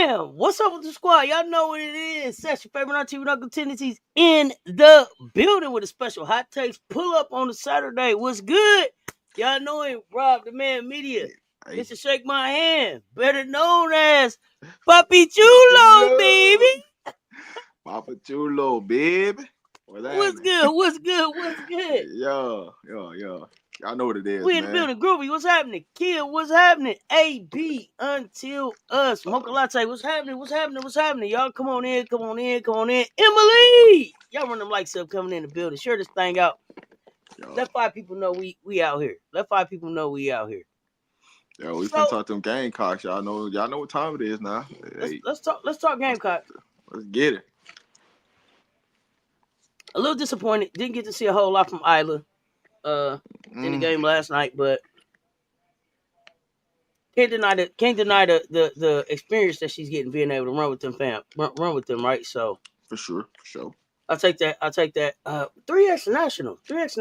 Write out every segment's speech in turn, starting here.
Bam! What's up with the squad? Y'all know what it is. That's your favorite auntie with Uncle Tendencies in the building with a special hot takes pull up on a Saturday. What's good? Y'all know him, Rob the Man Media. Mr. Shake My Hand, better known as Papi Chulo, baby. Papa Chulo, baby. What's good? What's good? What's good? Yo. Y'all know what it is, We in the building. Groovy, what's happening? Kid, what's happening? AB until us. Mocha Latte, what's happening? What's happening? What's happening? Y'all come on in. Emily! Y'all run them lights up coming in the building. Share this thing out. Let 5 people know we out here. Let 5 people know we out here. Yo, we finna talk to them Gamecocks. Y'all know what time it is now. Let's talk Gamecock. Let's get it. A little disappointed. Didn't get to see a whole lot from Isla in the game last night, but can't deny the experience that she's getting, being able to run with them, right? So for sure. I'll take that. 3X National. Let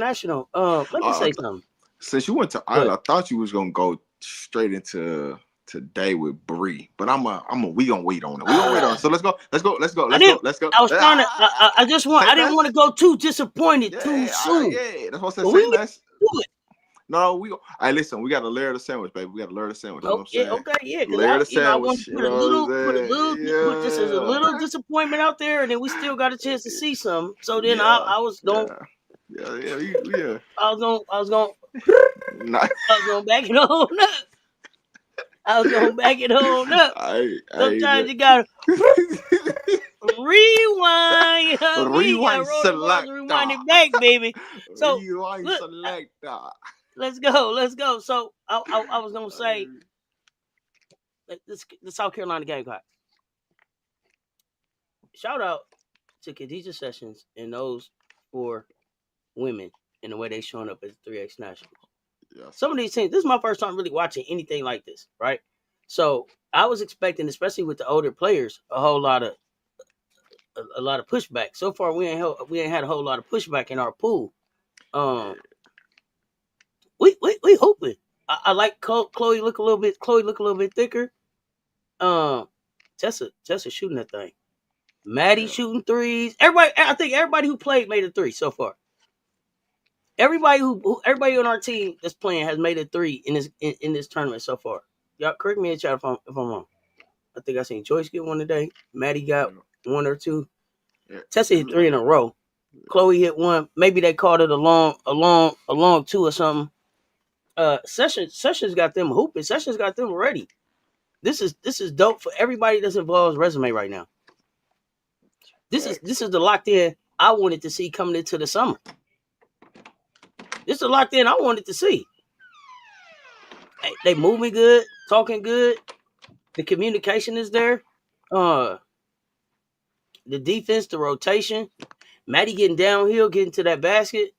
me say something. Since you went to Isla, I thought you was gonna go straight into today with Bree, but we gonna wait on it. We gonna wait on it. So let's go. I was trying to. I didn't want to go too disappointed too soon. Yeah, that's what I said. Say less. No, listen, we got to layer the sandwich, baby. We got to layer the sandwich. You know what I'm saying? Okay, yeah. Layer the sandwich. I want to put this as a little disappointment out there, and then we still got a chance to see some. So then I was going. Yeah. I was going to back it on up. Sometimes you gotta rewind. Rewind it back, baby. So let's go. So I was gonna say the South Carolina Gamecocks. Shout out to Khadijah Sessions and those 4 women and the way they showing up as 3X Nationals. Yeah. Some of these teams, this is my first time really watching anything like this, right? So I was expecting, especially with the older players, a lot of pushback. So far, we ain't had a whole lot of pushback in our pool. We hoping. I like Chloe look a little bit thicker. Tessa shooting that thing. Maddy shooting threes. I think everybody who played made a 3 so far. Everybody on our team that's playing has made a 3 in this tournament so far. Y'all correct me in chat if I'm wrong. I think I seen Joyce get one today. Maddy got 1 or 2. Tessa hit 3 in a row. Chloe hit 1. Maybe they called it a long 2 or something. Sessions got them hooping. Sessions got them ready. This is dope for everybody that's involved resume right now. This is the locked in I wanted to see coming into the summer. This is the locked in I wanted to see. They moving good, talking good. The communication is there. The defense, the rotation. Maddy getting downhill, getting to that basket.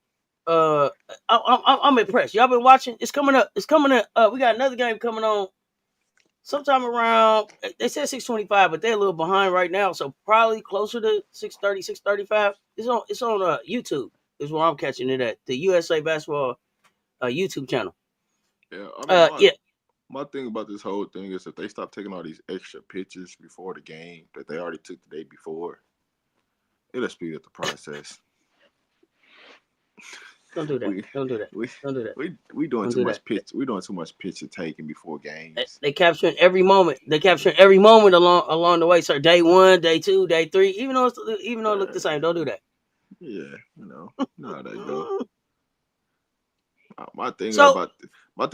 I'm impressed. Y'all been watching? It's coming up. We got another game coming on sometime around, they said 6:25, but they're a little behind right now, so probably closer to 6:30, 6:35. It's on YouTube is where I'm catching it at, the USA Basketball YouTube channel. Yeah, my thing about this whole thing is that they stop taking all these extra pictures before the game that they already took the day before. It'll speed up the process. Don't do that. Don't do that. We doing too much pitch. We doing too much picture taking before games. They capturing every moment. Along the way. So day 1, day 2, day 3. Even though it look the same, don't do that. Yeah, no, how that go. My thing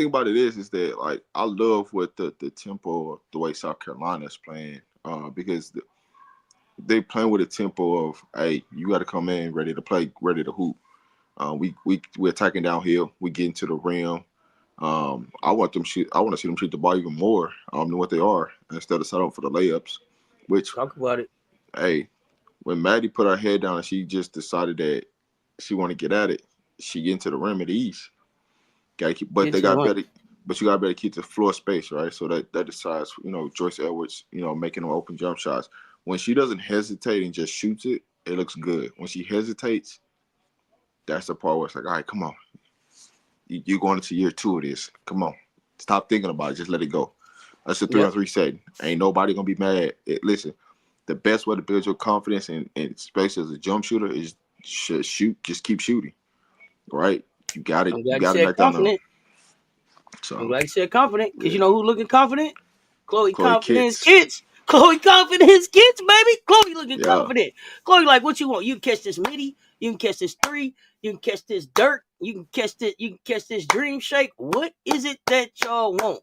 about it is that like I love what the tempo of the way South Carolina is playing, because they playing with a tempo of, hey, you got to come in ready to play, ready to hoop. We're attacking downhill. We get into the rim. I want to see them shoot the ball even more than what they are, instead of set up for the layups. Which, talk about it. Hey, when Maddy put her head down and she just decided that she want to get at it, she get into the rim at ease. But you got to keep the floor space, right? So that decides, Joyce Edwards, making them open jump shots. When she doesn't hesitate and just shoots it, it looks good. When she hesitates, that's the part where it's like, all right, come on. You're going into year 2 of this. Come on. Stop thinking about it. Just let it go. That's a 3-on-3 setting. Ain't nobody gonna be mad. Listen, the best way to build your confidence and especially as a jump shooter is shoot. Just keep shooting. Right? You got it. I'm You glad you got it said like that. confident. So I'm glad you said confident because you know who looking confident? Chloe Confidence Kitts. Kids. Chloe Confidence Kids, baby. Chloe looking Yeah. confident. Chloe like, what you want? You can catch this midi. You can catch this three. You can catch this dirt. You can catch this. You can catch this dream shake. What is it that y'all want?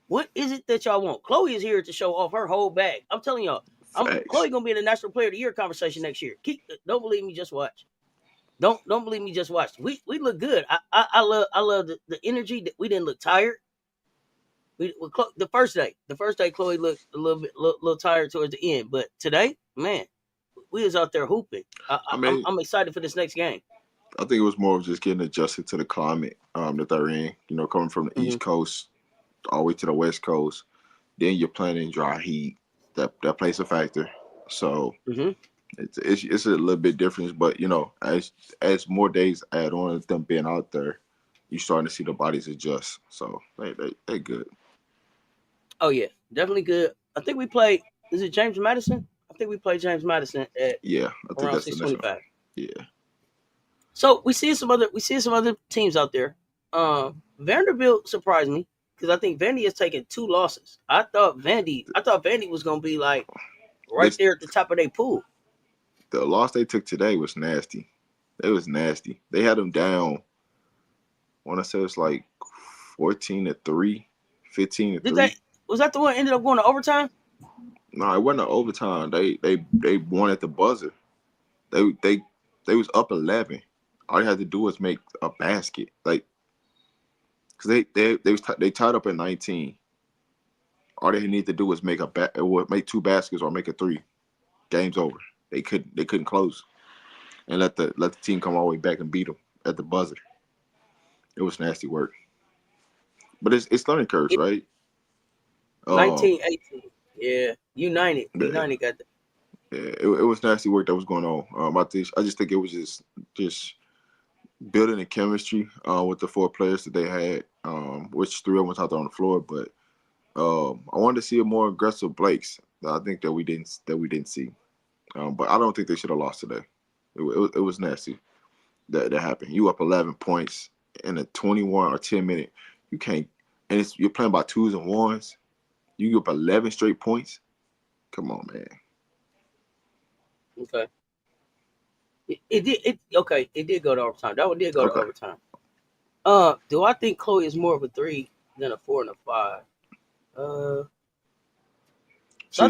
What is it that y'all want? Chloe is here to show off her whole bag. I'm telling y'all, Chloe gonna be in the National Player of the Year conversation next year. Don't believe me, just watch. Don't believe me, just watch. We look good. I love the energy that we didn't look tired. The first day, Chloe looked a little tired towards the end, but today, man, we was out there hooping. I'm excited for this next game. I think it was more of just getting adjusted to the climate that they're in. You know, coming from the East Coast all the way to the West Coast, then you're playing in dry heat. That plays a factor. So it's a little bit different. But you know, as more days add on, as them being out there, you're starting to see the bodies adjust. So they good. Oh yeah, definitely good. I think we played. Is it James Madison? I think we played James Madison at I think around that's 625. Yeah. So we see some other teams out there. Vanderbilt surprised me because I think Vandy has taken 2 losses. I thought Vandy was gonna be like right there at the top of their pool. The loss they took today was nasty. It was nasty. They had them down. I want to say it's like 14-3, 15-3. Was that the one that ended up going to overtime? No, it wasn't an overtime. They won at the buzzer. They was up 11. All they had to do was make a basket, like, because they tied up at 19. All they needed to do was make make 2 baskets or make a 3. Game's over. They couldn't close and let the team come all the way back and beat them at the buzzer. It was nasty work. But it's learning curves, right? 19-18. Yeah, United got that. Yeah, it was nasty work that was going on. I just think it was just building the chemistry with the 4 players that they had, which 3 of them was out there on the floor. But I wanted to see a more aggressive Blakes. I think that we didn't see. But I don't think they should have lost today. It was nasty that happened. You up 11 points in a 21 or 10 minute. You can't, and you're playing by 2s and 1s. You up 11 straight points. Come on, man. Okay. It did go to overtime. That one did go to overtime. Do I think Chloe is more of a 3 than a 4 and a 5? So I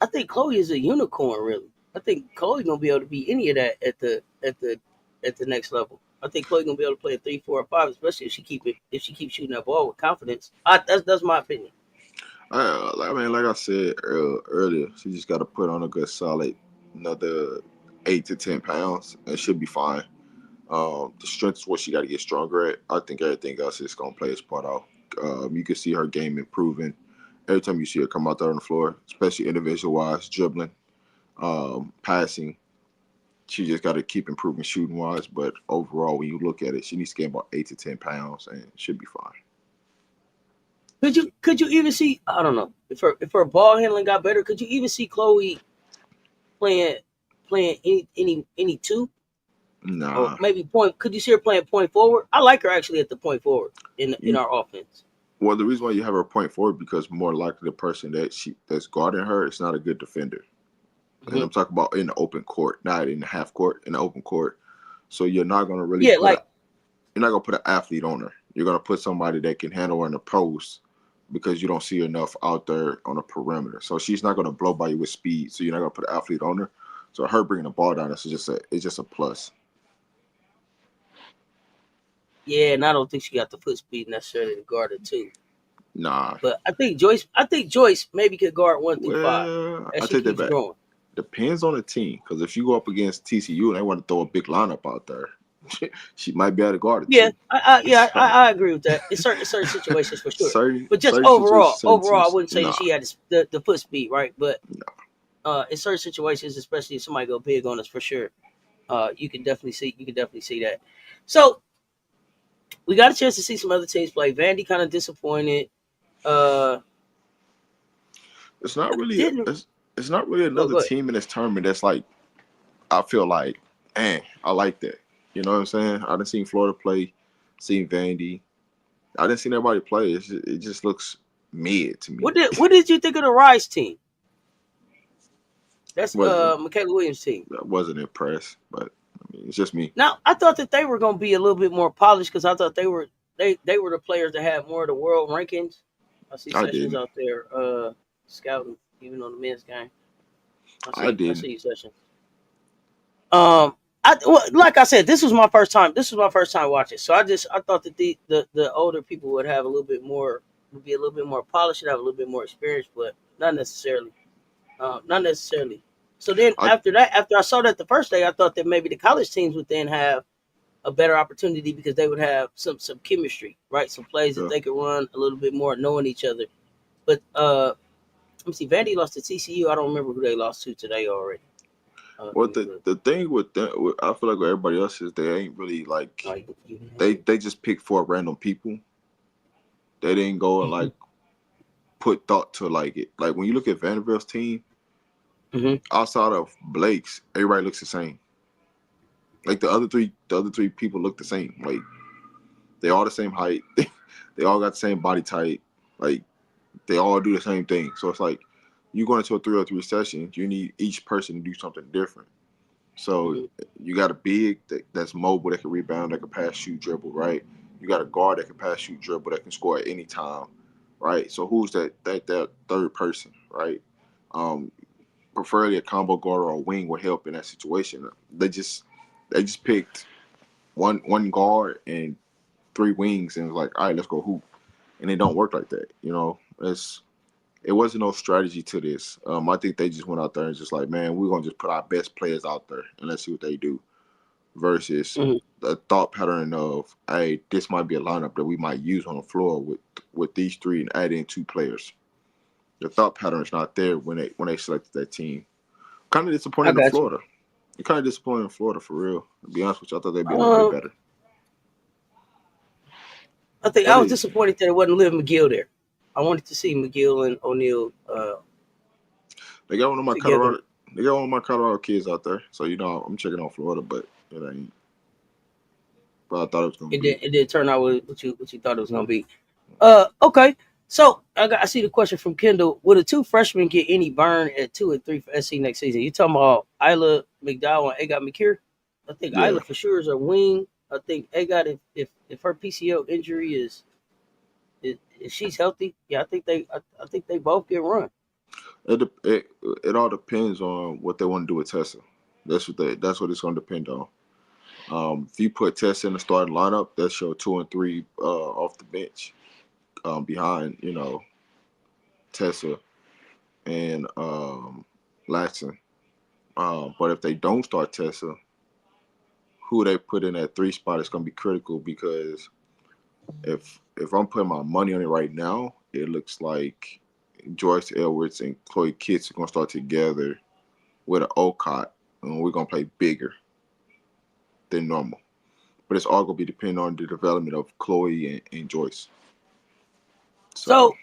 think Chloe is a unicorn, really. I think Chloe gonna be able to be any of that at the next level. I think Chloe gonna be able to play a 3, 4, or 5, especially if she keeps shooting that ball with confidence. That's my opinion. Like I said earlier, she just got to put on a good solid another 8 to 10 pounds and she'll be fine. The strength is what she got to get stronger at. I think everything else is gonna play its part out. You can see her game improving every time you see her come out there on the floor, especially individual wise, dribbling, passing. She just got to keep improving shooting wise. But overall, when you look at it, she needs to gain about 8 to 10 pounds and she'll be fine. Could you even see? I don't know if her ball handling got better. Could you even see Chloe playing any 2? Nah. Or maybe point. Could you see her playing point forward? I like her actually at the point forward in our offense. Well, the reason why you have her point forward because more likely the person that's guarding her is not a good defender. And I'm talking about in the open court, not in the half court, in the open court. So you're not gonna really you're not gonna put an athlete on her. You're gonna put somebody that can handle her in the post because you don't see enough out there on the perimeter. So she's not gonna blow by you with speed. So you're not gonna put an athlete on her. So her bringing the ball down is just a plus. Yeah, and I don't think she got the foot speed necessarily to guard it too. Nah. But I think Joyce maybe could guard 1 through 5. As she keeps growing. Depends on the team. Because if you go up against TCU and they want to throw a big lineup out there, she might be able to guard it too. I agree with that. In certain situations for sure. But just overall, I wouldn't say that she had the foot speed, right? But in certain situations, especially if somebody go big on us for sure, you can definitely see that. So we got a chance to see some other teams play. Vandy kind of disappointed. It's not really Didn't it's not really go another go ahead. team in this tournament that's like I feel like, I like that. You know what I'm saying? I done seen Florida play, seen Vandy. I didn't see nobody play. It just looks mid to me. What did you think of the Rise team? That's wasn't Michaela Williams' team. I wasn't impressed, but I mean, it's just me. Now I thought that they were going to be a little bit more polished because I thought they were the players that had more of the world rankings. I see I Sessions didn't. out there scouting even on the men's game. I I didn't. see you, Sessions. Like I said, this was my first time. This was my first time watching. So I thought that the older people would have a little bit more, would be a little bit more polished, and have a little bit more experience, but not necessarily. Not necessarily. So then I after that, after I saw that the first day, I thought that maybe the college teams would then have a better opportunity because they would have some chemistry, right? Some plays that yeah. they could run a little bit more, knowing each other. But let me see. Vandy lost to TCU. I don't remember who they lost to today already. Well, Let me look. the thing with them, I feel like with everybody else is they ain't really Oh, like you they just pick for random people. They didn't go and like put thought to like it. Like when you look at Vanderbilt's team, mm-hmm. outside of Blake's, everybody looks the same. Like the other three people look the same. Like they all the same height. They all got the same body type. Like they all do the same thing. So it's like you go into a 3-on-3 session, you need each person to do something different. So Mm-hmm. you got a big that's mobile, that can rebound, that can pass, shoot, dribble, right? You got a guard that can pass, shoot, dribble, that can score at any time, right? So who's that third person, right? Um, Preferably a combo guard or a wing would help in that situation. They just picked one guard and three wings and was like, all right, let's go hoop. And it don't work like that, you know. It wasn't no strategy to this. I think they just went out there and just like, man, we're gonna just put our best players out there and let's see what they do. Versus Mm-hmm. the thought pattern of, hey, this might be a lineup that we might use on the floor with these three and add in two players. The thought pattern is not there when they selected that team. Kind of I disappointed in got you. Florida. You're kind of disappointed in Florida for real. To be honest with you, I thought they'd be a little bit Um, better. I think What I was is disappointed that it wasn't Liv McGill there. I wanted to see McGill and O'Neal they got one of my together. Colorado they got one of my Colorado kids out there. So I'm checking on Florida, but it ain't. But I thought it was gonna be. It did turn out what you thought it was gonna be. Okay. So I see the question from Kendall. Will the two freshmen get any burn at 2 and 3 for SC next season? You talking about Isla McDowell and Agat McCure? I think Yeah. Isla for sure is a wing. I think Agat if her PCL injury is if she's healthy, yeah, I think they both get run. It all depends on what they want to do with Tessa. That's what it's gonna depend on. If you put Tessa in the starting lineup, that's your 2 and 3 off the bench, behind Tessa and Latson. But if they don't start Tessa, who they put in that 3 spot is going to be critical because if I'm putting my money on it right now, it looks like Joyce Edwards and Chloe Kitts are going to start together with an Ocott, and we're going to play bigger than normal. But it's all going to be depending on the development of Chloe and Joyce. So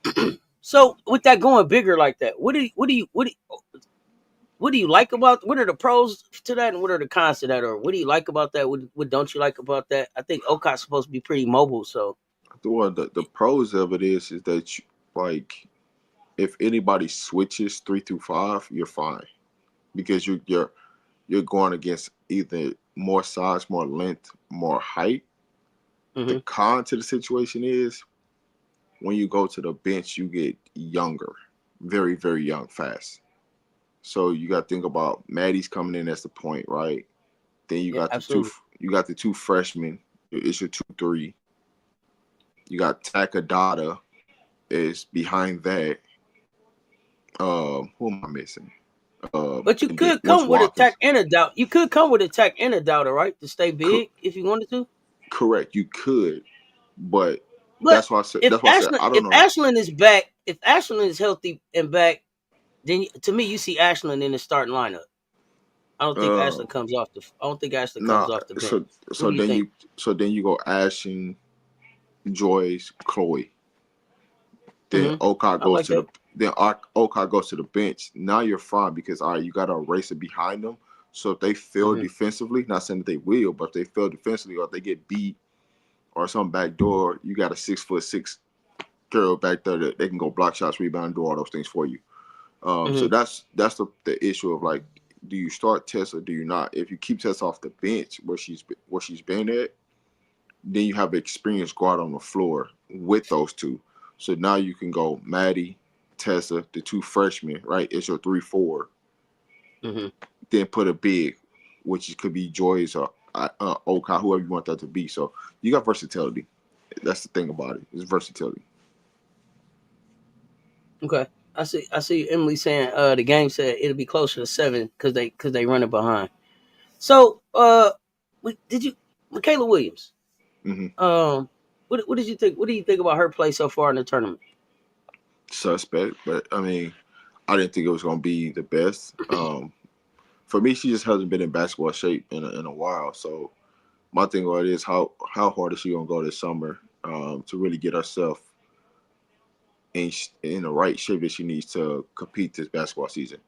So so with that going bigger like that, what do you like about, what are the pros to that and what are the cons to that, or what do you like about that? What don't you like about that? I think Okott's supposed to be pretty mobile, so the pros of it is that like if anybody switches 3 through 5, you're fine because you're going against either more size, more length, more height. The mm-hmm. con to the situation is when you go to the bench, you get younger, very, very young, fast. So you got to think about Maddy's coming in as the point, right? Then Yeah, absolutely. you got the two freshmen. It's your 2-3. You got Takadata is behind that. Who am I missing? But you And then could Wentz come with a tech Watkins. and a doubt. You could come with a tech and a doubter, right? To stay Co- big if you wanted to. Correct, you could, but But that's why I said I don't If know. Ashland is back, if Ashland is healthy and back, then to me you see Ashland in the starting lineup. Uh, I don't think Ashland comes nah. off the bench. So What so do you then think? you so then you go Ashton, Joyce, Chloe. Then Okai I goes like to that. Okai goes to the bench. Now you're fine because all right, you got a eraser behind them. So if they fail defensively, not saying that they will, but if they fail defensively or if they get beat or some back door, you got a 6'6" girl back there that they can go block shots, rebound, do all those things for you. So that's the issue of like, do you start Tess or do you not? If you keep Tess off the bench where she's been at, then you have experienced guard on the floor with those two. So now you can go Maddy, Tessa, the two freshmen, right? It's your 3-4. Then put a big, which could be Joyce or Okai, whoever you want that to be. So you got versatility. That's the thing about it. It's versatility. Okay. I see Emily saying the game said it'll be closer to 7 because they running behind. So Michaela Williams? What did you think? What do you think about her play so far in the tournament? Suspect, but I mean, I didn't think it was going to be the best. For me, she just hasn't been in basketball shape in a while. So my thing about it is how hard is she going to go this summer to really get herself in the right shape that she needs to compete this basketball season.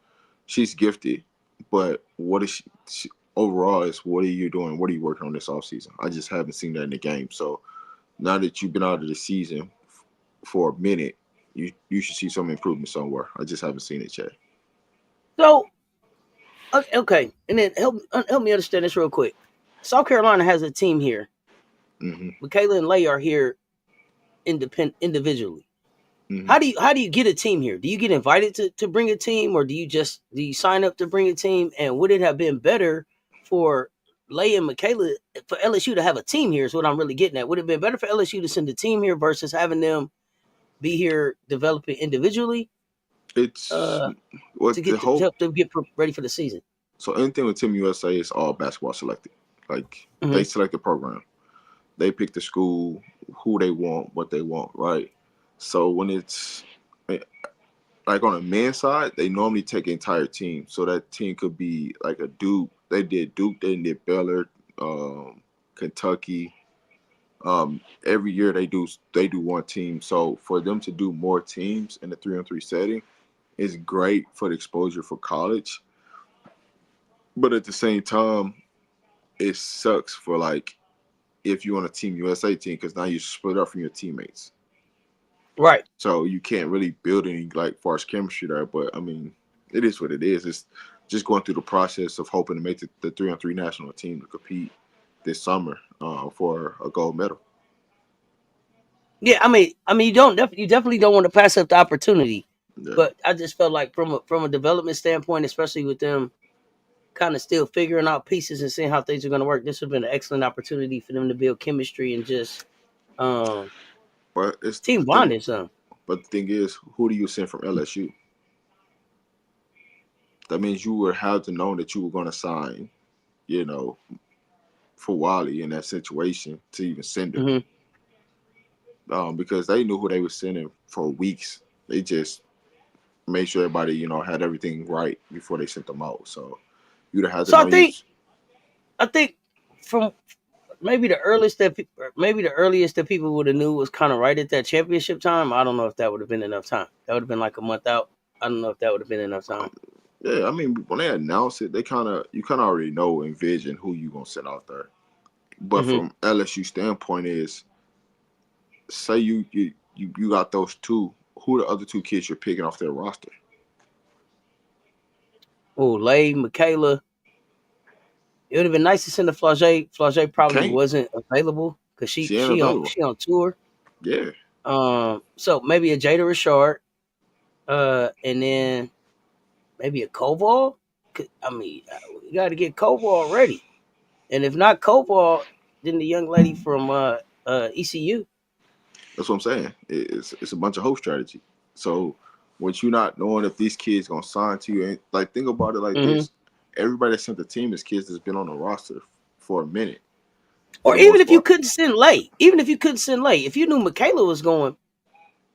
She's gifted, but what is she overall is what are you doing? What are you working on this offseason? I just haven't seen that in the game. So now that you've been out of the season for a minute, you should see some improvement somewhere. I just haven't seen it yet. So okay, and then help me understand this real quick. South Carolina has a team here. Michaela and Lay are here individually. How do you get a team here? Do you get invited to bring a team, or do you sign up to bring a team? And would it have been better for Lay and Michaela for LSU to have a team here? Is what I'm really getting at. Would it have been better for LSU to send a team here versus having them be here developing individually? It's to help them get ready for the season. So anything with Team USA is all basketball selected. Like they select the program, they pick the school, who they want, what they want, right? So when it's like on the men's side, they normally take an entire team. So that team could be like a Duke. They did Duke. They did Baylor, Kentucky. Every year they do one team. So for them to do more teams in the 3-on-3 setting is great for the exposure for college. But at the same time, it sucks for like if you're on a Team USA team because now you're split up from your teammates. Right. So you can't really build any like far as chemistry there. But I mean, it is what it is. It's just going through the process of hoping to make the 3-on-3 national team to compete this summer for a gold medal. Yeah, I mean, you definitely don't want to pass up the opportunity. Yeah. But I just felt like from a development standpoint, especially with them kind of still figuring out pieces and seeing how things are going to work, this would have been an excellent opportunity for them to build chemistry and just but it's team bonding some. But the thing is, who do you send from LSU? That means you would have to know that you were going to sign, for Wally in that situation to even send him. Because they knew who they were sending for weeks. They just made sure everybody, had everything right before they sent them out. So you'd have had to know. I think from maybe the earliest that people would have knew was kind of right at that championship time. I don't know if that would have been enough time. That would have been like a month out. I don't know if that would have been enough time. Yeah, I mean, when they announce it, you kind of already know, envision who you gonna send out there. But from LSU standpoint is, say you got those two. Who are the other two kids you're picking off their roster? Oh, Lay, Michaela. It would have been nice to send a Flau'jae. Flau'jae probably wasn't available because she on tour. Yeah. So maybe a Jada Richard, and then maybe a Koval. I mean, you got to get Koval ready, and if not Koval, then the young lady from ECU. That's what I'm saying. It's a bunch of hope strategy. So once you're not knowing if these kids gonna sign to you, and like think about it like this: everybody that sent the team is kids that's been on the roster for a minute. Or even if you couldn't send Lay, if you knew Michaela was going,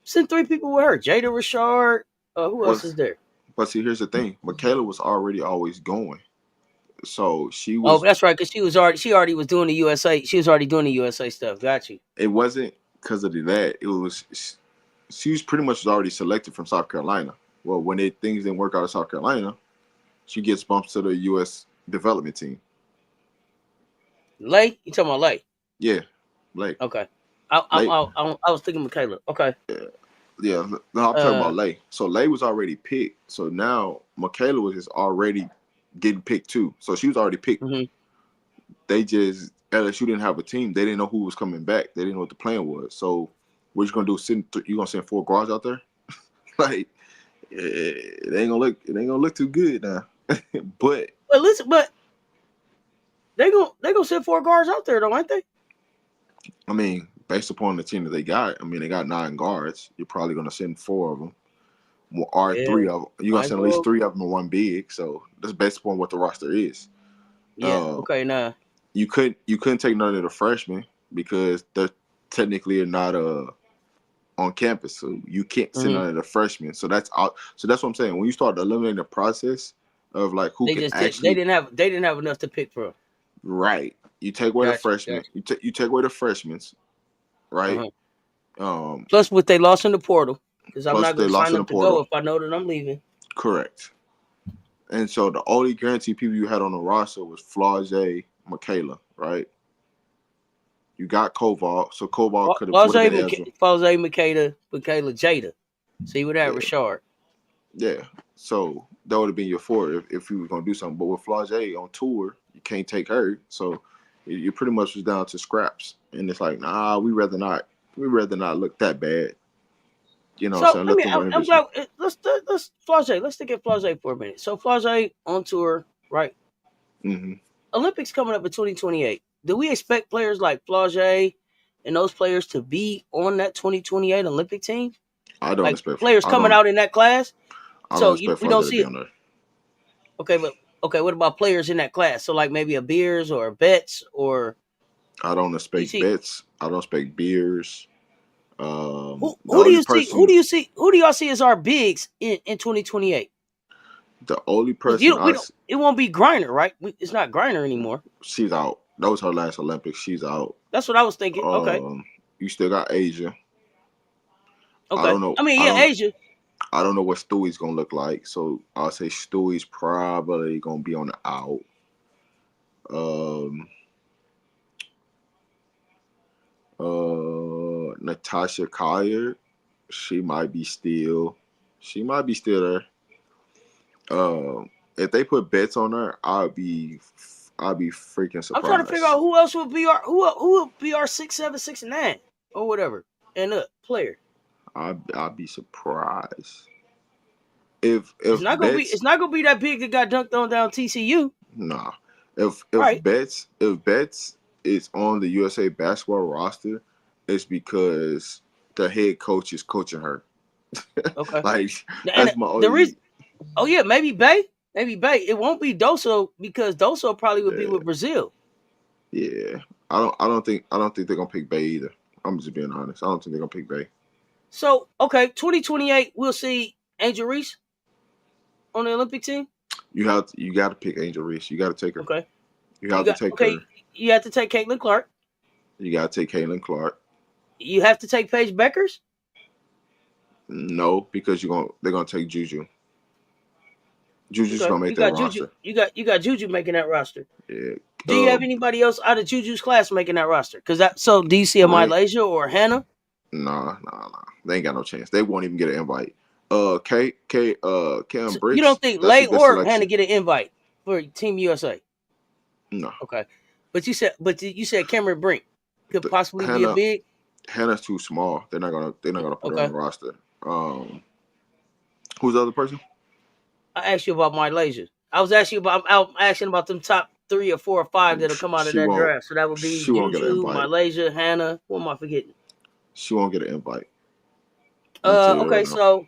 send 3 people with her: Jada Richard. Who else is there? But see, here's the thing: Michaela was already always going. So she was. Oh, that's right, because she already was doing the USA. She was already doing the USA stuff. Got you. It wasn't because of that. It was She was pretty much already selected from South Carolina. Well, when things didn't work out of South Carolina, she gets bumped to the U.S. development team. Lay? You talking about Lay? Yeah, Lay. Okay. I was thinking Michaela. Okay. Yeah. No, I'm talking about Lay. So Lay was already picked. So now Michaela was just already getting picked too. So she was already picked. Mm-hmm. They just LSU didn't have a team. They didn't know who was coming back. They didn't know what the plan was. So what you gonna do? You gonna send 4 guards out there? Like it ain't gonna look too good now. but listen, they gonna send 4 guards out there though, ain't they? I mean, based upon the team that they got, they got 9 guards. You're probably gonna send 4 of them, or 3 of them. You're gonna send at least 3 of them and 1 big. So that's based upon what the roster is. Yeah. Okay. Nah. You couldn't take none of the freshmen because they're technically not on campus, so you can't send none of the freshmen. So that's out. So that's what I'm saying. When you start eliminating the process of like who can actually, they didn't have enough to pick from. Right. You take away the freshmen. Gotcha. You take away the freshmen, right? Plus, what they lost in the portal, because I'm not going to sign up to go if I know that I'm leaving. Correct. And so the only guaranteed people you had on the roster was Flau'jae, Michaela, right? You got Koval, so Koval could have been Ezra. Flau'jae, Michaela, Jada. So you would have Rashard. Yeah. So that would have been your 4 if you were going to do something. But with Flau'jae on tour, you can't take her. So you pretty much was down to scraps. And it's like, nah, we rather not look that bad. You know what I'm saying? I'm glad. Let's Flau'jae. Let's stick at Flau'jae for a minute. So Flau'jae on tour, right? Mm-hmm. Olympics coming up in 2028. Do we expect players like Flau'jae and those players to be on that 2028 Olympic team? I don't expect players coming out in that class. I don't expect we don't see it. Okay, what about players in that class? So like maybe a Beers or a Betts or I don't expect Betts. I don't expect Beers. Who do y'all see as our bigs in 2028? The only person it won't be Griner, right? It's not Griner anymore. She's out. That was her last Olympics. She's out. That's what I was thinking. Okay. You still got Asia. Okay. I don't know. Asia. I don't know what Stewie's gonna look like, so I'll say Stewie's probably gonna be on the out. Natasha Collier, she might be still there. If they put Betts on her, I'd be freaking surprised. I'm trying to figure out who else would be our who will be our 6'7", 6'9", or whatever and player. I'd be surprised if it's not gonna be that big that got dunked on down TCU. Nah, if Betts is on the USA basketball roster, it's because the head coach is coaching her. Okay, like that's my only. The reason. Oh yeah, maybe Bay. It won't be Doso because Doso probably would be with Brazil. Yeah, I don't think they're gonna pick Bay either. I'm just being honest. I don't think they're gonna pick Bay. So 2028, we'll see Angel Reese on the Olympic team. You got to pick Angel Reese. You got to take her. Okay. You have to take her. You have to take Caitlin Clark. You got to take Caitlin Clark. You have to take Paige Beckers. No, because they're gonna take Juju. Juju's gonna make that roster. You got Juju making that roster. Yeah. Do you have anybody else out of Juju's class making that roster? So do you see a Malaysia or Hannah? Nah. They ain't got no chance. They won't even get an invite. Cam Bricks. You don't think Lay or Hannah get an invite for Team USA? No. Okay. But you said Cameron Brink could possibly be a big. Hannah's too small. They're not gonna put her on the roster. Who's the other person? I asked you about Malaysia. I was asking about them top 3 or 4 or 5 that'll come out of that draft. So that would be Juju, Malaysia, Hannah. Who am I forgetting? She won't get an invite. Okay, so,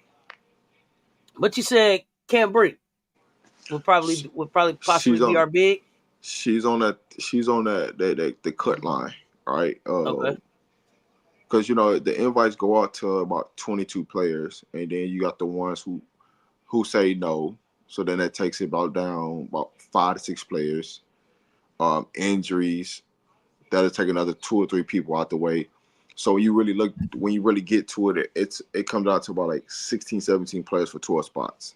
but you said Cam Brink would possibly be our big. She's on that. She's on the cut line, right? Okay. Because the invites go out to about 22 players, and then you got the ones who say no. So then that takes it about 5 to 6 players. Injuries, that'll take another 2 or 3 people out the way. So when you really get to it, it comes out to about like 16, 17 players for 12 spots.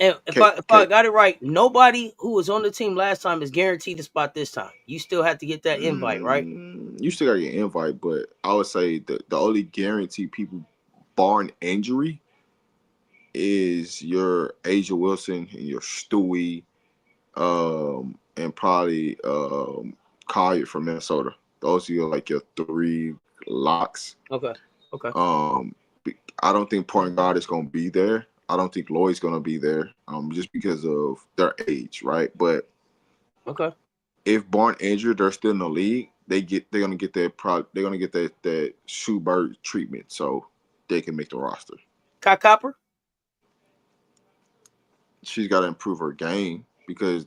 And if I got it right, nobody who was on the team last time is guaranteed a spot this time. You still have to get that invite, right? You still got to get an invite, but I would say the only guaranteed people, barring injury, is your Asia Wilson and your Stewie, and probably Collier from Minnesota. Those are like your 3 locks. Okay. I don't think point guard is going to be there. I don't think Lloyd's going to be there, just because of their age, right? But if born injured, they're still in the league. They're going to get that Schubert treatment, so they can make the roster. Kai Copper, she's got to improve her game because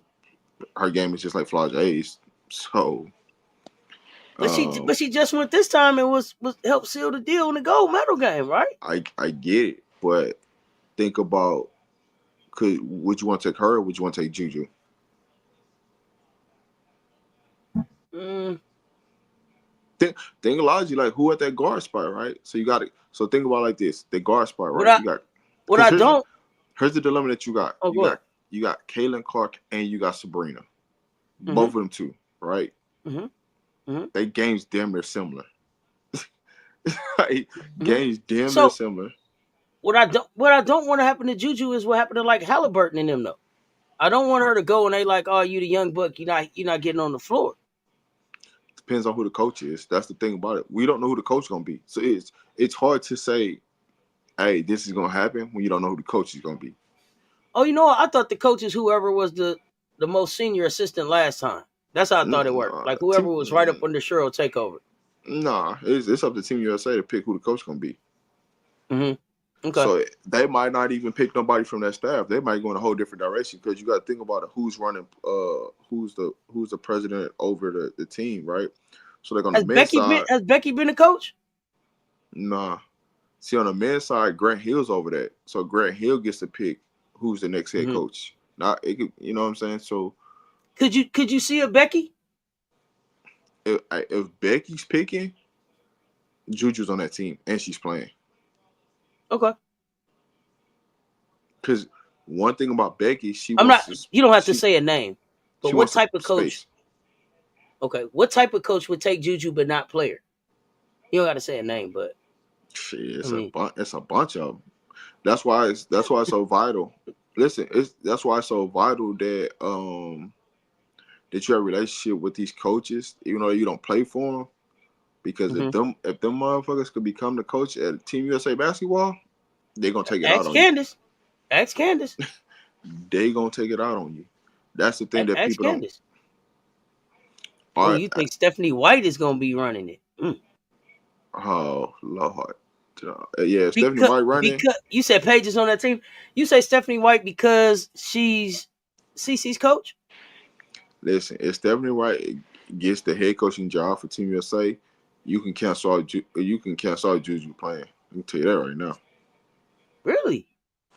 her game is just like Flage's. So, but she just went this time and was helped seal the deal in the gold medal game, right? I get it, but think about would you want to take her or would you want to take Juju? Think logically, like who at that guard spot, right? So you got it. So think about it like this: the guard spot, right? Here's the dilemma that you got. You got Kaylin Clark and you got Sabrina, both of them too, right? They games damn near similar. Games damn near similar. What I don't want to happen to Juju is what happened to like Halliburton and them though. I don't want her to go and they like, oh, you the young buck, you're not getting on the floor. Depends on who the coach is. That's the thing about it. We don't know who the coach is gonna be. So it's hard to say, hey, this is gonna happen when you don't know who the coach is gonna be. Oh, you know what? I thought the coach is whoever was the most senior assistant last time. That's how I thought it worked. Like whoever was right up under Cheryl takeover. Nah, it's up to Team USA to pick who the coach gonna be. Okay. So they might not even pick nobody from that staff. They might go in a whole different direction because you got to think about it. Who's running? Who's the president over the team, right? So like on the men's side, has Becky been a coach? Nah. See, on the men's side, Grant Hill's over that. So Grant Hill gets to pick who's the next head coach. Not it could, you know what I'm saying? So could you see a Becky? If Becky's picking, Juju's on that team and she's playing. Okay. Because one thing about Becky, you don't have to say a name, but what type of coach? Space. Okay, what type of coach would take Juju but not player? You don't got to say a name, but it's a bunch of them. That's why it's so vital. Listen, that's why it's so vital that that you have a relationship with these coaches, even though you don't play for them. Because if them motherfuckers could become the coach at Team USA basketball, they're gonna take it out on you. Ask Candace. They gonna take it out on you. That's the thing that people Candace. don't. Oh, you think Stephanie White is gonna be running it? Oh Lord. Yeah, Stephanie White running. Because you said Paige is on that team. You say Stephanie White because she's CeCe's coach? Listen, if Stephanie White gets the head coaching job for Team USA, you can cancel out Juju playing. I can tell you that right now. Really?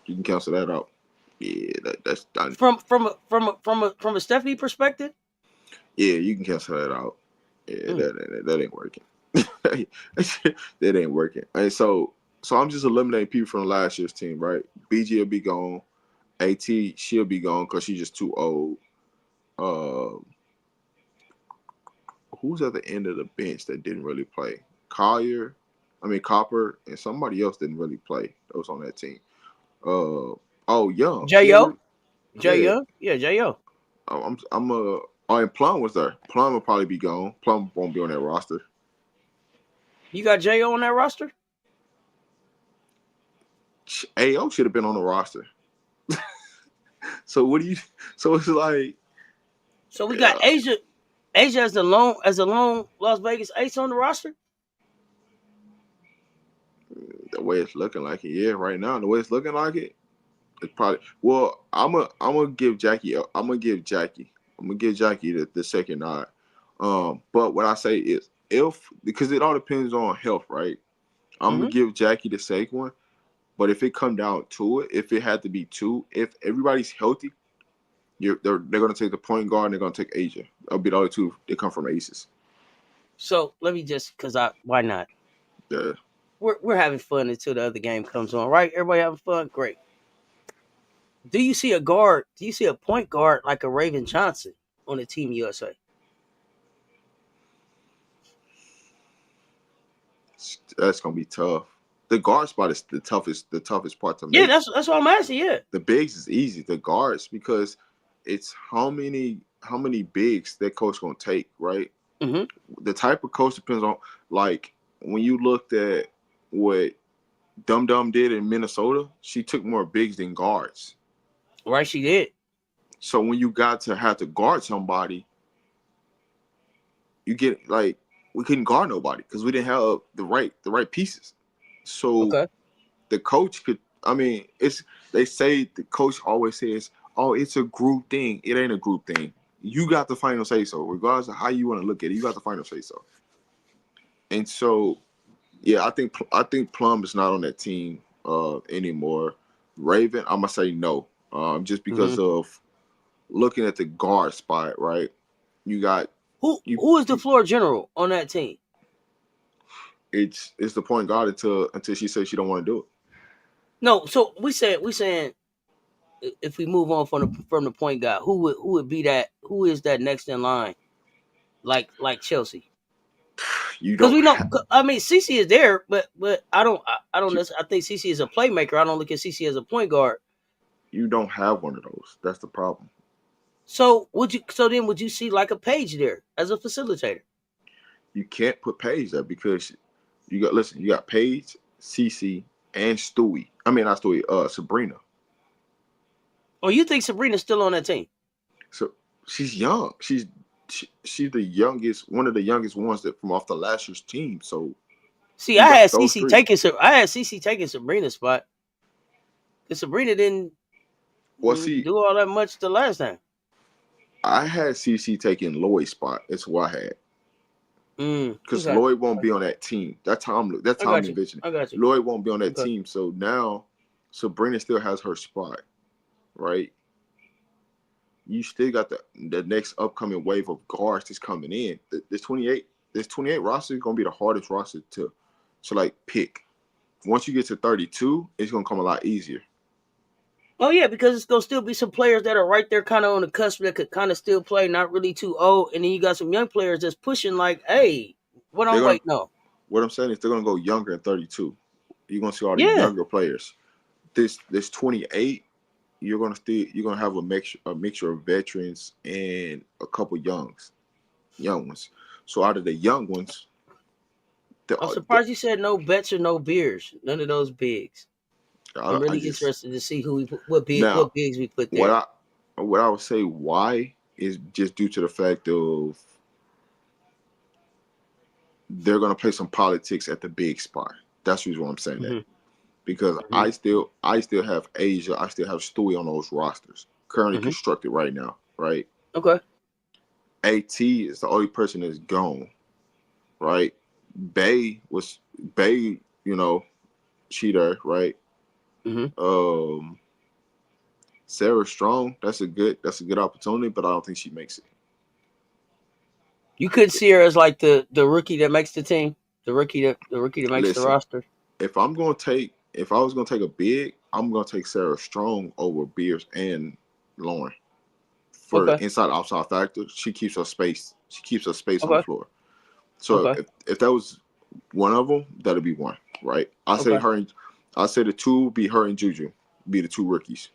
You can cancel that out. Yeah, that's done. From a Stephanie perspective? Yeah, you can cancel that out. Yeah, that ain't working. That ain't working. And so I'm just eliminating people from last year's team, right? BG will be gone. AT, she'll be gone because she's just too old. Who's at the end of the bench that didn't really play? Copper, and somebody else didn't really play. That was on that team. Young. J.O. J.O. Yeah, J.O. And Plum was there. Plum will probably be gone. Plum won't be on that roster. You got J.O. on that roster? A.O. should have been on the roster. So it's like. So we got Asia as a lone Las Vegas ace on the roster? The way it's looking like it, yeah, right now. The way it's looking like it, it's probably. Well, I'm gonna give Jackie. The second nod. But what I say is because it all depends on health, right? I'm gonna give Jackie the second one. But if it come down to it, if it had to be two, if everybody's healthy, they're gonna take the point guard and they're gonna take Asia. That'll be the other two. They come from aces. So let me just why not? Yeah. We're having fun until the other game comes on, right? Everybody having fun? Great. Do you see a guard? Do you see a point guard like a Raven Johnson on the Team USA? That's gonna be tough. The guard spot is the toughest part to Yeah, make. that's what I'm asking. Yeah. The bigs is easy. The guards, because it's how many bigs that coach gonna take, right? Mm-hmm. The type of coach depends on, like, when you looked at what Dum Dum did in Minnesota, she took more bigs than guards. Right, she did. So when you got to have to guard somebody, you get like, we couldn't guard nobody because we didn't have the right pieces. So Okay. the coach could. I mean, they say the coach always says, "Oh, it's a group thing." It ain't a group thing. You got the final say so, regardless of how you want to look at it. You got the final say so. And so, yeah, I think Plum is not on that team anymore. Raven, I'm gonna say no, just because of looking at the guard spot. Right, you got who is the floor general on that team? It's the point guard until she says she don't want to do it. No, so we saying if we move on from the point guard, who would be that? Who is that next in line? Like Chelsea. You Because don't. we know, I mean, CC is there, but I don't I think CC is a playmaker. I don't look at CC as a point guard. You don't have one of those. That's the problem. So would you see like a Page there as a facilitator? You can't put Paige there because you got Paige, CC, and Stewie. I mean, not Stewie. Sabrina. Or you think Sabrina's still on that team? So she's young. She's the youngest, one of the youngest ones that from off the last year's team. So see, I had CC taking Sabrina's spot because Sabrina didn't do all that much the last time. I had CC taking Lloyd's spot. That's what I had. Because Lloyd won't be on that team. That's how I'm envisioning. I got you. Lloyd won't be on that team. So now Sabrina still has her spot, right? You still got the next upcoming wave of guards that's coming in. This 28 roster is gonna be the hardest roster to like pick. Once you get to 32, it's gonna come a lot easier. Oh yeah, because it's gonna still be some players that are right there, kind of on the cusp that could kind of still play, not really too old, and then you got some young players that's pushing like, hey, what I'm waiting on. What I'm saying is they're gonna go younger at 32. You're gonna see all the younger players. This 28, you're gonna have a mixture of veterans and a couple young ones. So out of the young ones, I'm surprised you said no bets or no beers, none of those bigs. I'm really interested to see what bigs we put there. What I would say why is just due to the fact of they're gonna play some politics at the big spot. That's the reason why I'm saying that. Because I still have Asia, I still have Stewie on those rosters currently constructed right now, right? Okay. AT is the only person that's gone, right? Bay, she there, right? Sarah Strong, that's a good opportunity, but I don't think she makes it. You could see her as like the rookie that makes the team, the rookie that makes the roster. If I was gonna take a big, I'm gonna take Sarah Strong over Beers and Lauren for inside outside factor. She keeps her space. She keeps her space on the floor. So if that was one of them, that'd be one, right? I say the two would be her and Juju, be the two rookies.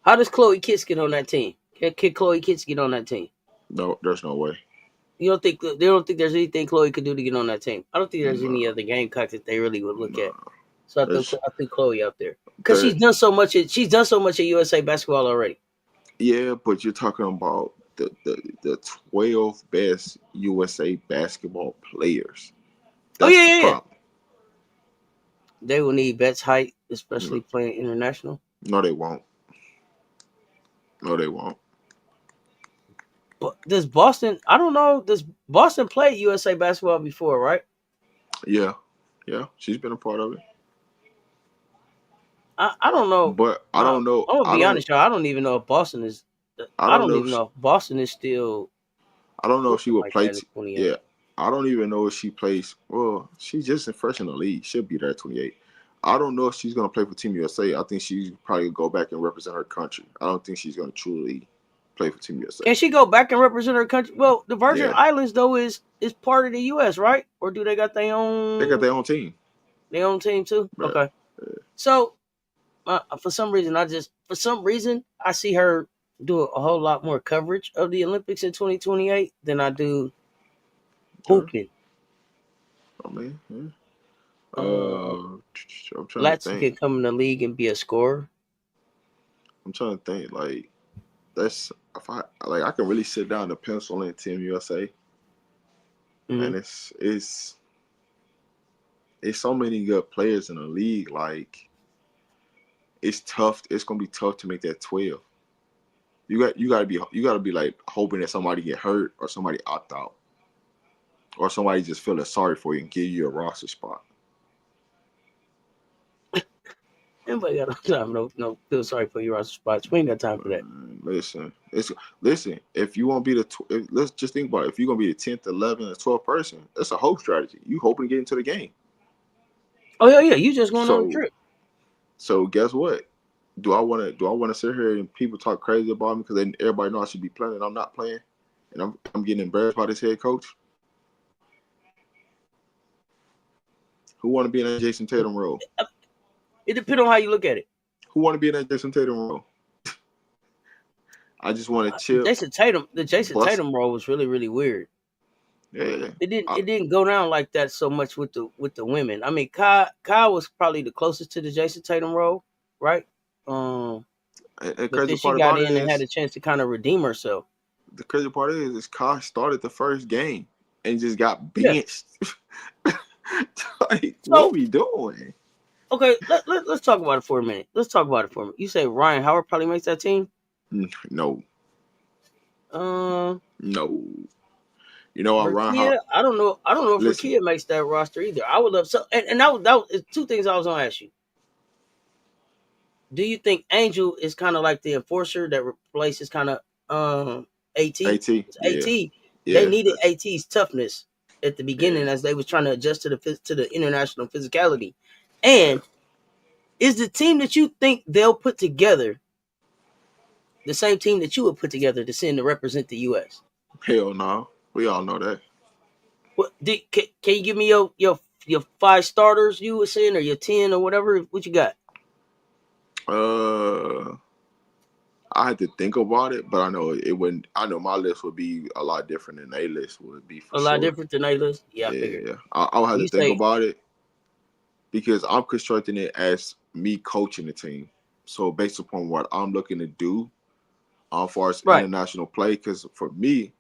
How does Chloe Kitts get on that team? Can Chloe Kitts get on that team? No, there's no way. You don't think they don't think there's anything Chloe could do to get on that team? I don't think there's any other Gamecock that they really would look at. So I threw Chloe out there because she's done so much at USA basketball already. Yeah, but you're talking about the 12 best USA basketball players. That's the problem. They will need Bet's height, especially playing international. No, they won't. But does Boston? I don't know. Does Boston play USA basketball before? Right? Yeah. She's been a part of it. I don't know, but I don't know. I'm gonna be honest, y'all. I don't even know if Boston is. I don't even know if Boston is still. I don't know if she will play. I don't even know if she plays. Well, she's just fresh in the league. She'll be there at 28. I don't know if she's gonna play for Team USA. I think she's probably gonna go back and represent her country. I don't think she's gonna truly play for Team USA. Can she go back and represent her country? Well, the Virgin Yeah. Islands though is part of the U.S., right? Or do they got their own? They got their own team. Their own team too. Yeah. Okay. Yeah. So, for some reason, I see her do a whole lot more coverage of the Olympics in 2028 than I do hooping. I mean, yeah. I'm trying Latzy to think. can come in the league and be a scorer. I'm trying to think. Like, that's if I can really sit down and pencil in Team USA, and it's so many good players in the league. Like, it's tough. It's gonna be tough to make that 12. You gotta be like hoping that somebody get hurt or somebody opt out, or somebody just feeling sorry for you and give you a roster spot. Anybody got time? No, feel sorry for your roster spots. We ain't got time for that. Listen. If you want to be let's just think about it. If you're gonna be the 10th, 11th, 12th person, that's a hope strategy. You hoping to get into the game. Oh yeah. You just going on a trip. So guess what? Do I want to sit here and people talk crazy about me because everybody know I should be playing and I'm not playing, and I'm getting embarrassed by this head coach? Who want to be in that Jason Tatum role? It depends on how you look at it. Who want to be in that Jason Tatum role? I just want to chill. The Jason Tatum role was really, really weird. Yeah. It didn't go down like that so much with the women. I mean, Kyle was probably the closest to the Jason Tatum role, right? But then she got in and had a chance to kind of redeem herself. The crazy part is Kyle started the first game and just got benched. Yeah. What are we doing? Okay, let's talk about it for a minute. You say Ryan Howard probably makes that team? No. No. You know what, Ryan Howard? I don't know if Rakia makes that roster either. I would love so, and that was two things I was gonna ask you. Do you think Angel is kind of like the enforcer that replaces kind of AT? AT. They needed AT's toughness at the beginning as they was trying to adjust to the international physicality. And is the team that you think they'll put together the same team that you would put together to send to represent the U.S.? Hell no. We all know that. What can you give me your 5 starters you would send, or your 10 or whatever? What you got? I had to think about it, but I know it wouldn't. I know my list would be a lot different than A list would be. For a lot different than A list. Yeah, I figured. Yeah. I'll have to think about it because I'm constructing it as me coaching the team. So based upon what I'm looking to do, as far as international play, because for me,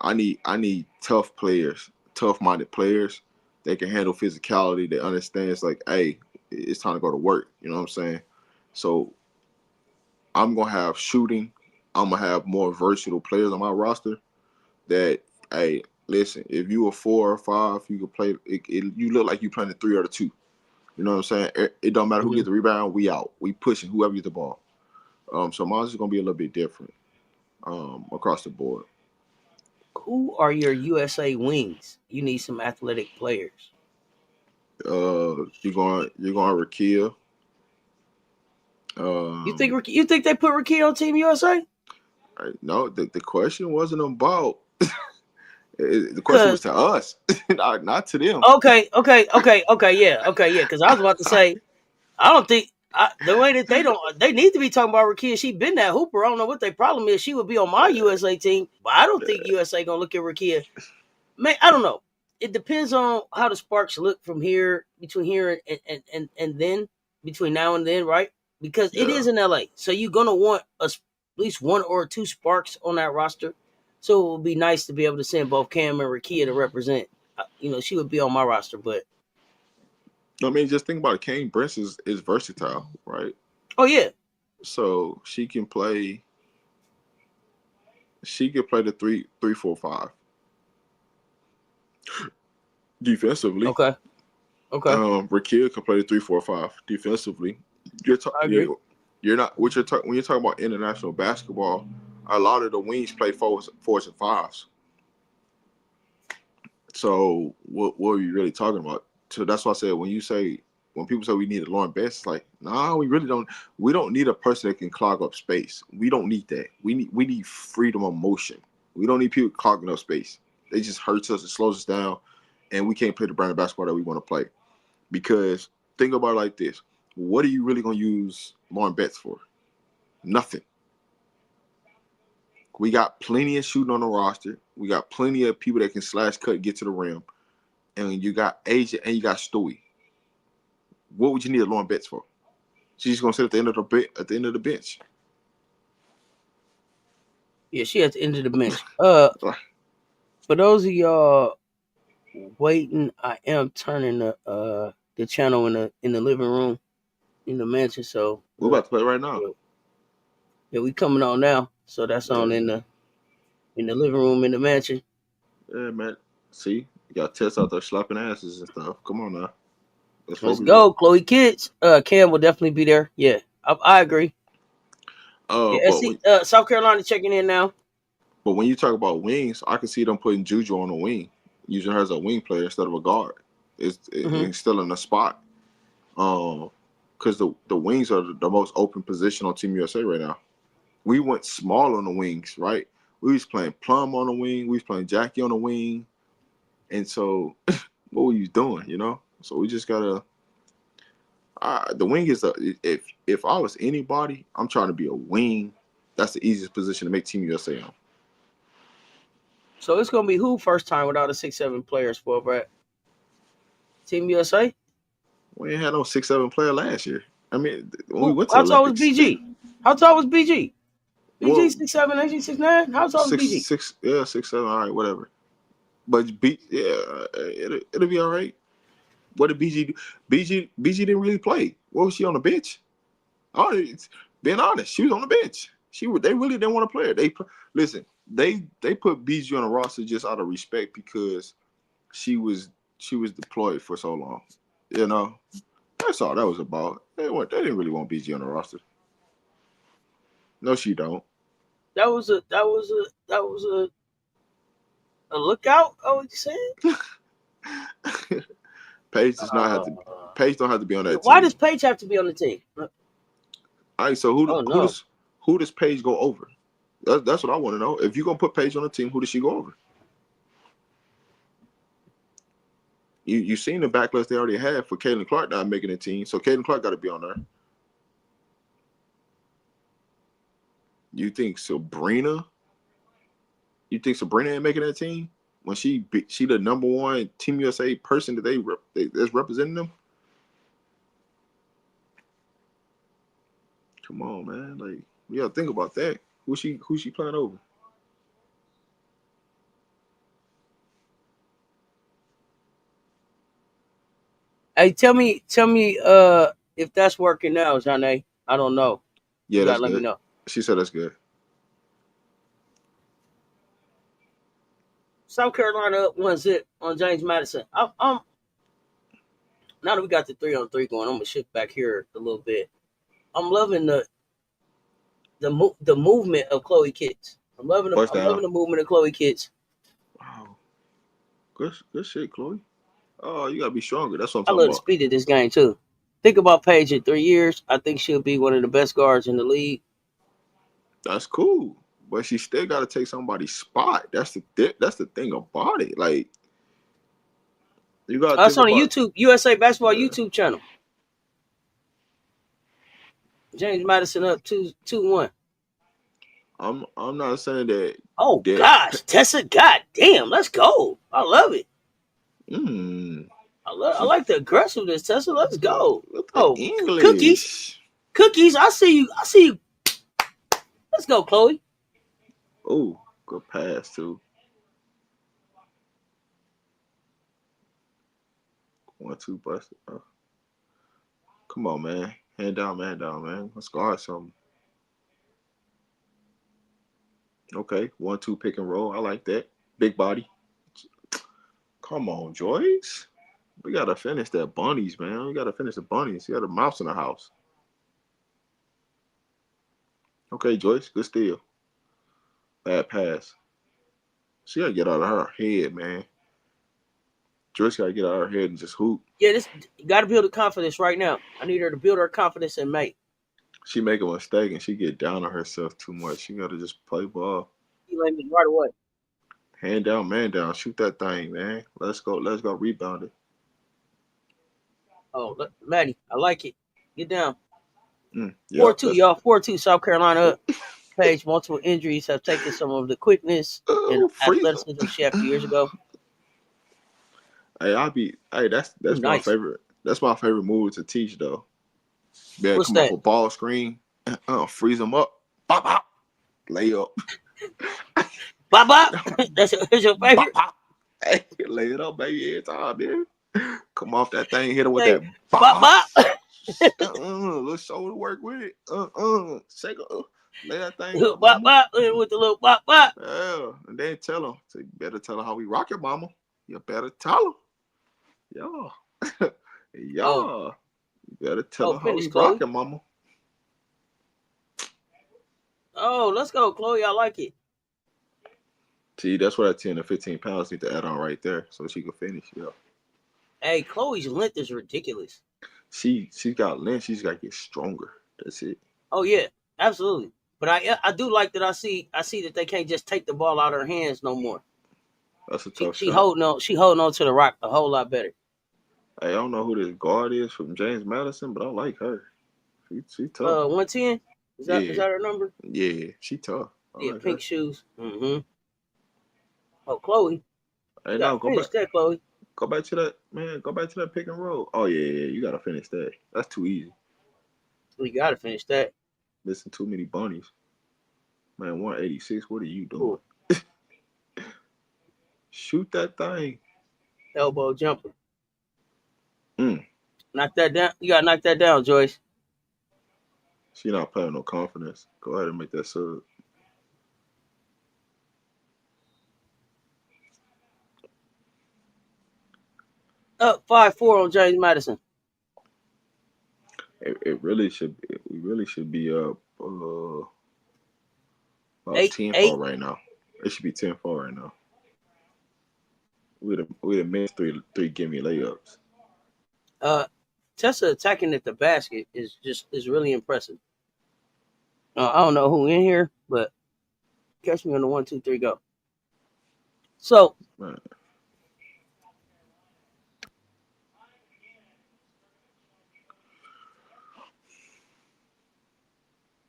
I need tough players, tough-minded players. They can handle physicality. They understand it's like, hey, it's time to go to work. You know what I'm saying? So I'm going to have shooting. I'm going to have more versatile players on my roster that, hey, listen, if you a 4 or 5, you can play. You look like you playing a 3 or a 2. You know what I'm saying? It don't matter who gets the rebound. We out. We pushing whoever gets the ball. So mine's is going to be a little bit different across the board. Who are your USA wings? You need some athletic players. You're going Rakia. You think they put Rakia on Team USA? No, the question wasn't about. The question was to us, not to them. Okay, yeah. Because I was about to say, I don't think the way that they need to be talking about Rakia. She been that hooper. I don't know what their problem is. She would be on my USA team, but I don't think USA gonna look at Rakia. Man, I don't know. It depends on how the Sparks look from between here and then, between now and then, right? Because it is in LA, so you're gonna want at least 1 or 2 Sparks on that roster. So it would be nice to be able to send both Cam and Rakia to represent. She would be on my roster, but I mean, just think about it. Kane Brents is versatile, right? Oh yeah. So she can play. She could play the 3-4-5 defensively. Okay. Rakia can play the 3-4-5 defensively. You're not when you're talking about international basketball. A lot of the wings play 4s and 5s. So what are you really talking about? So that's why I said when people say we need a Lauren Betts, it's like, nah, we really don't. We don't need a person that can clog up space. We don't need that. We need freedom of motion. We don't need people clogging up space. They just hurts us, it slows us down, and we can't play the brand of basketball that we want to play. Because think about it like this: what are you really gonna use Lauren Betts for? Nothing. We got plenty of shooting on the roster. We got plenty of people that can slash cut, get to the rim, and you got Asia and you got Stewie. What would you need a Lauren Betts for? She's just gonna sit at the end of the bench. Yeah, she at the end of the bench. For those of y'all waiting, I am turning the channel in the living room in the mansion. So We're about to play right now. Yeah, we coming on now. So that's on in the living room in the mansion. Yeah, man. See, you got Tess out there slapping asses and stuff. Come on now. Let's go, Chloe Kids. Cam will definitely be there. Yeah, I agree. Yeah, South Carolina checking in now. But when you talk about wings, I can see them putting Juju on a wing, using her as a wing player instead of a guard. It's still in a spot. Because the wings are the most open position on Team USA right now. We went small on the wings, right? We was playing Plum on the wing. We was playing Jackie on the wing. And so what were you doing, you know? So we just got to the wing is if I was anybody, I'm trying to be a wing. That's the easiest position to make Team USA on. So it's gonna be who first time without a 6'7" players for Brett? Team USA? We ain't had no 6'7" player last year. I mean, when we went to How the tall was Olympics. BG? How tall was BG? Well, BG 6'7", AG 6'9". How tall was BG? 6'7". All right, whatever. But it'll be all right. What did BG do? BG didn't really play. What was she on the bench? Oh, being honest, she was on the bench. They really didn't want to play her. They put BG on the roster just out of respect because she was deployed for so long. You know, that's all that was about. They didn't really want BG on the roster. No, she don't. That was a lookout. Oh, what you saying? Paige does not have to. Paige don't have to be on that team. Why does Paige have to be on the team? All right, so who does Paige go over? That's what I want to know. If you're gonna put Paige on the team, who does she go over? You seen the backlash they already had for Caitlin Clark not making the team, so Caitlin Clark got to be on there. You think Sabrina ain't making that team when she the number one Team USA person that that's representing them? Come on, man. Like, you gotta think about that. Who she playing over? Hey, tell me, if that's working now, Janae. I don't know. Yeah, that's let good. me know. She said that's good. South Carolina up 1-0 on James Madison. I'm now that we got the 3-on-3 going, I'm gonna shift back here a little bit. I'm loving the movement of Chloe Kids. I'm loving the movement of Chloe Kids. Wow, good shit, Chloe. Oh, you gotta be stronger. That's what I'm I talking love about. the speed of this game too. Think about Paige in 3 years. I think she'll be one of the best guards in the league. That's cool, but she still got to take somebody's spot. That's the thing about it. Like, you got. That's on the YouTube USA Basketball YouTube channel. James Madison up 2-1. I'm not saying that. Oh gosh, Tessa, goddamn, let's go. I love it. I like the aggressiveness, Tessa. Let's go. Oh, English. Cookies. I see you. Let's go, Chloe. Oh, good pass too. 1-2 busted. Come on, man. Hand down, man. Let's guard something. Okay, 1-2 pick and roll. I like that. Big body. Come on, Joyce. We gotta finish that bunnies, man. We gotta finish the bunnies. You got a mouse in the house. Okay, Joyce. Good steal. Bad pass. She gotta get out of her head, man. Joyce gotta get out of her head and just hoop. Yeah, this got to build her confidence right now. I need her to build her confidence in May. She make a mistake and she get down on herself too much. She gotta just play ball. You let me right away. Hand down, man down. Shoot that thing, man. Let's go rebound it. Oh, look, Maddy, I like it. Get down. Yeah, 4-2, y'all. 4-2, South Carolina up. Page, multiple injuries have taken some of the quickness and athleticism she had a few years ago. That's nice. my favorite. That's my favorite move to teach though. Man, What's come that? off a ball screen, freeze them up, bop bop, lay up, bop bop. That's your favorite. Bop, bop. Hey, lay it up, baby, every time, man. Come off that thing, hit him with that bop bop. Little shoulder work with it. Shake it. Lay that thing up, bop bop with the little bop bop. Yeah, and then tell him. So you better tell her how we rock it, mama. You better tell her. Yeah. Yeah. Oh. You better tell her how we Chloe. rock it, mama. Oh, let's go, Chloe. I like it. See, that's what that 10 to 15 pounds need to add on right there so she can finish. Yeah. Hey, Chloe's length is ridiculous. She's got length. She's got to get stronger. That's it. Oh yeah, absolutely. But I do like that. I see that they can't just take the ball out of her hands no more. That's a tough she shot. holding on to the rock a whole lot better. Hey, I don't know who this guard is from James Madison, but I like her. She tough. 110. Is that her number? Yeah, she tough. Yeah, like pink shoes. Mm-hmm. Oh, Chloe. Hey, no, go back. That, Chloe. Go back to that, man. Go back to that pick and roll. Oh yeah. You gotta finish that. That's too easy. We gotta finish that. Missing too many bunnies. Man, 186. What are you doing? Shoot that thing. Elbow jumper. Knock that down. You gotta knock that down, Joyce. She not playing no confidence. Go ahead and make that sub. Up 5-4 on James Madison. It really should. We really should be up about 10-4 right now. It should be 10-4 right now. We'd have missed three gimme layups. Tessa attacking at the basket is really impressive. I don't know who in here, but catch me on the 1, 2, 3, go. So. Man.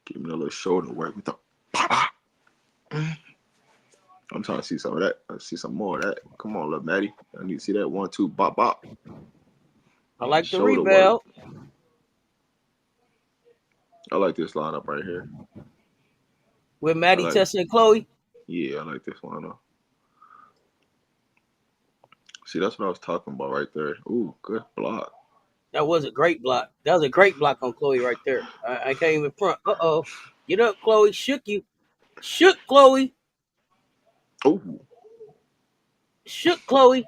Give me a little shoulder work with the pop. I'm trying to see some of that. I see some more of that. Come on, little Maddy. I need to see that 1, 2, bop, bop. I like the rebound. I like this lineup right here. With Maddy, Tessa, and Chloe? Yeah, I like this lineup. See, that's what I was talking about right there. Ooh, good block. That was a great block. That was a great block on Chloe right there. I can't even front. Uh-oh. Get up, Chloe. Shook you. Shook, Chloe. Ooh. Shook, Chloe.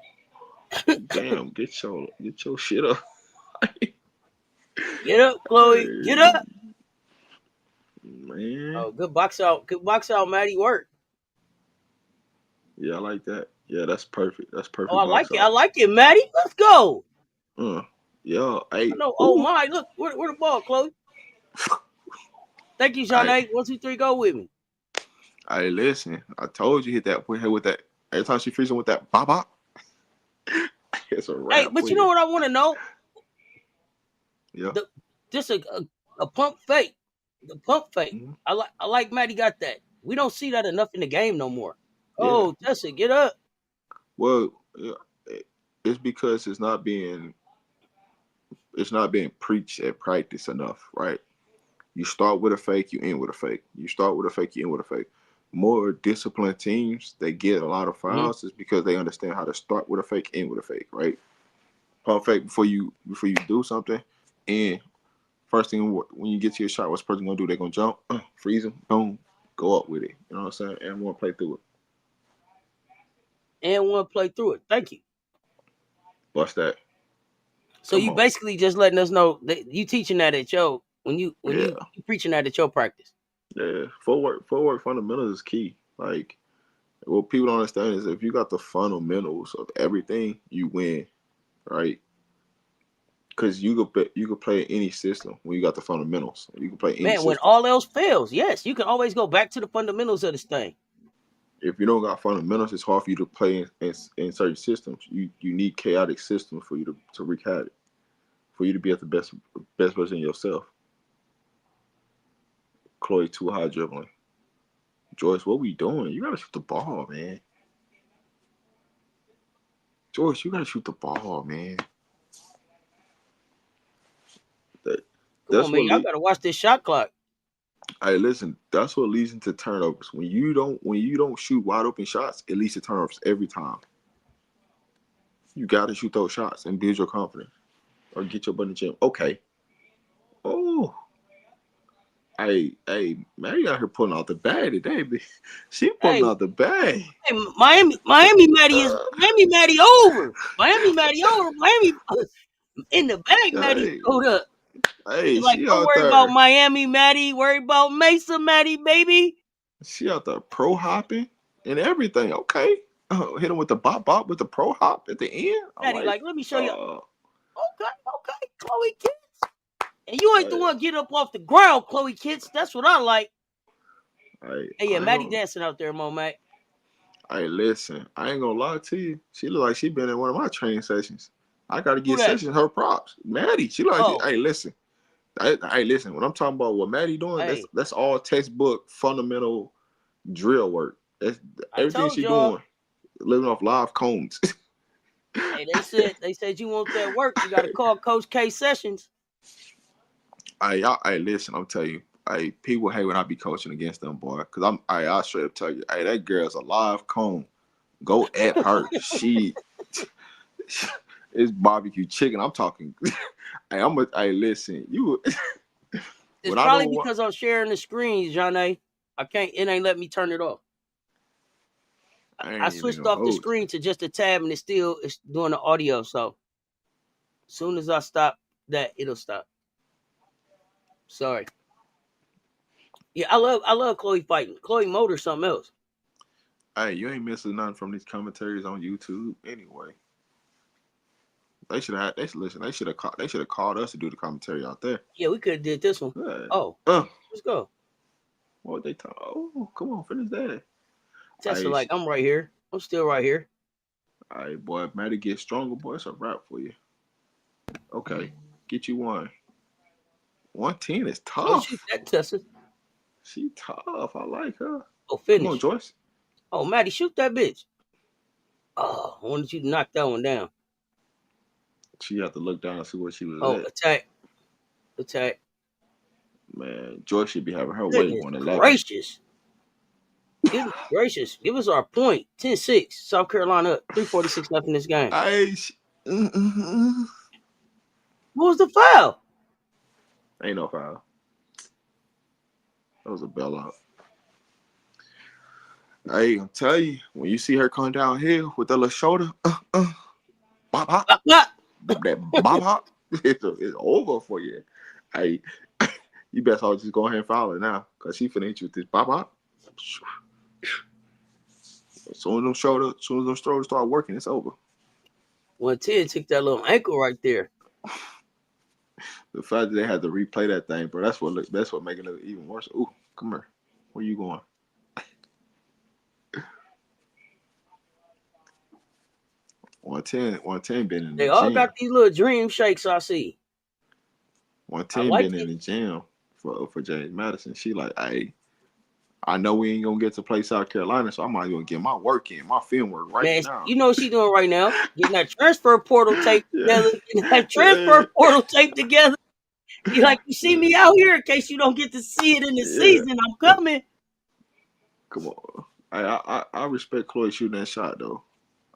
Damn, get your shit up. Get up, Chloe. Get up. Man. Oh, good box out. Good box out, Maddy. Work. Yeah, I like that. Yeah, that's perfect. That's perfect. Oh, I like it. I like it, Maddy. Let's go. Yeah, hey. No, oh my, look, where the ball, Chloe? Thank you, Shanae. 1, 2, 3, go with me. Hey, listen, I told you hit that with that. Every time she freezing with that bop bop. It's a wrap. Hey, but you know what I want to know? Yeah. Just a pump fake. The pump fake. Mm-hmm. I like Maddy got that. We don't see that enough in the game no more. Yeah. Oh, Tessa, get up. Well, it's because it's not being preached at practice enough, right? You start with a fake, you end with a fake. You start with a fake, you end with a fake. More disciplined teams, they get a lot of fouls is because they understand how to start with a fake, end with a fake, right? Pump fake before you do something, and first thing when you get to your shot, what's the person gonna do? They're gonna jump, freeze them, boom, go up with it. You know what I'm saying? And one play through it. Thank you. Bust that. So you basically just letting us know that you teaching that at your when you preaching that at your practice. Yeah, footwork fundamentals is key. Like What people don't understand is if you got the fundamentals of everything, you win, right? Because you could play any system when you got the fundamentals. You can play any Man, when system. all else fails, yes, you can always go back to the fundamentals of this thing. If you don't got fundamentals, it's hard for you to play in certain systems. You need chaotic systems for you to wreak havoc, for you to be at the best version of yourself. Chloe too high dribbling. Joyce, what we doing? You gotta shoot the ball, man. Joyce, you gotta shoot the ball, man. Come That's on, man. what Y'all lead. gotta watch this shot clock. Hey, listen. That's what leads into turnovers. When you don't shoot wide open shots, it leads to turnovers every time. You gotta shoot those shots and build your confidence, or get your butt in the gym. Okay. Oh. Hey, Mary out here pulling out the bag today. She pulling Hey, out the bag. hey, Miami Maddie over. Miami Maddie over. Miami in the bag, Maddie Hey, showed up. He hey, like, she don't out worry about there. Miami Maddie, worry about Mesa Maddie, baby. She out there pro hopping and everything. Okay. Hit him with the bop with the pro hop at the end. I'm Maddie like, like, let me show you. Okay, Chloe Kitts. And you ain't the hey, one getting up off the ground, Chloe Kitts. That's what I like. hey, Hey, yeah, I ain't Maddie gonna. dancing out there, Mo Mac. Hey, listen, I ain't gonna lie to you. She look like she been in one of my training sessions. I gotta Who give that? sessions her props. Maddie, she like, Oh, hey, listen. Hey, listen. When I'm talking about what Maddie doing, hey, that's all textbook fundamental drill work. That's I everything told she y'all. doing, living off live cones. Hey, they said you want that work. You got to call Coach K Sessions. Hey, listen. I'm telling you. Hey, people hate when I be coaching against them, boy. Cause I straight up tell you, hey, that girl's a live cone. Go at her. She it's barbecue chicken. I'm talking. Hey, listen, you. It's When I probably don't want, because I'm sharing the screen, Johnny. I can't. It ain't let me turn it off. I I ain't even switched gonna off the hold screen to just a tab, and it's doing the audio. So as soon as I stop that, it'll stop. Sorry. Yeah, I love Chloe fighting. Chloe Motor something else. you. Hey, you ain't missing nothing from these commentaries on YouTube anyway. They should have. They should listen. They should have called. They should have called us to do the commentary out there. Yeah, we could have did this one. Yeah. Oh, Uh, let's go. what they talk? Oh, come on, finish that. Tessa, Hey, like I'm right here. I'm still right here. hey, boy, if Maddie gets stronger, boy, it's a wrap for you. Okay, get you one. 110 is Don't shoot tough. that, Tessa. She tough. I like her. Oh, Come on, finish. Joyce. Oh, Maddie, shoot that bitch. Oh, I wanted you to knock that one down. She had to look down and see where she was Oh, at. attack. Man, Joyce should be having her way Goodness 111. gracious. Goodness gracious. Give us our point. 10-6. South Carolina up. 3:46 left in this game. I What was the foul? ain't no foul. That was a bailout. Hey, I'm telling you, when you see her come down here with that little shoulder, bop hop, that bop hop, it's over for you. Hey, you best all just go ahead and foul her now, cause she finna hit you with this bop hop. As soon as them shoulders start working, it's over. 110 took that little ankle right there. The fact that they had to replay that thing, bro, that's what making it even worse. Ooh, come here. Where you going? 110 been in the They all gym. got these little dream shakes, I see. I 110 like been in it. the gym for James Madison. She like, hey, I know we ain't gonna get to play South Carolina, so I might as well get my work in, my film work right Man, now. you know what she doing right now? Getting that transfer portal tape Yeah. together. Getting that transfer portal tape together. You like, you see me out here in case you don't get to see it in the Yeah. season. I'm coming. Come on. I respect Chloe shooting that shot though.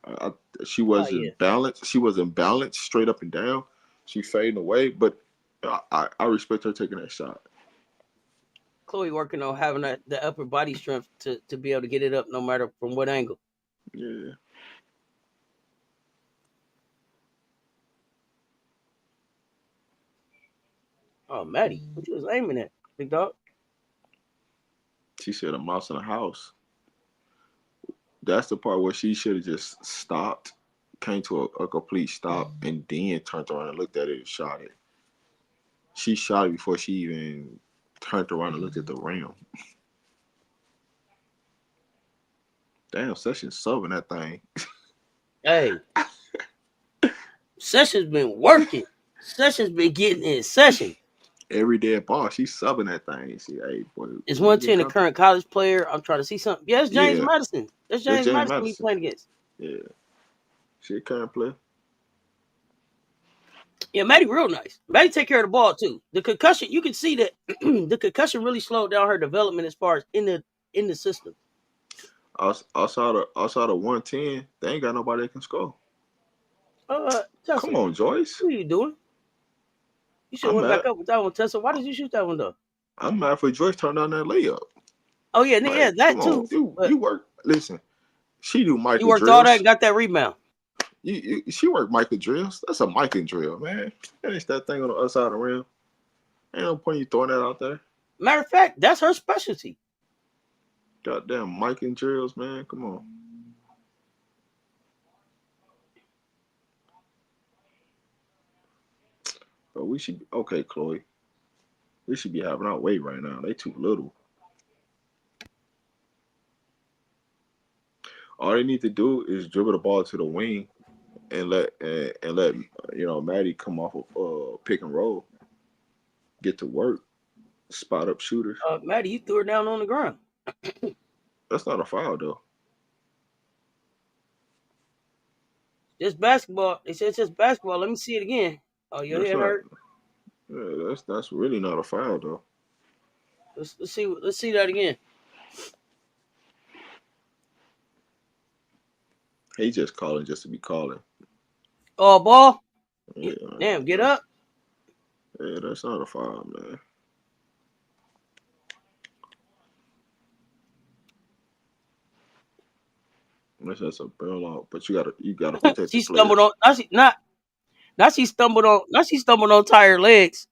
I, she Oh yeah. wasn't balanced. She wasn't balanced straight up and down. She fading away, but I respect her taking that shot. Chloe working on having the upper body strength to be able to get it up no matter from what angle. Yeah. Oh, Maddie, what you was aiming at, big dog? She said a mouse in the house. That's the part where she should have just stopped, came to a complete stop, and then turned around and looked at it and shot it. She shot it before she even turned around and looked at the rim. Damn, Sessions subbing that thing. Hey, Sessions been working. Sessions been getting in session. Every dead ball, she's subbing that thing. She, hey, boy, Is 110 a current college player? I'm trying to see something. Yeah, it's James Yeah. Madison. That's That's James James Madison we playing against. Yeah. She a current player. Yeah, Maddy real nice. Maddy take care of the ball too. The concussion, you can see that the concussion really slowed down her development as far as in the system. Outside of 110, they ain't got nobody that can score. Tessa, Come on, Joyce. what are you doing? You should have went back up with that one, Tessa. Why did you shoot that one though? I'm mad for Joyce turned down that layup. Oh yeah, Like, yeah, that too. You work. Listen, she do Michael. You worked drills. all that and got that rebound. She worked Michael drills. That's a Michael drill, man. Finish that thing on the other side of the rim. Ain't no point you throwing that out there. Matter of fact, that's her specialty. Goddamn Michael drills, man. Come on. But we should okay, Chloe. We should be having our way right now. They too little. All they need to do is dribble the ball to the wing and let Maddy come off of pick and roll, get to work, spot up shooters. Maddy, you threw her down on the ground. That's not a foul though. Just basketball. They said it's just basketball. Let me see it again. Oh, your head hurt. Yeah, that's really not a foul though. Let's see that again. He just calling just to be calling. Oh, ball. Yeah, damn, get up. Yeah, that's not a foul, man. That's just a bail out, but you gotta protect. She stumbled on. Now she stumbled on tired legs.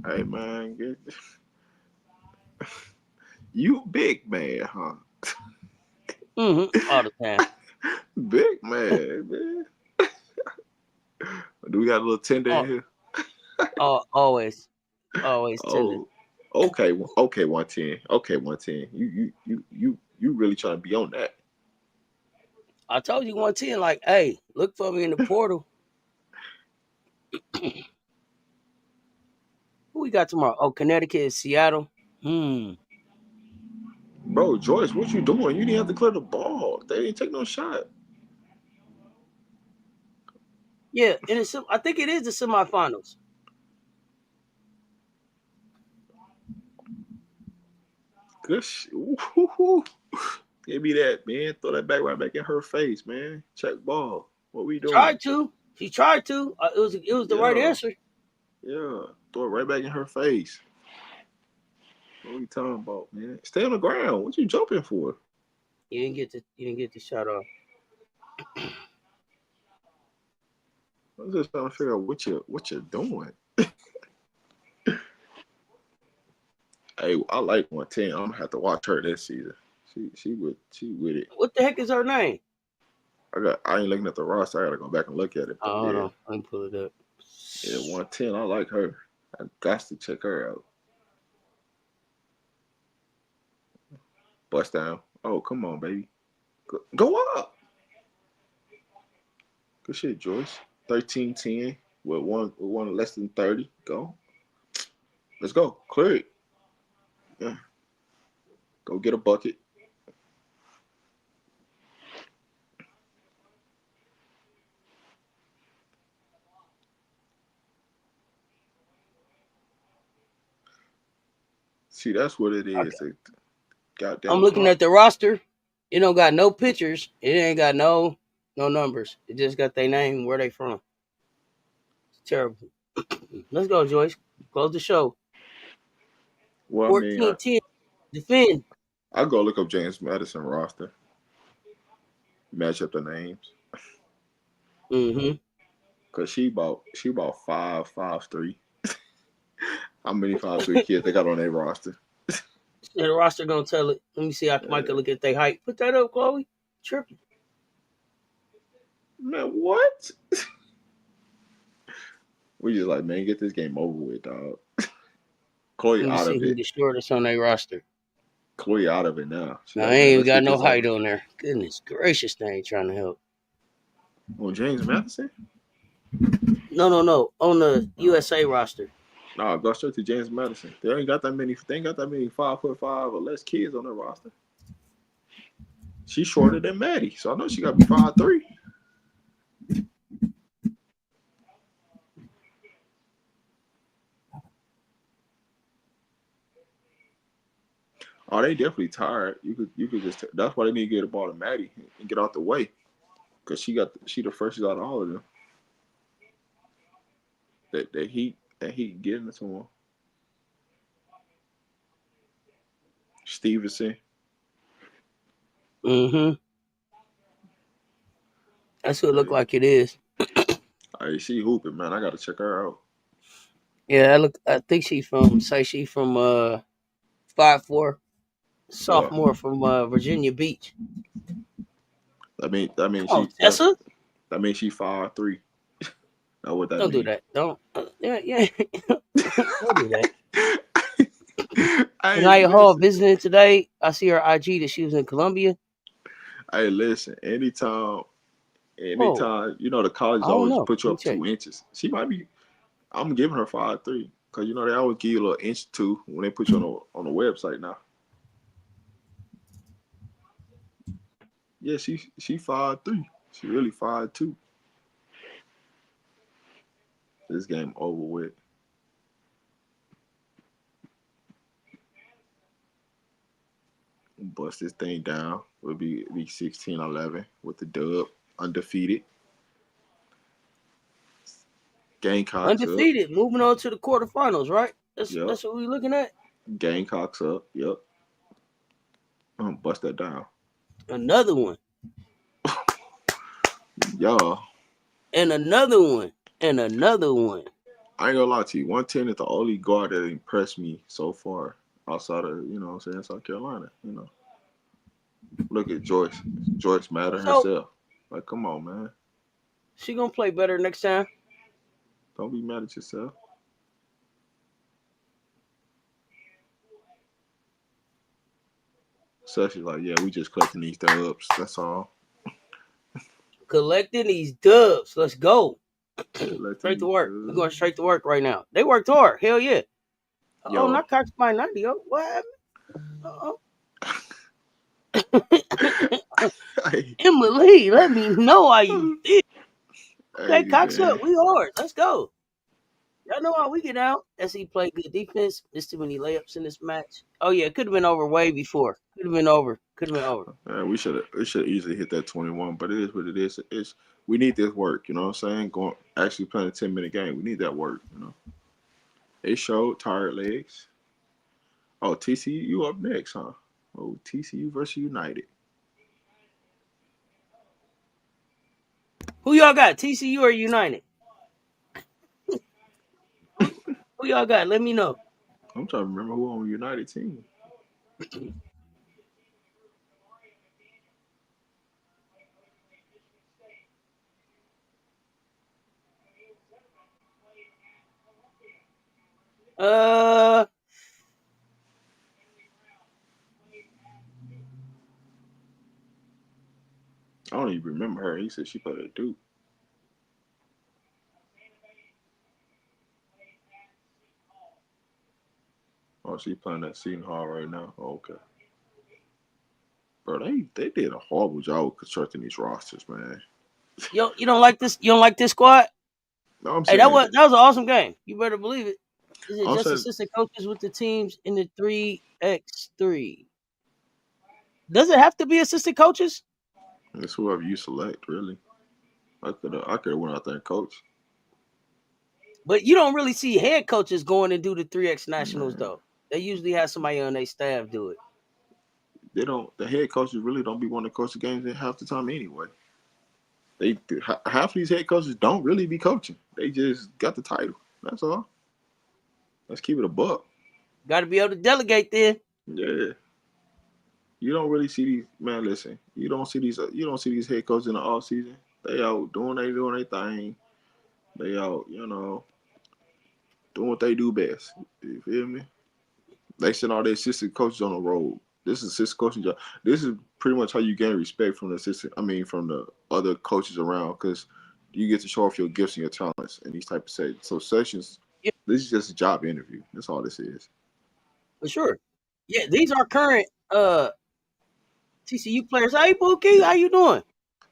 Hey man, you big man, huh? All the time. Big man. Do we got a little tender in here? Always tender. Okay, 110. Okay, 110. You really trying to be on that? I told you 110. Like, hey, look for me in the portal. Who we got tomorrow? Oh, Connecticut and Seattle. Bro, Joyce, what you doing? You didn't have to clear the ball. They didn't take no shot. Yeah, and I think it is the semifinals. Good. Give me that, man. Throw that back right back in her face, man. Check ball. What we doing? She tried to. It was the right answer. Yeah, throw it right back in her face. What are we talking about, man? Stay on the ground. What you jumping for? You didn't get the shot off. I'm just trying to figure out what you're doing. Hey, I like 110. I'm gonna have to watch her this season. She with it. What the heck is her name? I ain't looking at the roster. I gotta go back and look at it. Oh, hold on. Let me pull it up. Yeah, 110. I like her. I got to check her out. Bust down. Oh, come on, baby. Go up. Good shit, Joyce. 13-10 with one less than 30. Go. Let's go. Clear it. Yeah. Go get a bucket. See, that's what it is. Okay. Goddamn. I'm looking at the roster. It don't got no pictures. It ain't got no numbers. It just got their name and where they from. It's terrible. Let's go, Joyce. Close the show. Well, 14-10. Defend. I'll go look up James Madison roster. Match up the names. Cause she about 5'3". How many 5'3" kids they got on their roster? Yeah, the roster gonna tell it. Let me see how Mike can look at their height. Put that up, Chloe. Tripping. Man, what? We just like, man, get this game over with, dog. Chloe Let me out see of who it. the shortest on their roster. Chloe out of it now. She's Now, I like, man, ain't even let's got get no this height over. on there. Goodness gracious, they ain't trying to help. Oh, James Madison? No. On the USA roster. Nah, go straight to James Madison. They ain't got that many. They ain't got that many 5'5" or less kids on their roster. She's shorter than Maddy, so I know she got to be 5'3". Oh, they definitely tired. You could just. That's why they need to get the ball to Maddy and get out the way, cause she the first out of all of them. That heat getting it to him. Stevenson. Mm-hmm. That's what it look like it is. She hooping, man. I gotta check her out. Yeah, I think she from 5'4", Yeah. sophomore from Virginia Beach. That mean Come on, she Tessa. that means she 5'3". That's what that Don't do means. that. Don't. Yeah. Don't do that. Hey, Naya Hall listen. visiting today. I see her IG that she was in Columbia. Hey, listen. Anytime, Oh, the college I don't always know. put Let you me up check. 2 inches. She might be. I'm giving her 5'3", cause they always give you a little inch or two when they put you on the website now. Yeah, she 5'3". She really 5'2". This game over with. Bust this thing down. It'll be 16-11 with the dub, undefeated. Gamecocks up. Undefeated. Moving on to the quarterfinals, right? Yep. That's what we're looking at. Gamecocks up. Yep. Bust that down. Another one. Y'all. And another one. And another one. I ain't gonna lie to you. 110 is the only guard that impressed me so far outside of, South Carolina. Look at Joyce. Joyce mad at So herself. Like, come on, man. she gonna play better next time. Don't be mad at yourself. So she's like, yeah, we just collecting these dubs. That's all. Collecting these dubs. Let's go. Collecting Straight to these work. We're going dubs. straight to work right now. They worked hard. Hell yeah. Oh, Yo. not Cox by 90. Oh, what happened? hey, Emily, let me know how you feel. Okay, hey, Cox up. man. We hard. Let's go. Y'all know how we get out. SE played good defense. Missed too many layups in this match. Oh yeah, it could have been over way before. Could have been over. Man, we should easily hit that 21, but it is what it is. We need this work, you know what I'm saying? Going actually playing a 10-minute game. We need that work. They showed tired legs. Oh, TCU up next, huh? Oh, TCU versus United. Who y'all got? TCU or United? Who y'all got? Let me know. I'm trying to remember who on the United team. Uh, I don't even remember her. He said she played at Duke. Oh, she playing at Seton Hall right now. Oh, okay. Bro, they did a horrible job of constructing these rosters, man. you don't like this? You don't like this squad? No, I'm Hey, saying that. that was an awesome game. You better believe it. Is it I'm just saying assistant coaches with the teams in the 3x3? Does it have to be assistant coaches? it's whoever you select, really. I could have went out there and coached. But you don't really see head coaches going and do the 3x nationals Man, though. They usually have somebody on their staff do it. they don't. The head coaches really don't be wanting to coach the games in half the time anyway. Half of these head coaches don't really be coaching. They just got the title. That's all. Let's keep it a buck. Got to be able to delegate then. Yeah. You don't really see these, man. Listen, you don't see these head coaches in the off season. They out doing their thing. They out, doing what they do best. You feel me? They send all their assistant coaches on the road. This is assistant coaching job. This is pretty much how you gain respect from from the other coaches around, because you get to show off your gifts and your talents and these type of settings. So sessions, Yeah, this is just a job interview. That's all this is. for sure. Yeah, these are current TCU players. Hey, Mulkey, how you doing?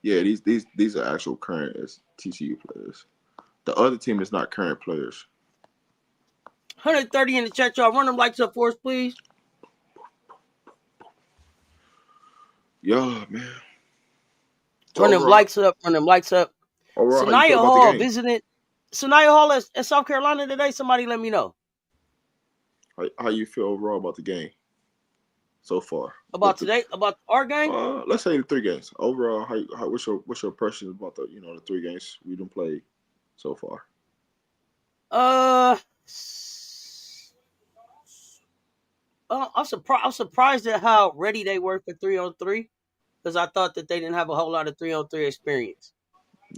Yeah, these are actual current TCU players. The other team is not current players. 130 in the chat, y'all. Run them lights up for us, please. Yeah, man. So Run them lights up. Run them lights up. Overall, how you Sanaya feel about the Hall game? visiting. Sanaya Hall at South Carolina today. Somebody let me know. How you feel overall about the game so far? About today? About our game? Let's say the 3 games. Overall, what's your impressions about the 3 games we done played so far? I'm surprised at how ready they were for 3-on-3, because I thought that they didn't have a whole lot of 3-on-3 experience.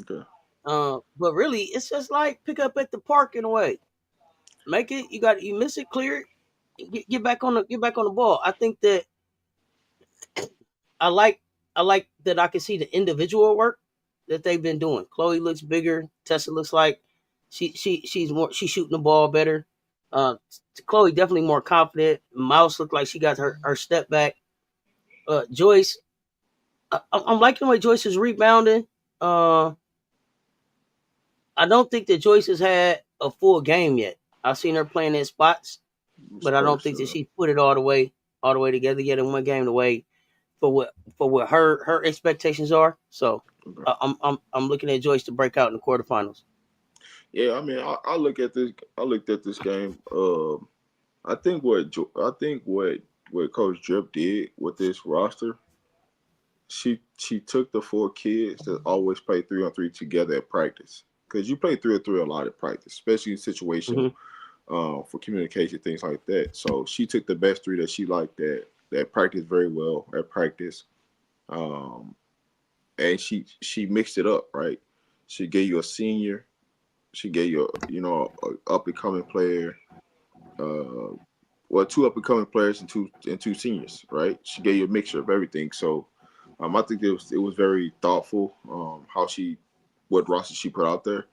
Okay. But really, it's just like pick up at the park in a way. Make it. You miss it, clear it, get back on the ball. I think that I like that I can see the individual work that they've been doing. Chloe looks bigger. Tessa looks like she's shooting the ball better. Chloe definitely more confident. Mouse looked like she got her step back. Joyce, I'm liking the way Joyce is rebounding. I don't think that Joyce has had a full game yet. I've seen her playing in spots, but I don't think that she put it all the way together yet in one game the way for what her expectations are. So okay. I'm looking at Joyce to break out in the quarterfinals. Yeah, I mean, I looked at this game. I think what Coach Drip did with this roster, she took the 4 kids that always play 3-on-3 together at practice, because you play 3-on-3 a lot at practice, especially in situations for communication, things like that. So she took the best 3 that she liked that practiced very well at practice, and she mixed it up, right. She gave you a senior, she gave you a up and coming player. 2 up and coming players and two seniors, right? She gave you a mixture of everything. So I think it was very thoughtful what roster she put out there.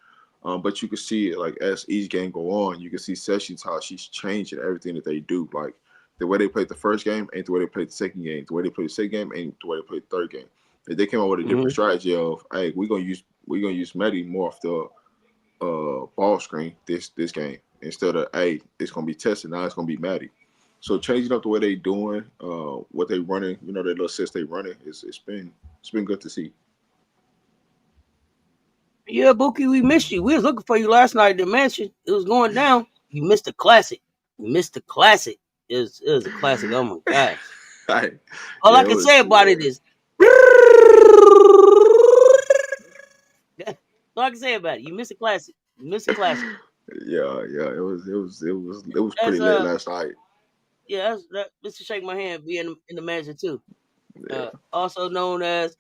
But you can see it, like, as each game go on, you can see sessions how she's changing everything that they do. Like, the way they played the first game ain't the way they played the second game. The way they played the second game ain't the way they played the third game. If they came out with a different strategy of, hey, we're gonna use Maddy more off the ball screen this game, instead of, hey, it's gonna be Tessa, now it's gonna be Maddy. So changing up the way they doing, what they running, their little sets they running, it's been good to see. Yeah, Buki, we missed you. We was looking for you last night at the mansion. It was going down. You missed the classic. It was a classic. Oh my gosh. All I can say about it is all I can say about it. You missed a classic. Yeah. It was pretty late last night. Yeah, Mr. Shake My Hand be in the mansion too. Yeah. Also known as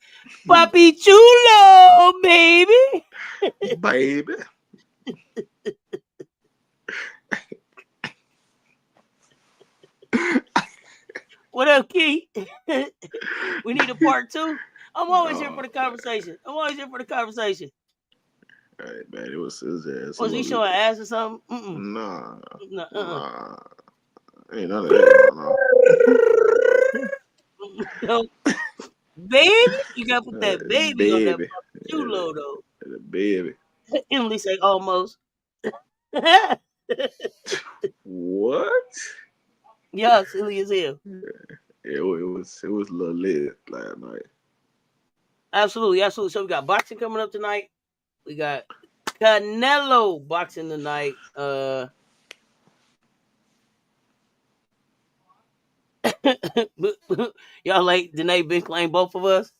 Papi Chulo, baby. Baby. What up, Key? We need a part 2. I'm always here for the conversation. All right, man. It was Was he showing ass or something? Nah. Ain't none of that. No. Baby, you gotta put that baby on that Papi Chulo though. Baby. Emily say almost. What? Yeah, silly as hell. It was a little lit last night. Absolutely. So we got boxing coming up tonight. We got Canelo boxing tonight. Y'all like Danae been claim both of us?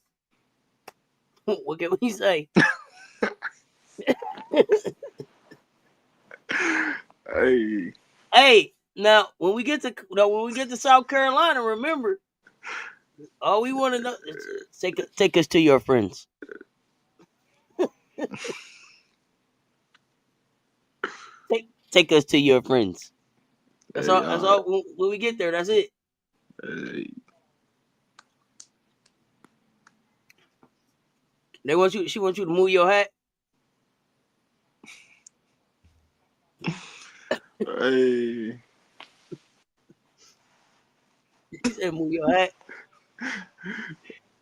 What can we say? Hey. Now when we get to South Carolina, remember All we want to know is take us to your friends. Take us to your friends. That's Hey, all. That's all. When we get there, that's it. hey, They want you. She wants you to move your hat. hey. He said, "Move your hat."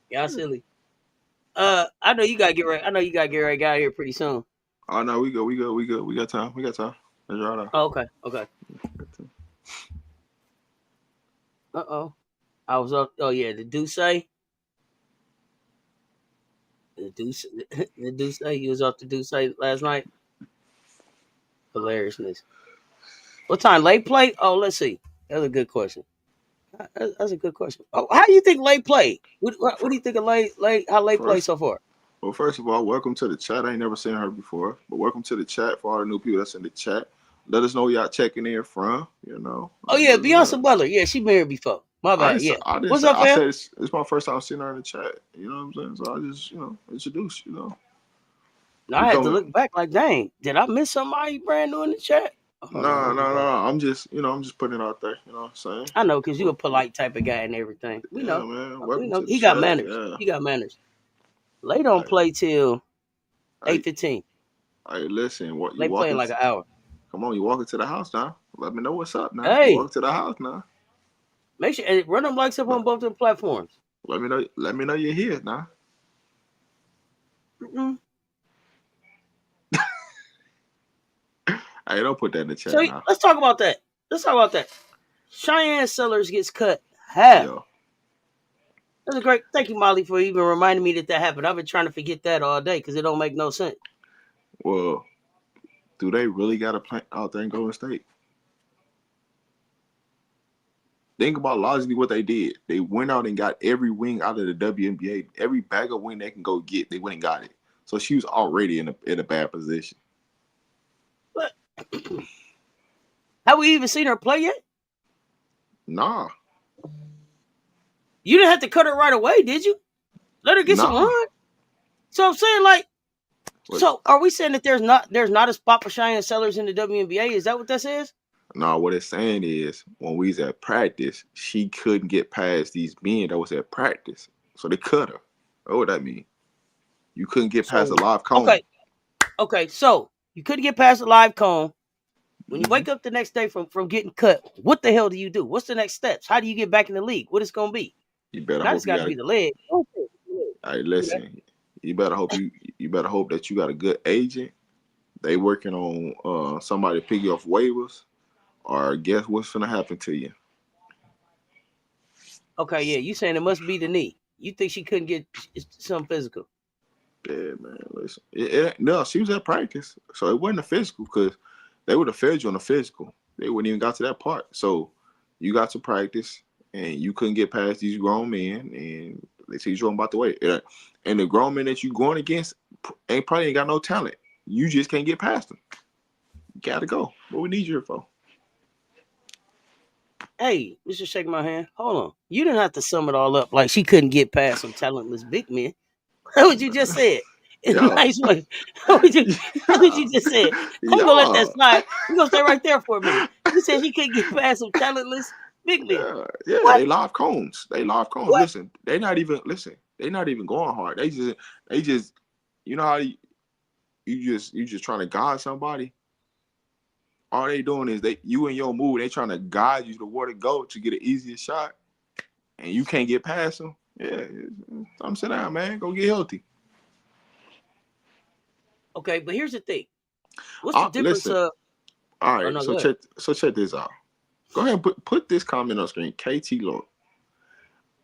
Y'all silly. I know you gotta get right. I know you gotta get right. Get out of here pretty soon. Oh no, we good. We got time. Let's right out. Oh, okay. I was up. Oh yeah, the Deuce. The Deuce. The Deuce. You was off the Deuce last night. Hilariousness. What time? Late play? Oh, let's see. That's a good question. That's a good question. Oh, how do you think late play? What do you think of late? How late play First, so far? well, first of all, welcome to the chat. I ain't never seen her before, but welcome to the chat for all the new people that's in the chat. Let us know where y'all checking in from. You know. Oh yeah, Beyonce Butler. Yeah, she married before. My bad. Yeah. I didn't What's say. up, I fam? said it's my first time seeing her in the chat. You know what I'm saying? So I just introduce. No, We I had to coming. look back. Like, dang, did I miss somebody brand new in the chat? Hold on, No. let me go. I'm just putting it out there. You know what I'm saying? I know, cause you a polite type of guy and everything. We Yeah, know. man. We Welcome know. to the He got chat. manners. Yeah. He got manners. Late don't Hey, play till hey, 8:15. listen. What you Late playing walking? like an hour. Come on, you walking to the house now. Let me know what's up now. You Hey, walking to the house now. make sure and run them likes up on both of the platforms. Let me know. Let me know you're here now. Mm-mm. Hey, don't put that in the So chat now. let's talk about that. Cheyenne Sellers gets cut half. Yo, That's a great. Thank you, Molly, for even reminding me that happened. I've been trying to forget that all day because it don't make no sense. well, do they really got a plan out there in Golden State? Think about logically what they did. They went out and got every wing out of the WNBA. Every bag of wing they can go get, they went and got it. So she was already in a bad position. But have we even seen her play yet? Nah, You didn't have to cut her right away, did you? Let her get some nah. run. So I'm saying, like, But so are we saying that there's not a spot for Cheyenne Sellers in the WNBA? Is that what that says? nah, what it's saying is when we was at practice, she couldn't get past these men that was at practice. So they cut her. What that mean? You couldn't get past So a live cone. okay. So you couldn't get past the live cone. When you Mm-hmm. wake up the next day from getting cut, what the hell do you do? What's the next steps? How do you get back in the league? What is going to be? You better Not hope it's you got to got a be the leg. Hey, listen. You better hope that you got a good agent. They working on somebody to pick you off waivers, or guess what's gonna happen to you? Okay, yeah, you saying it must be the knee. You think she couldn't get some physical? Yeah, man. Listen, no, she was at practice, so it wasn't a physical because they would have failed you on a physical. They wouldn't even got to that part. So you got to practice, and you couldn't get past these grown men, and they say you're about the way. And the grown men that you going against ain't got no talent. You just can't get past them. You gotta go. What we need you here for? Hey, let's just shake my hand. Hold on. You didn't have to sum it all up like she couldn't get past some talentless big men. That's what you just said. In a Yeah, nice way. That's what you just said. I'm gonna let yeah, that slide. We're gonna stay right there for a minute. You said she couldn't get past some talentless big men. yeah. What? They live cones. What? Listen, they not even going hard. They just, you know how you just trying to guide somebody. All they doing is you in your move. They trying to guide you to where to go to get an easier shot, and you can't get past them. Yeah, I'm sit down, man. Go get healthy. Okay, but here's the thing. What's the difference Listen. of All oh right, no, so go ahead. check this out. Go ahead and put this comment on screen. KT Lord.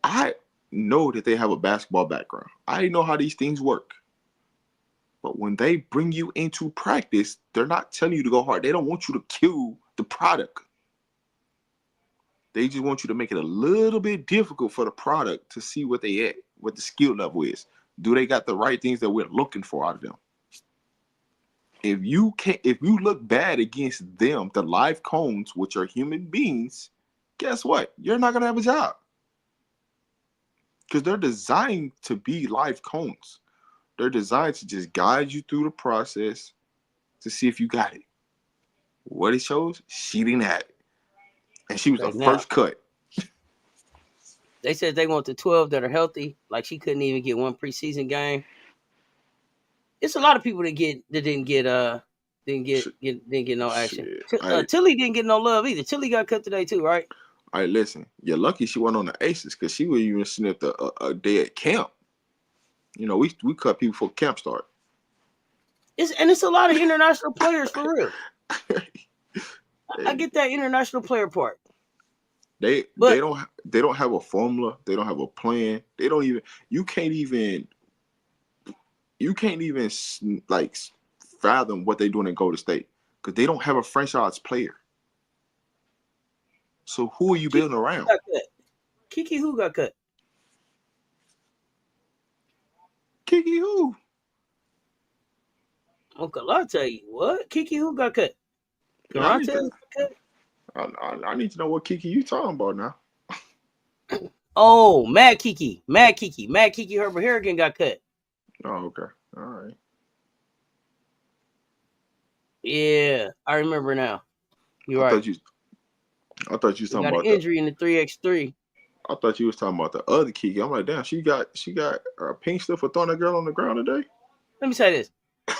I know that they have a basketball background. I know how these things work. But when they bring you into practice, they're not telling you to go hard. They don't want you to kill the product. They just want you to make it a little bit difficult for the product to see what they at, what the skill level is. Do they got the right things that we're looking for out of them? If you look bad against them, the live cones, which are human beings, guess what? You're not gonna have a job. because they're designed to be live cones. They're designed to just guide you through the process to see if you got it. What it shows, she didn't have it. And she was the first cut. They said they want the 12 that are healthy. Like she couldn't even get one preseason game. It's a lot of people that didn't get no action. Tilly didn't get no love either. Tilly got cut today too, right? All right, listen. You're lucky she went on the Aces because she was even sitting at a day at camp. You know, we cut people before camp start. It's a lot of international players for real. I get that international player part. They don't have a formula. They don't have a plan. They don't even. You can't even like fathom what they're doing in Golden State because they don't have a franchise player. So who are you building around? Kiki who got cut? Kiki who? Okay, I'll tell you what. Kiki who got cut? I need to know what Kiki you talking about now. Oh, Mad Kiki Herbert Harrigan got cut. Oh, okay. All right. Yeah, I remember now. You're right. I thought you was talking about an injury in the 3x3. I thought you was talking about the other Kiki. I'm like, damn, she got a pink slip for throwing that girl on the ground today. Let me say this: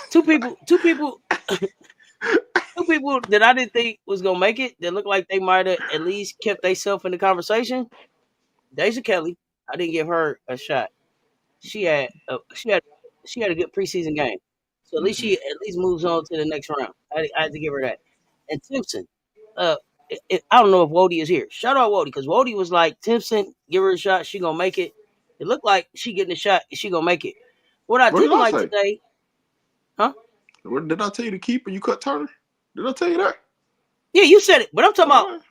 two people that I didn't think was gonna make it. That looked like they might have at least kept themselves in the conversation. Deja Kelly, I didn't give her a shot. She had a good preseason game, so at least she moves on to the next round. I had to give her that. And Timpson, I don't know if Wody is here. Shout out Wody because Wody was like, Timpson, give her a shot. She gonna make it. It looked like she getting a shot. She gonna make it. What I didn't like today, huh? What did I tell you to keep her? You cut Turner? Did I tell you that? Yeah, you said it. But I'm talking about.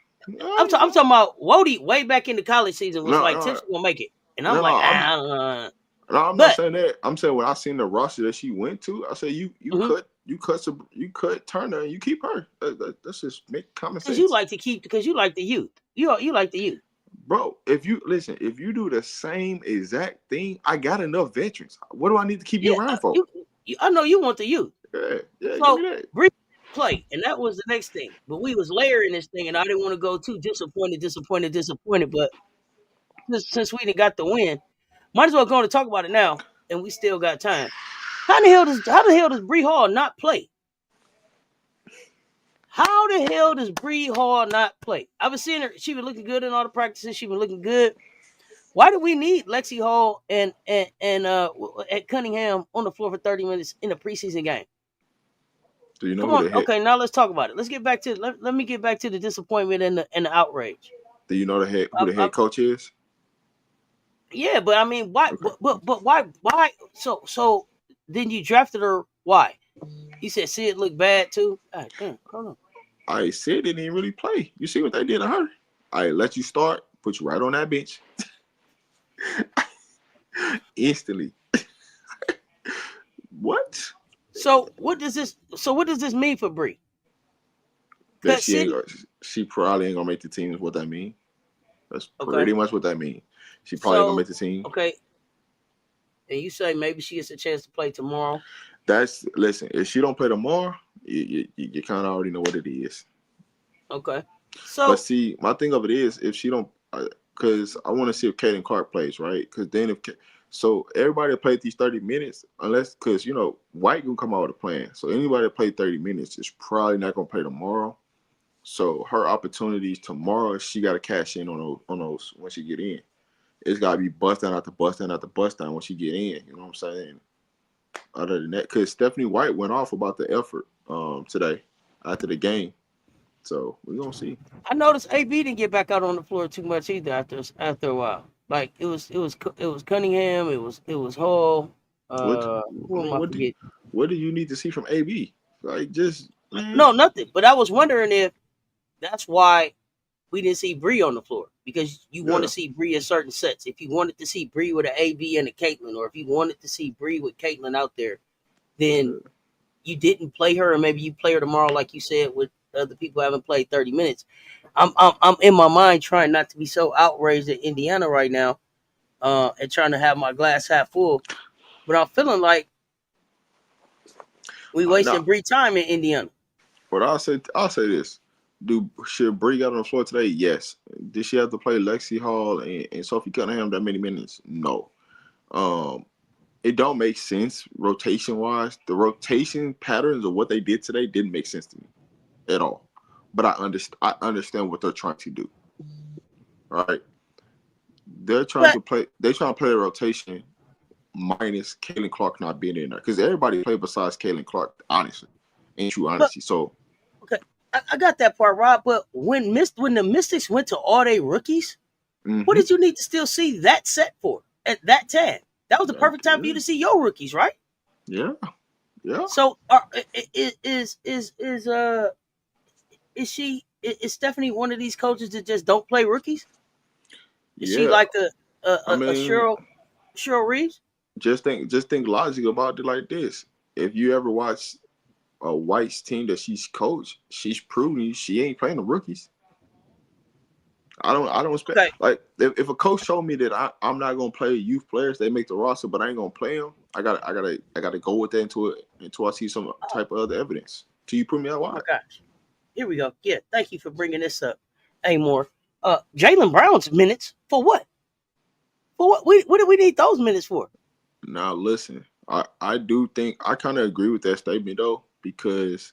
I'm talking about Wody way back in the college season was Timpson gonna make it, and I'm No, I'm not saying that. I'm saying when I seen the roster that she went to, I said you cut Turner and you keep her. That's just make common sense. Because you like the youth. You like the youth. Bro, if you do the same exact thing, I got enough veterans. What do I need to keep you around for? I know you want the youth. Yeah. So give me that. Play, and that was the next thing. But we was layering this thing, and I didn't want to go too disappointed. But since we didn't got the win, might as well go on to talk about it now, and we still got time. How the hell does Bree Hall not play? How the hell does Bree Hall not play? I was seeing her; she was looking good in all the practices. She was looking good. Why do we need Lexi Hall and at Cunningham on the floor for 30 minutes in a preseason game? Do you know? Come on. Okay, now let's talk about it. Let's get back to let me get back to the disappointment and the outrage. Do you know who the head coach is? Yeah, but I mean, why? Okay. But why? So then you drafted her? Why? You said Sid looked bad too. God damn, hold on. I said didn't even really play. You see what they did to her? I let you start, put you right on that bench, instantly. What? So what does this mean for Bree? That she probably ain't gonna make the team is what that mean. That's pretty much what that mean. She probably gonna make the team. Okay. And you say maybe she gets a chance to play tomorrow. Listen, if she don't play tomorrow, you kind of already know what it is. Okay. So but see, my thing of it is if she don't, because I want to see if Caitlin Clark plays, right? Because then so everybody played these 30 minutes, unless because White gonna come out with a plan. So anybody that played 30 minutes is probably not gonna play tomorrow. So her opportunities tomorrow, she got to cash in on those when she get in. It's got to be bust down after bust down after bust down when she get in. You know what I'm saying? Other than that, because Stephanie White went off about the effort today after the game. So we're going to see. I noticed AB didn't get back out on the floor too much either after a while. Like it was Cunningham, it was Hall. What do you need to see from AB? Like just no, nothing. But I was wondering if that's why we didn't see Bree on the floor, because you want to see Bree in certain sets. If you wanted to see Bree with an AB and a Caitlin, or if you wanted to see Bree with Caitlin out there, then you didn't play her, or maybe you play her tomorrow, like you said, with other people who haven't played 30 minutes. I'm in my mind trying not to be so outraged at Indiana right now, and trying to have my glass half full. But I'm feeling like we wasting Bree time in Indiana. But I'll say this. Should Bree got on the floor today? Yes. Did she have to play Lexi Hall and Sophie Cunningham that many minutes? No. It don't make sense rotation wise. The rotation patterns of what they did today didn't make sense to me at all. But I understand what they're trying to do. Right? They're trying to play a rotation minus Kaylin Clark not being in there. Because everybody played besides Kaylin Clark, honestly. In true honesty. So okay. I got that part, Rob, but when the Mystics went to all their rookies, what did you need to still see that set for at that time? That was the perfect time for you to see your rookies, right? Yeah. So is Stephanie one of these coaches that just don't play rookies? Is she like a Cheryl Reeves? Just think logic about it like this. If you ever watch a White's team that she's coached, she's proven she ain't playing the rookies. I don't expect like if a coach showed me that I'm not gonna play youth players, they make the roster, but I ain't gonna play them. I gotta go with that until I see some type of other evidence. Till you prove me why. Oh gosh, here we go. Yeah, thank you for bringing this up. Hey, more. Jaylen Brown's minutes for what? For what? What do we need those minutes for? Now listen, I do think I kind of agree with that statement though, because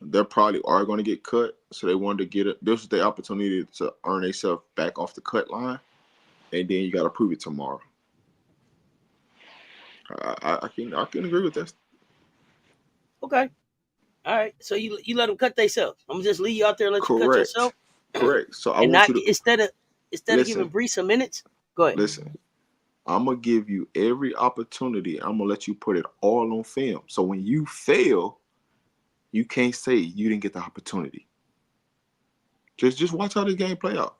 they probably are going to get cut, so they wanted to get it. This was the opportunity to earn themselves back off the cut line, and then you got to prove it tomorrow. I can agree with that. Okay, all right. So you let them cut themselves. I'm gonna just leave you out there and let you cut yourself. Correct. So I want want you to instead of giving Bree some minutes, go ahead. Listen, I'm gonna give you every opportunity. I'm gonna let you put it all on film. So when you fail, you can't say you didn't get the opportunity. Just watch how this game play out.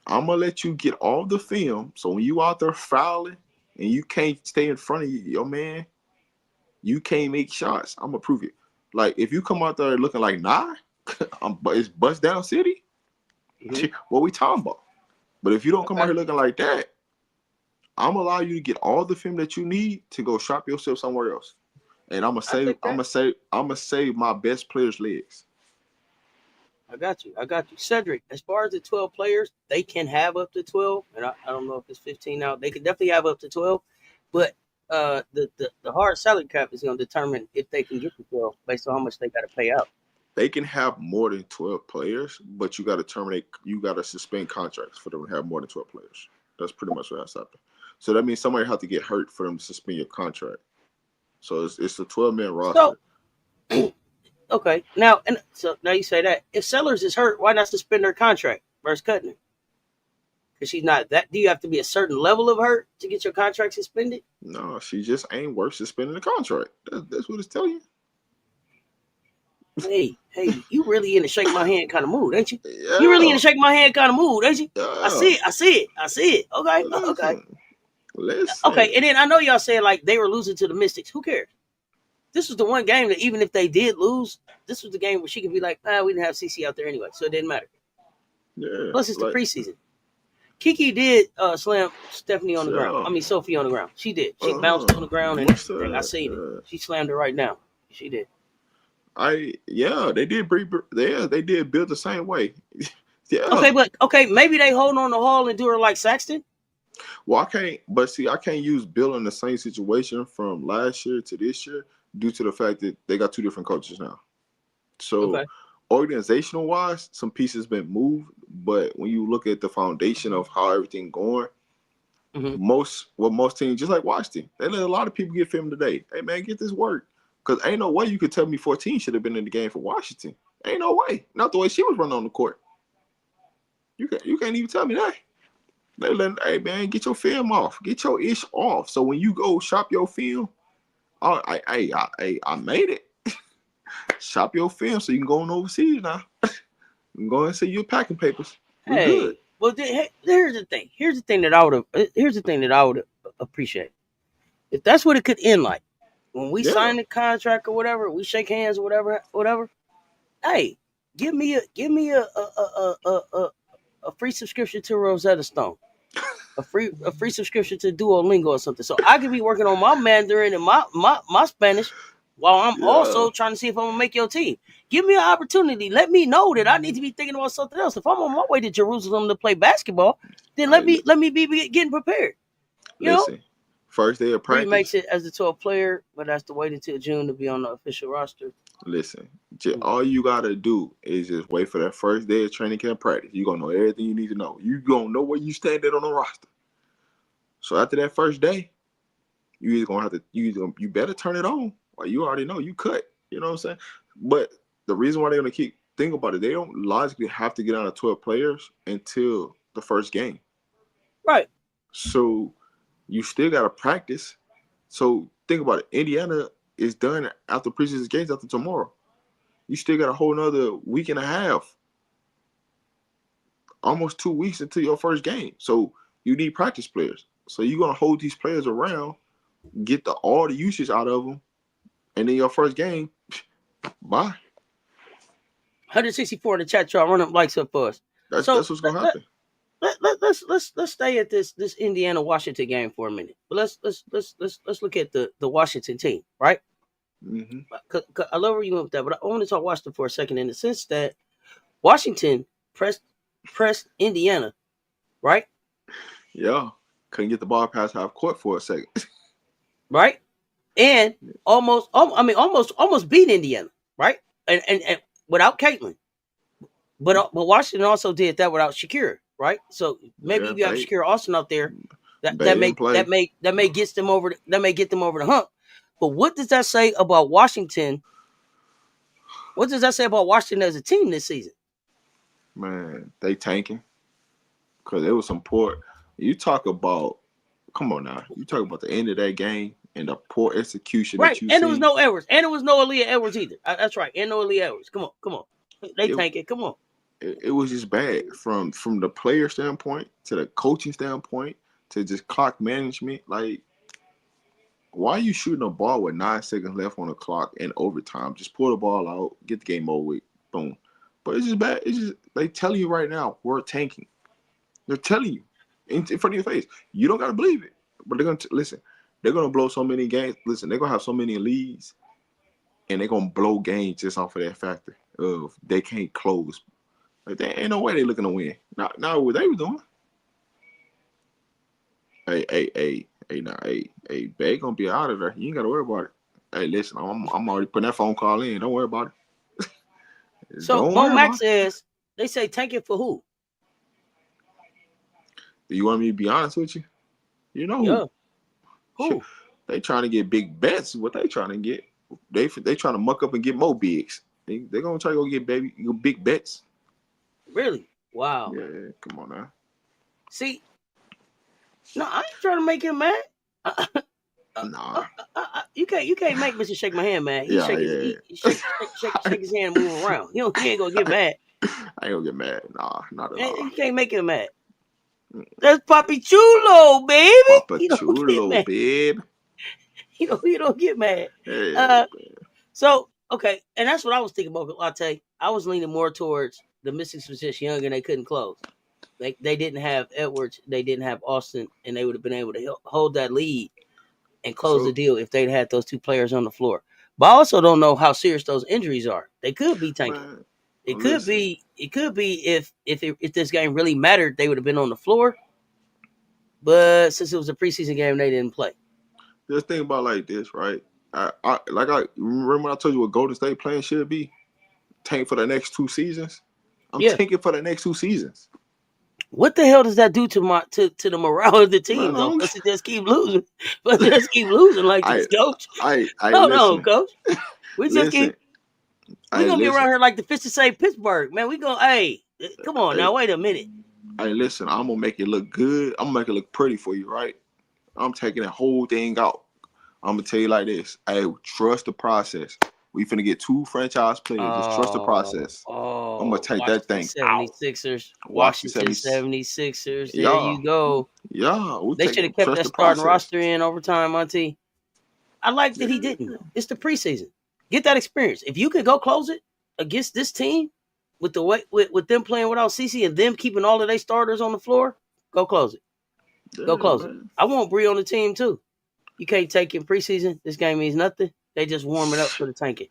I'm gonna let you get all the film. So when you out there fouling and you can't stay in front of your man, you can't make shots. I'm gonna prove it. Like if you come out there looking like it's bust down city. What we talking about? But if you don't come out here looking like that, I'm gonna allow you to get all the film that you need to go shop yourself somewhere else. And I'm gonna save my best players' legs. I got you. Cedric, as far as the 12 players, they can have up to 12. And I don't know if it's 15 now. They can definitely have up to 12. But the hard salary cap is going to determine if they can get to 12 based on how much they got to pay out. They can have more than 12 players, but you got to suspend contracts for them to have more than 12 players. That's pretty much what has happened. So that means somebody have to get hurt for them to suspend your contract. So it's a 12-man roster. So, okay. Now you say that. If Sellers is hurt, why not suspend her contract versus cutting her? Because she's not that. Do you have to be a certain level of hurt to get your contract suspended? No, she just ain't worth suspending the contract. That's what it's telling you. Hey, you really in a shake my hand kind of mood, ain't you? Yeah. You really in a shake my hand kind of mood, ain't you? Yeah. I see it. Okay. Listen. Okay, and then I know y'all said like they were losing to the Mystics. Who cares? This was the one game that even if they did lose, this was the game where she could be like, we didn't have CC out there anyway, so it didn't matter. Yeah. Plus, it's the preseason. Kiki did slam Stephanie on the ground. I mean, Sophie on the ground. She did. She bounced on the ground and everything. I seen it. She slammed her right down. She did. They did build the same way. Yeah. Okay, maybe they hold on the Hall and do her like Saxton. Well, I can't use Bill in the same situation from last year to this year due to the fact that they got two different coaches now. So organizational wise, some pieces been moved, but when you look at the foundation of how everything going, most teams, just like Washington, they let a lot of people get film today. Hey man, get this work. Because ain't no way you could tell me 14 should have been in the game for Washington. Ain't no way. Not the way she was running on the court. You can't even tell me that. They let, hey man, get your film off. Get your ish off. So when you go shop your film, I made it. Shop your film so you can go on overseas now. You can go and see your packing papers. We're good. Well, here's the thing. Here's the thing that I would appreciate. If that's what it could end like. When we sign the contract or whatever, we shake hands or whatever. Hey, give me a free subscription to Rosetta Stone. a free subscription to Duolingo or something. So I could be working on my Mandarin and my Spanish while I'm also trying to see if I'm gonna make your team. Give me an opportunity. Let me know that I need to be thinking about something else. If I'm on my way to Jerusalem to play basketball, then let me be getting prepared. You know, first day of practice. Free makes it as a 12 player, but that's to wait until June to be on the official roster. Listen, all you gotta do is just wait for that first day of training camp practice. You're gonna know everything you need to know. You're gonna know where you stand at on the roster. So after that first day, you either gonna have to you better turn it on. Or you already know you cut. You know what I'm saying? But the reason why they're gonna keep thinking about it, they don't logically have to get out of 12 players until the first game. Right. So you still gotta practice. So think about it. Indiana is done after preseason games after tomorrow. You still got a whole nother week and a half. Almost 2 weeks until your first game. So you need practice players. So you're gonna hold these players around, get all the usage out of them, and then your first game, bye. 164 in the chat, y'all. Run up likes up for us. That's what's gonna happen. Let's stay at this Indiana Washington game for a minute. But let's look at the Washington team, right? Mm-hmm. I love where you went with that, but I want to talk Washington for a second in the sense that Washington pressed Indiana, right? Yeah, couldn't get the ball past half court for a second, right? And almost beat Indiana, right? And without Caitlin, but Washington also did that without Shakira, right? So maybe you have Shakira Austin out there that may get them over the hump. But what does that say about Washington? What does that say about Washington as a team this season? Man, they tanking because it was some poor. You talk about, come on now. You talk about the end of that game and the poor execution right. that you and see. There was no Edwards, and there was no Aaliyah Edwards either. That's right, and no Aaliyah Edwards. Come on. They tanking. Come on. It was just bad from the player standpoint to the coaching standpoint to just clock management. Like, why are you shooting a ball with 9 seconds left on the clock in overtime? Just pull the ball out, get the game over with, boom. But it's just bad. It's just they tell you right now we're tanking. They're telling you in front of your face. You don't gotta believe it, but they're gonna listen. They're gonna blow so many games. Listen, they're gonna have so many leads, and they're gonna blow games just off of that factor of they can't close. Like, there ain't no way they're looking to win. Not what they were doing. Hey, Bay gonna be out of there. You ain't gotta worry about it. Hey, listen, I'm already putting that phone call in. Don't worry about it. So Bo Max says they say tank it for who? Do you want me to be honest with you? You know who? They trying to get big bets. What they trying to get? They trying to muck up and get more bigs. They gonna try to go get big bets. Really? Wow. Yeah, come on now. See, no, I ain't trying to make him mad. Nah. You can't make Mr. Shake my hand mad. He shake his hand and move around. He ain't gonna get mad. I ain't gonna get mad. Nah, not at all. You can't make him mad. That's Papi Chulo, baby. Papi Chulo, babe. You don't get mad. Hey, so okay, and that's what I was thinking about Latte. I was leaning more towards the Mystics was just young and they couldn't close. They didn't have Edwards, they didn't have Austin, and they would have been able to hold that lead and close the deal if they'd had those two players on the floor. But I also don't know how serious those injuries are. They could be tanking. Man, it could be if this game really mattered, they would have been on the floor. But since it was a preseason game, they didn't play. Just think about like this, right? I remember when I told you what Golden State playing should be? Tank for the next 2 seasons. I'm tanking for the next 2 seasons. What the hell does that do to the morale of the team, though? Let's just keep losing. Let's just keep losing like this, coach. No, coach. We just keep. We're going to be around here like the fish to say Pittsburgh, man. Come on now. Wait a minute. Hey, listen. I'm going to make it look good. I'm going to make it look pretty for you, right? I'm taking that whole thing out. I'm going to tell you like this. Hey, trust the process. We finna get 2 franchise players. Just trust the process. I'm going to take that thing 76ers. Washington 76ers. There you go. Yeah. They should have kept that starting roster in overtime, Monty. I like that he didn't. It's the preseason. Get that experience. If you could go close it against this team with the way with them playing without CeCe and them keeping all of their starters on the floor, go close it. Go Yeah, closer. man. I want Bree on the team too. You can't take in preseason. This game means nothing. They just warming up for the tanking.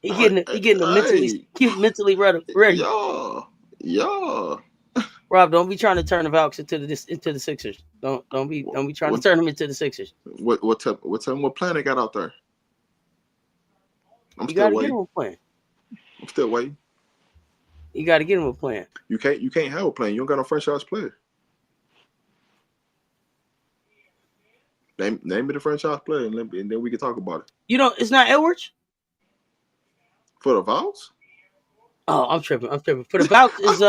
He getting them mentally ready. Y'all. Rob, don't be trying to turn the Valks into the Sixers. Don't be trying to turn them into the Sixers. What plan they got out there? I'm You still got to get waiting. them a plan. I'm still waiting. You got to get them a plan. You can't have a plan. You don't got no franchise player. Name me the franchise player, and then we can talk about it. You know, it's not Edwards. For the Vols? Oh, I'm tripping. For the Valks is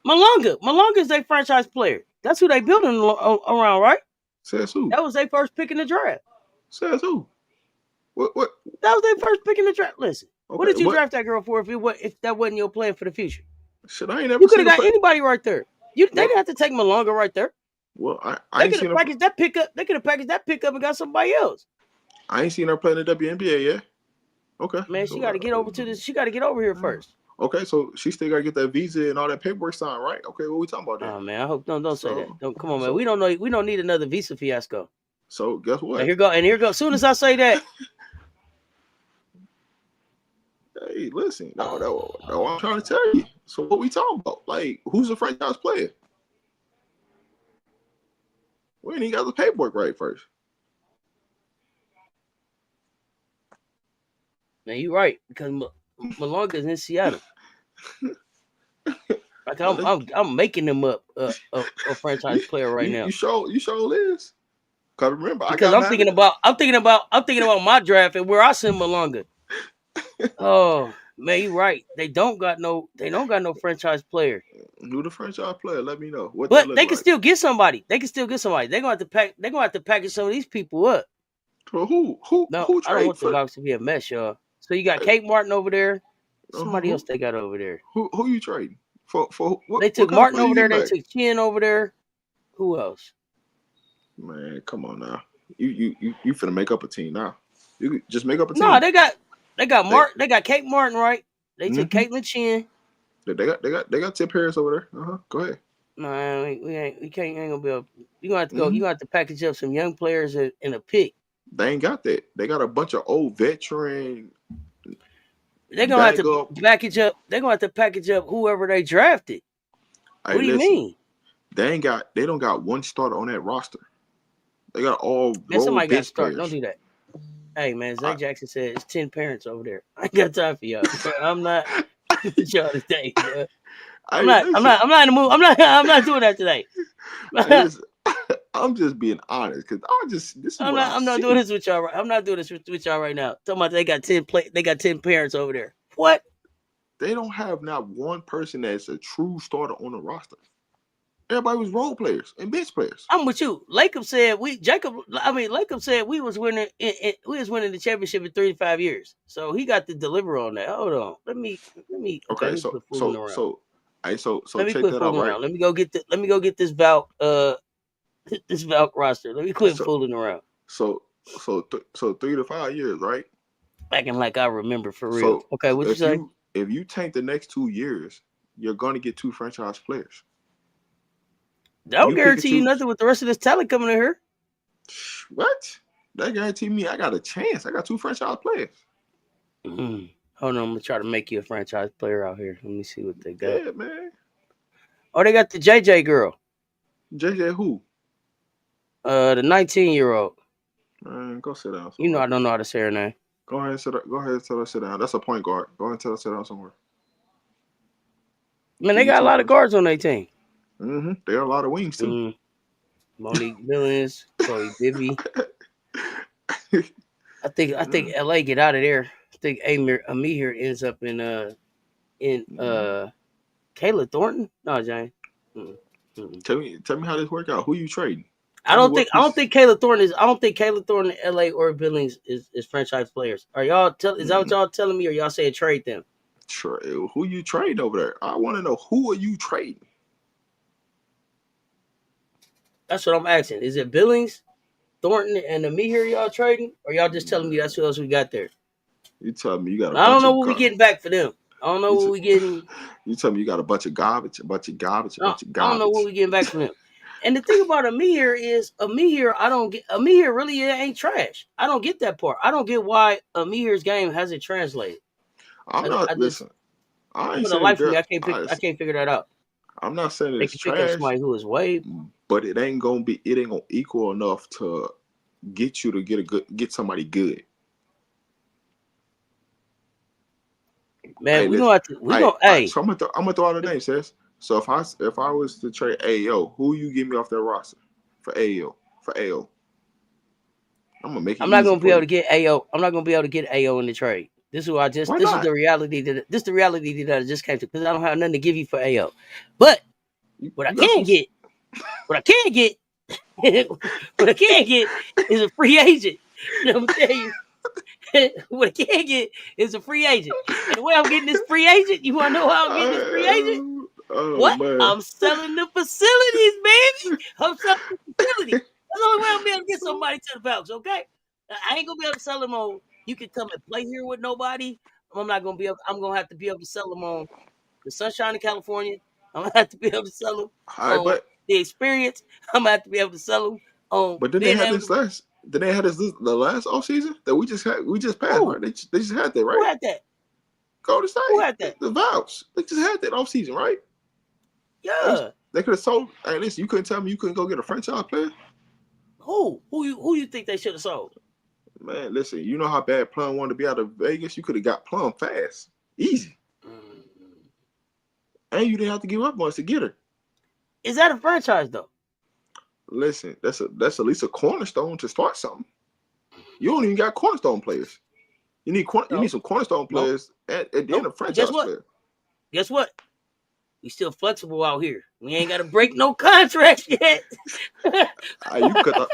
Malonga. Malonga is their franchise player. That's who they building around, right? Says who? That was their first pick in the draft. Says who? What? That was their first pick in the draft. Listen, Okay, what did you draft that girl for if that wasn't your plan for the future? Shit, I ain't never. You could have got anybody right there. They didn't have to take Malonga right there. Well, I ain't seen her packaged that pickup. They could have packaged that pickup and got somebody else. I ain't seen her play in the WNBA yet. Okay. Man, she got to get over to this. She got to get over here first. Okay, so she still got to get that visa and all that paperwork signed, right? Okay, what we talking about then? Oh man, I hope don't say that. Come on, man. We don't need another visa fiasco. So guess what? Here go. As soon as I say that. Hey, listen, that's what I'm trying to tell you. So what we talking about? Like, who's a franchise player? We ain't even got the paperwork right first. Man, you're right, because Malonga's in Seattle. Like I'm making them up a franchise player right now. You sure is. Cause remember, because I'm thinking about my draft and where I send Malonga. Oh man, you're right. They don't got no franchise player. Who the franchise player? Let me know. But they can still get somebody. They're gonna have to package some of these people up. Well, who? No, I don't want the box to be a mess, y'all. So you got Kate Martin over there. Somebody else they got over there. Who you trading for? What, they took Martin over there. They took Chin over there. Who else? Man, come on now. You finna make up a team now. You just make up a team. No, they got Martin. They got Kate Martin, right? They took Caitlin Chin. They got Tip Harris over there. Go ahead. No, we ain't gonna be able. You gonna have to go. You gonna have to package up some young players in a pick. They ain't got that. They got a bunch of old veteran. They're gonna have to package up. They're gonna have to package up whoever they drafted. What do you mean? They don't got one starter on that roster. They got all somebody got to start. Don't do that. Hey man, Zach Jackson said it's 10 parents over there. I ain't got time for y'all. I'm not with y'all today. I'm not in the mood. I'm not doing that today. I'm just being honest because I'm not doing this with y'all. I'm not doing this with y'all right now. Talking about they got 10 parents over there. What? They don't have not one person that's a true starter on the roster. Everybody was role players and bench players. I'm with you. Lacob said we was winning. We was winning the championship in 35 years. So he got to deliver on that. Hold on. Let me. Okay. So check that out, right? Let me go get this Valk. This Valk roster. Let me quit fooling around. So 3 to 5 years, right? Acting like I remember for real. Okay, what you say? If you tank the next 2 years, you're going to get 2 franchise players. That don't guarantee you nothing with the rest of this talent coming in here. What? That guarantee me I got a chance. I got 2 franchise players. Hold on, I'm gonna try to make you a franchise player out here. Let me see what they got. Yeah, man. Oh, they got the JJ girl. JJ who? The 19-year-old. Man, go sit down. You know I don't know how to say her name. Go ahead and tell her to sit down. That's a point guard. Go ahead and tell her to sit down somewhere. Man, they got a lot of guards on their team. They got a lot of wings too. Monique Billings, Chloe Bibby. I think LA get out of there. I think Amir ends up in Kayla Thornton. No, Jane. Tell me how this work out. Who you trading? I don't think Kayla Thornton in LA or Billings is franchise players. Are y'all is that what y'all telling me, or y'all saying trade them? Sure. Who you trading over there? I want to know, who are you trading? That's what I'm asking. Is it Billings, Thornton, and Amir y'all trading, or y'all just telling me that's who else we got there? You telling me you got? I don't know what we getting back for them. I don't know what we getting. You tell me you got a bunch of garbage, a bunch of garbage, a bunch of I don't know what garbage. we getting back from him. And the thing about Amir is I don't get Amir really ain't trash. I don't get that part. I don't get why Amir's game hasn't translated. I'm I not just listen. I ain't for the saying life of that. me, I can't figure that out. I'm not saying They it's can pick up trash, somebody who is way but it ain't gonna equal enough to get you to get somebody good. man. Hey, We listen. gonna have to. We gonna hey. So I'm gonna throw out a name, sis. So if I was to trade AO, who you give me off that roster for AO? For AO, I'm gonna make it I'm not easy gonna be for able you. to get AO. I'm not gonna be able to get AO in the trade. This is why Why this is not? the reality that I just came to because I don't have nothing to give you for AO. But what I You got can some. get, what I can get, what I can get is a free agent. And I'm gonna tell you, what I can get is a free agent. And the way I'm getting this free agent, you wanna know how I'm getting this free agent? Oh What? man. I'm selling the facilities, baby. I'm selling the facility. That's the only way I'm be able to get somebody to the Falcons, okay? I ain't gonna be able to sell them on you can come and play here with nobody. I'm gonna have to be able to sell them on the sunshine in California. I'm gonna have to be able to sell them All right, on the experience. I'm gonna have to be able to sell them on but then they being had able this to last. Then they had this the last off season that we just had. We just passed, who? right? They just had that, Who right? had that? Go to Who state. had that? The Vows. They just had that off season, right? Yeah. They could have sold. Hey, listen, you couldn't tell me you couldn't go get a franchise player. Who? Who you think they should have sold? Man, listen, you know how bad Plum wanted to be out of Vegas? You could have got Plum fast. Easy. And you didn't have to give up much to get her. Is that a franchise though? Listen, that's at least a cornerstone to start something. You don't even got cornerstone players. You need some cornerstone Nope. players and then Nope. a But guess franchise what? player. Guess what? We still flexible out here. We ain't got to break no contracts yet.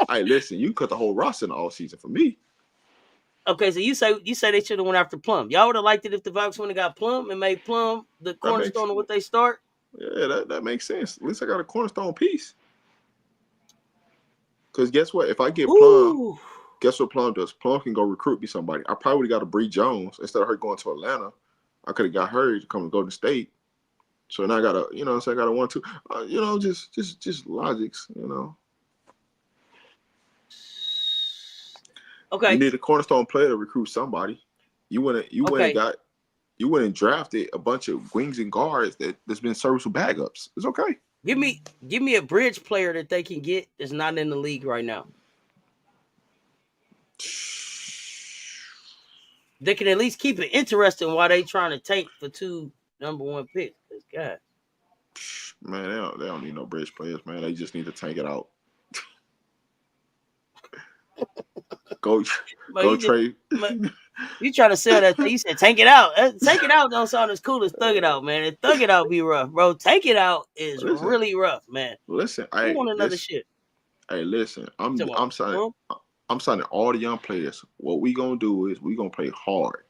Listen, you cut the whole roster in the all season for me. Okay, so you say they should have went after Plum. Y'all would have liked it if the Vox would have got Plum and made Plum the That makes cornerstone of what they start. that makes sense. At least I got a cornerstone piece. Because guess what? If I get Plum, Ooh. guess what Plum does? Plum can go recruit me somebody. I probably would have got a Bree Jones instead of her going to Atlanta. I could have got her to come to Golden State. So now I got so I got a 1-2. Just logics, Okay. You need a cornerstone player to recruit somebody. You went and drafted a bunch of wings and guards that's been serviceable backups. It's okay. Give me a bridge player that they can get that's not in the league right now. They can at least keep it interesting while they trying to tank for 2 number 1 picks. God. Man, they don't need no bridge players, man. They just need to tank it out. Go trade. You trying to sell that thing. You said tank it out. Tank it out don't sound as cool as thug it out, man. And thug it out be rough, bro. Tank it out is really rough, man. Listen, I want another shit. Hey, listen. I'm signing all the young players. What we gonna do is we gonna play hard.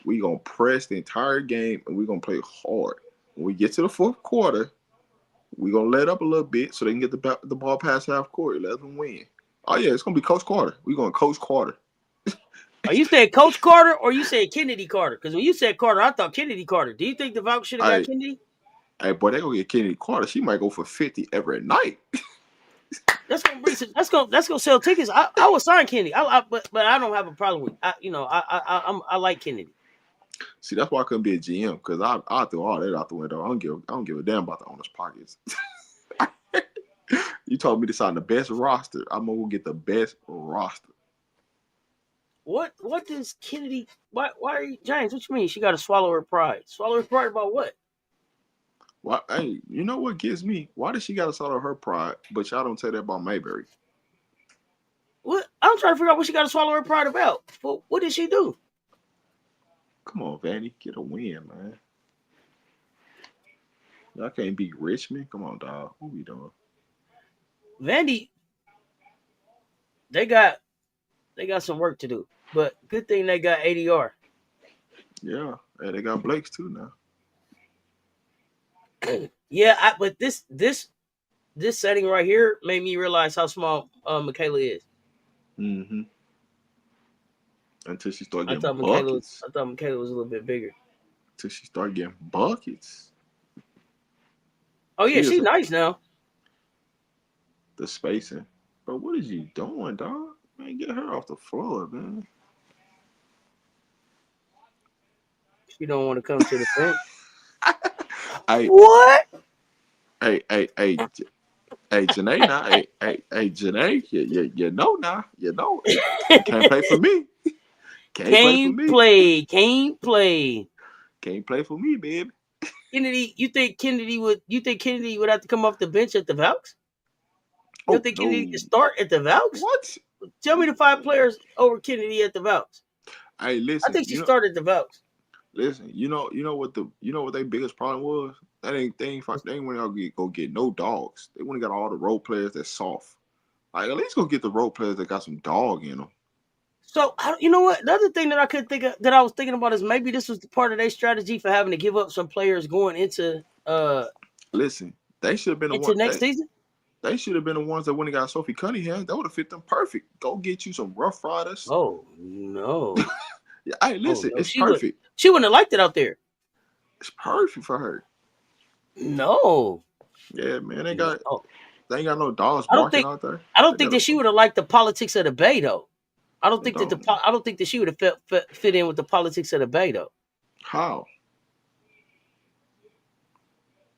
We gonna press the entire game and we gonna play hard. When we get to the fourth quarter, we gonna let up a little bit so they can get the ball past half court. Let them win. Oh yeah, it's gonna be Coach Carter. We gonna Coach Carter. Are you saying Coach Carter or you said Kennedy Carter? Because when you said Carter, I thought Kennedy Carter. Do you think the Valk should have got Kennedy? Hey, boy, they gonna get Kennedy Carter. She might go for 50 every night. That's gonna bring some. That's gonna sell tickets. I would sign Kennedy. But I don't have a problem with. I like Kennedy. See, that's why I couldn't be a GM because I threw all that out the window. I don't give a damn about the owner's pockets. You told me to sign the best roster. I'm gonna get the best roster. What does Kennedy? Why are you, James? What you mean? She got to swallow her pride. Swallow her pride about what? Why? Hey, you know what gets me? Why does she got to swallow her pride? But y'all don't say that about Mayberry. What? I'm trying to figure out what she got to swallow her pride about. What did she do? Come on, Vandy, get a win, man. Y'all can't beat Richmond. Come on, dog. What we doing? Vandy, they got some work to do. But good thing they got ADR. Yeah, and they got Blake's too now. Yeah, but this setting right here made me realize how small Michaela is. Mm-hmm. Until she started I getting thought buckets. Michaela was a little bit bigger. till she start getting buckets. Oh yeah, she's nice now. The spacing. But what is you doing, dog? Man, get her off the floor, man. She don't want to come to the bench. Hey, What? hey, Janae now. Hey, Janae, you know now. You know. You can't play for me. Can't play for me. Can't play. Can't play for me, baby. Kennedy, you think Kennedy would have to come off the bench at the Valks? You don't think Kennedy can start at the Valks? What? Tell me the 5 players over Kennedy at the Valks. Hey, listen. I think she started the Valks. Listen, you know what their biggest problem was? They ain't want to go get no dogs. They want to get all the role players that's soft. Like, at least go get the role players that got some dog in them. So you know what? The other thing that I could think of, that I was thinking about is maybe this was part of their strategy for having to give up some players going into Listen, they should have been into next season. They should have been the ones that went and got Sophie Cunningham. That would have fit them perfect. Go get you some Rough Riders. Oh no. Yeah, hey, listen, it's perfect. She wouldn't have liked it out there. It's perfect for her. No. Yeah, man, they ain't got no dogs barking out there. I don't think that she would have liked the politics of the Bay though. I don't think that she would have fit in with the politics of the Bay though. How?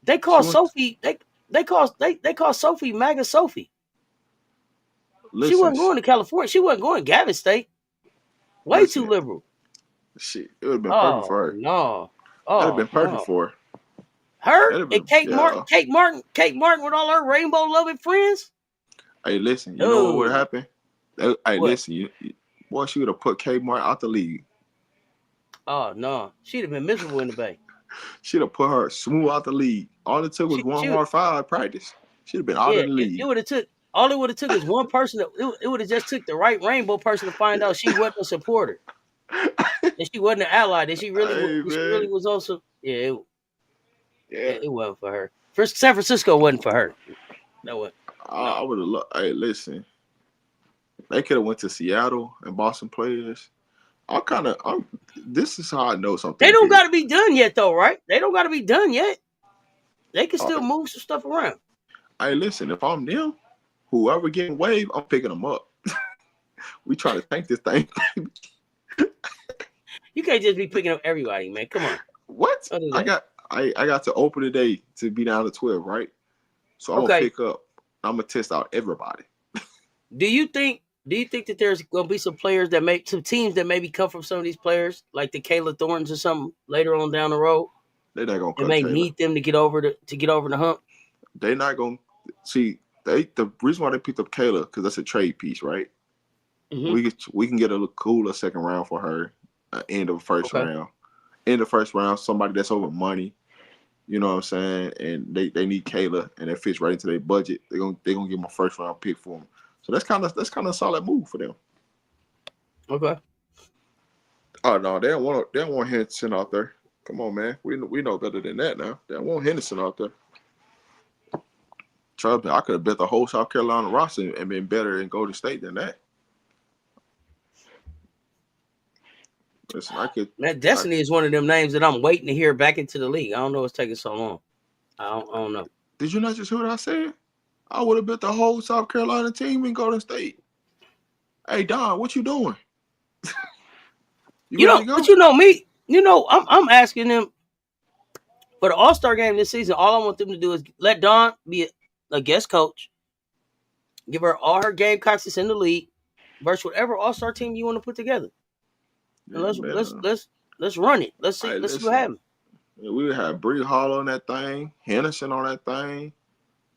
They call Sophie. They call Sophie MAGA Sophie. Listen, she wasn't going to California. She wasn't going to Gavin State. Way too liberal. Shit, it would have been perfect for her. No. It would have been perfect for her. Her and Kate Martin with all her rainbow loving friends. Hey, listen, you know what would have happened? Hey, listen, boy, she would have put Kate Martin out the league. Oh no, she'd have been miserable in the Bay. She'd have put her smooth out the league. All it took was one hard foul practice. She'd have been out of the league. All it would have took is one person. It would have just took the right rainbow person to find out she wasn't a supporter, that she wasn't an ally, that she really was also. Yeah, it wasn't for her. San Francisco wasn't for her. No. I would have loved. Hey, listen, they could have went to Seattle and bought some players. This is how I know something. They don't got to be done yet, though, right? They don't got to be done yet. They can still move some stuff around. Hey, listen, if I'm them, whoever getting waived, I'm picking them up. We try to tank this thing. You can't just be picking up everybody, man. Come on. What? I got to open today to be down to 12, right? So I'm gonna pick up. I'm gonna test out everybody. Do you think that there's gonna be some players some teams that maybe come from some of these players, like the Kayla Thorns or something later on down the road? They're not gonna. They may need them to get over the hump. They're not gonna see. The reason why they picked up Kayla, because that's a trade piece, right? Mm-hmm. We can get a cooler second round for her. End of first round. In the first round, somebody that's over money. You know what I'm saying? And they need Kayla, and it fits right into their budget. They're gonna give them a first round pick for them. So that's kind of a solid move for them. Okay. Oh no, they don't want Henderson out there. Come on, man. We know better than that now. They don't want Henderson out there. Trust me, I could have bet the whole South Carolina roster and been better in Golden State than that. Listen, Destiny is one of them names that I'm waiting to hear back into the league. I don't know what's taking so long. I don't know. Did you not just hear what I said? I would have bet the whole South Carolina team in Golden State. Hey, Dawn, what you doing? But you know me. You know, I'm asking them for the All-Star game this season. All I want them to do is let Dawn be a guest coach. Give her all her Gamecocks that's in the league versus whatever All-Star team you want to put together. And let's run it. Let's see what happens. We would have Bree Hall on that thing, Henderson on that thing.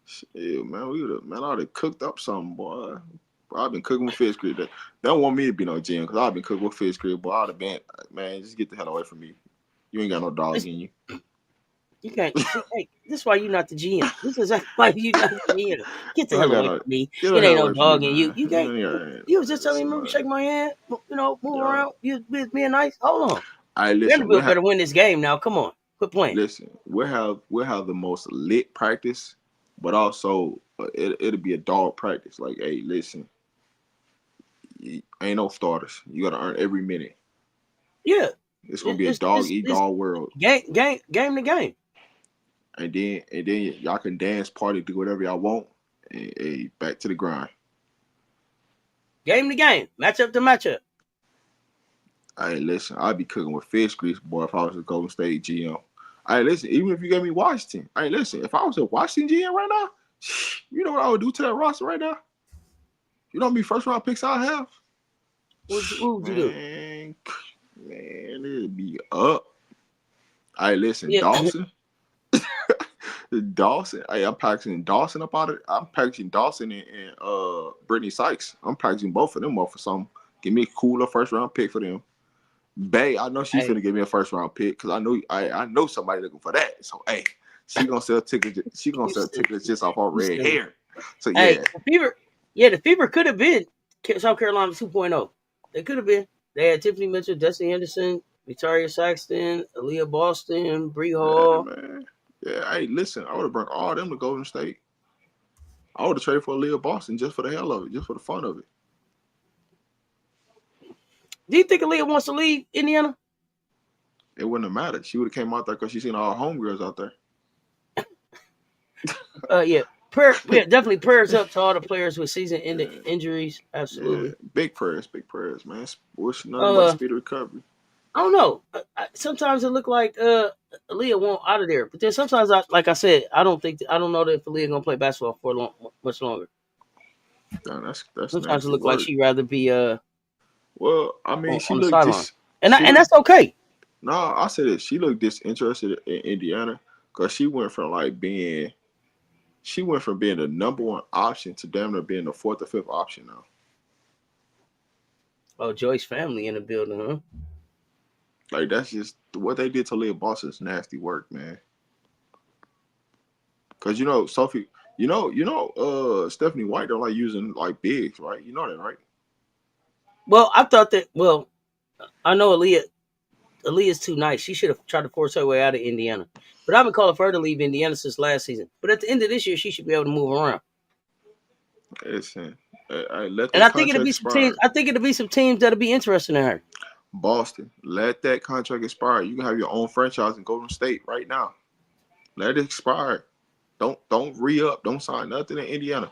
Shit, man, I would have cooked up something, boy. I've been cooking with fish grid. They don't want me to be no GM because I've been cooking with fish grid, boy. I'd have been, man, just get the hell away from me. You ain't got no dogs in you. You can't. Hey, this is why you're not the GM. This is why you're not the GM. Get the hell away from me. It ain't no dog in you. You can't. You was just telling me, remember, shake my hand, move around. You was being nice. Hold on. Vanderbilt better win this game now. Come on. Quit playing. Listen, we'll have the most lit practice, but also it'll be a dog practice. Like, hey, listen, ain't no starters. You got to earn every minute. Yeah. It's gonna be a dog eat dog world. Game to game. And then y'all can dance, party, do whatever y'all want, and back to the grind. Game to game, matchup to matchup. Hey, listen, I'd be cooking with fish grease, boy, if I was a Golden State GM. Hey, listen, even if you gave me Washington, hey, listen, if I was a Washington GM right now, you know what I would do to that roster right now? You know how many first round picks I have? What would you do? Man, it'd be up. Hey, listen, Yeah. Dawson. Hey, I'm packaging Dawson up out of. I'm packaging Dawson and Brittany Sykes. I'm packaging both of them up for something. Give me a cooler first round pick for them. Bay, I know she's gonna give me a first round pick because I know somebody looking for that. So hey, she gonna sell tickets. She gonna sell tickets just off her red hair. So yeah, hey, the Fever could have been South Carolina 2.0. They could have been. They had Tiffany Mitchell, Destiny Henderson, Victoria Saxton, Aaliyah Boston, Bree Hall. Yeah, man. Yeah, hey, listen, I would have brought all them to Golden State. I would have traded for Aaliyah Boston just for the hell of it, just for the fun of it. Do you think Aaliyah wants to leave Indiana? It wouldn't have mattered. She would have came out there because she seen all her homegirls out there. Yeah. Definitely prayers up to all the players with season-ending injuries. Absolutely. Yeah, big prayers, man. Wishing nothing but speedy recovery. I don't know. Sometimes it look like Aaliyah won't out of there, but then sometimes, like I said, I don't know that if Aaliyah gonna play basketball for much longer. Damn, that's sometimes it look like she'd rather be Well, I mean, she looked and that's okay. No, I said it. She looked disinterested in Indiana because she went from being the number one option to damn near being the fourth or fifth option now. Oh, Joyce family in the building, huh? Like that's just what they did to Leah Boston's nasty work, man. Because Sophie, Stephanie White don't like using bigs, right? You know that, right? Well, I thought that. Well, I know Aaliyah's too nice. She should have tried to force her way out of Indiana. But I've been calling for her to leave Indiana since last season. But at the end of this year, she should be able to move around. Listen, I think it'll be some teams. I think it'll be some teams that'll be interested in her. Boston, let that contract expire. You can have your own franchise in Golden State right now. Let it expire. Don't re-up. Don't sign nothing in Indiana.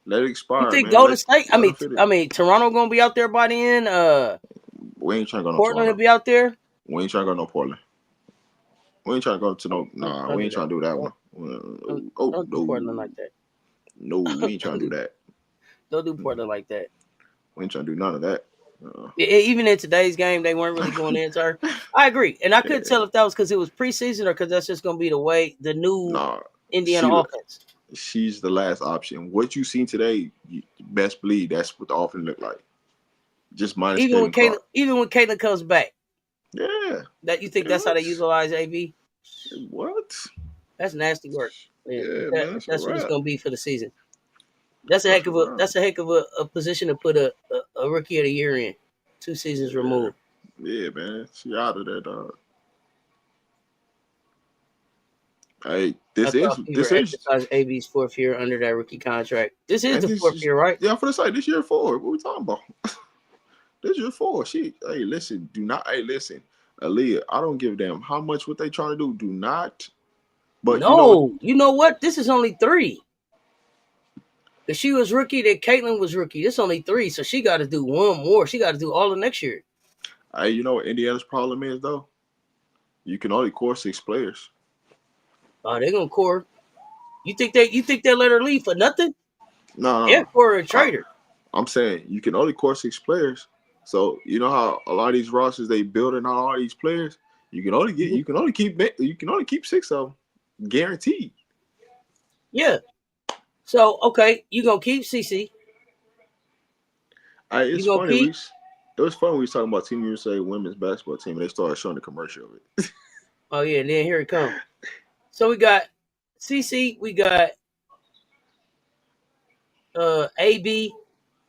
Let it expire. You think man. Golden State? I mean, Toronto gonna be out there by the end. We ain't trying to go. Portland will be out there. We ain't trying to go no Portland. We ain't trying to go to no. Nah, we ain't trying to do that one. Don't do Portland like that. No, we ain't trying to do that. Don't do Portland like that. We ain't trying to do none of that. Even in today's game, they weren't really going into her. I agree, and I couldn't tell if that was because it was preseason or because that's just going to be the new Indiana offense. She's the last option. What you seen today, you best believe that's what the offense looked like. Just minus even when Caitlin comes back. Yeah. That you think that's how they utilize AB? What? That's nasty work. Yeah, that's what it's going to be for the season. That's a heck of a position to put a rookie of the year in. 2 seasons removed. Yeah, man. She out of there, dog. Hey, this is AB's 4th year under that rookie contract. This is the 4th year, right? Yeah, I'm gonna say this year 4. What we talking about? This year 4. Listen, Aaliyah, I don't give a damn how much what they trying to do. Do not. But you know what? This is only 3. If she was rookie, then Caitlin was rookie. This is only 3, so she got to do one more. She got to do all of next year. Hey, you know what Indiana's problem is though? You can only core 6 players. Oh, they're gonna core. You think they let her leave for nothing? No. They're core a trader. I'm saying you can only core 6 players. So you know how a lot of these rosters they building on all these players. You can only keep 6 of them, guaranteed. Yeah. So okay, you gonna keep CC. It's funny. It was fun when we was talking about Team USA women's basketball team, and they started showing the commercial of it. Oh yeah, and then here it comes. So we got CC, we got AB,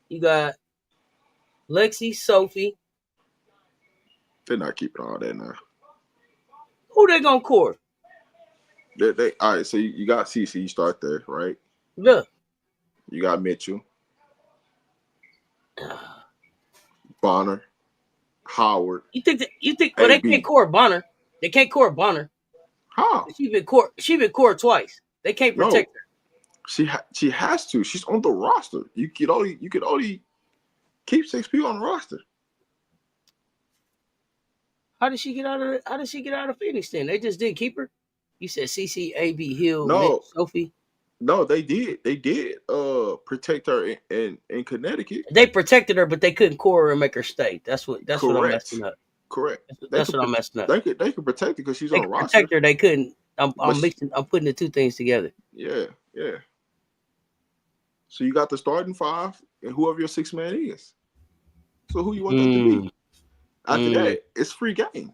you got Lexi, Sophie. They're not keeping all that now. Who they gonna core? They all right. So you got CC. You start there, right? Yeah. You got Mitchell, Bonner. Howard. You think well, they AB. can't court Bonner. They can't court Bonner. How? She been court twice. They can't No, protect her. she has to. She's on the roster. You could only keep 6 people on the roster. How did she get out of Phoenix then? They just didn't keep her. You said CC, AB, Hill, Mitch, No, Sophie. no, they did. They did protect her in Connecticut. They protected her, but they couldn't core her and make her stay. That's what I'm Correct. messing up. Correct. That's what I'm messing up. They could protect her because she's They on the could roster. protect her. They couldn't. I'm But mixing. I'm putting the two things together. Yeah. So you got the starting 5 and whoever your 6th man is. So who you want that to be? After that, it's free game.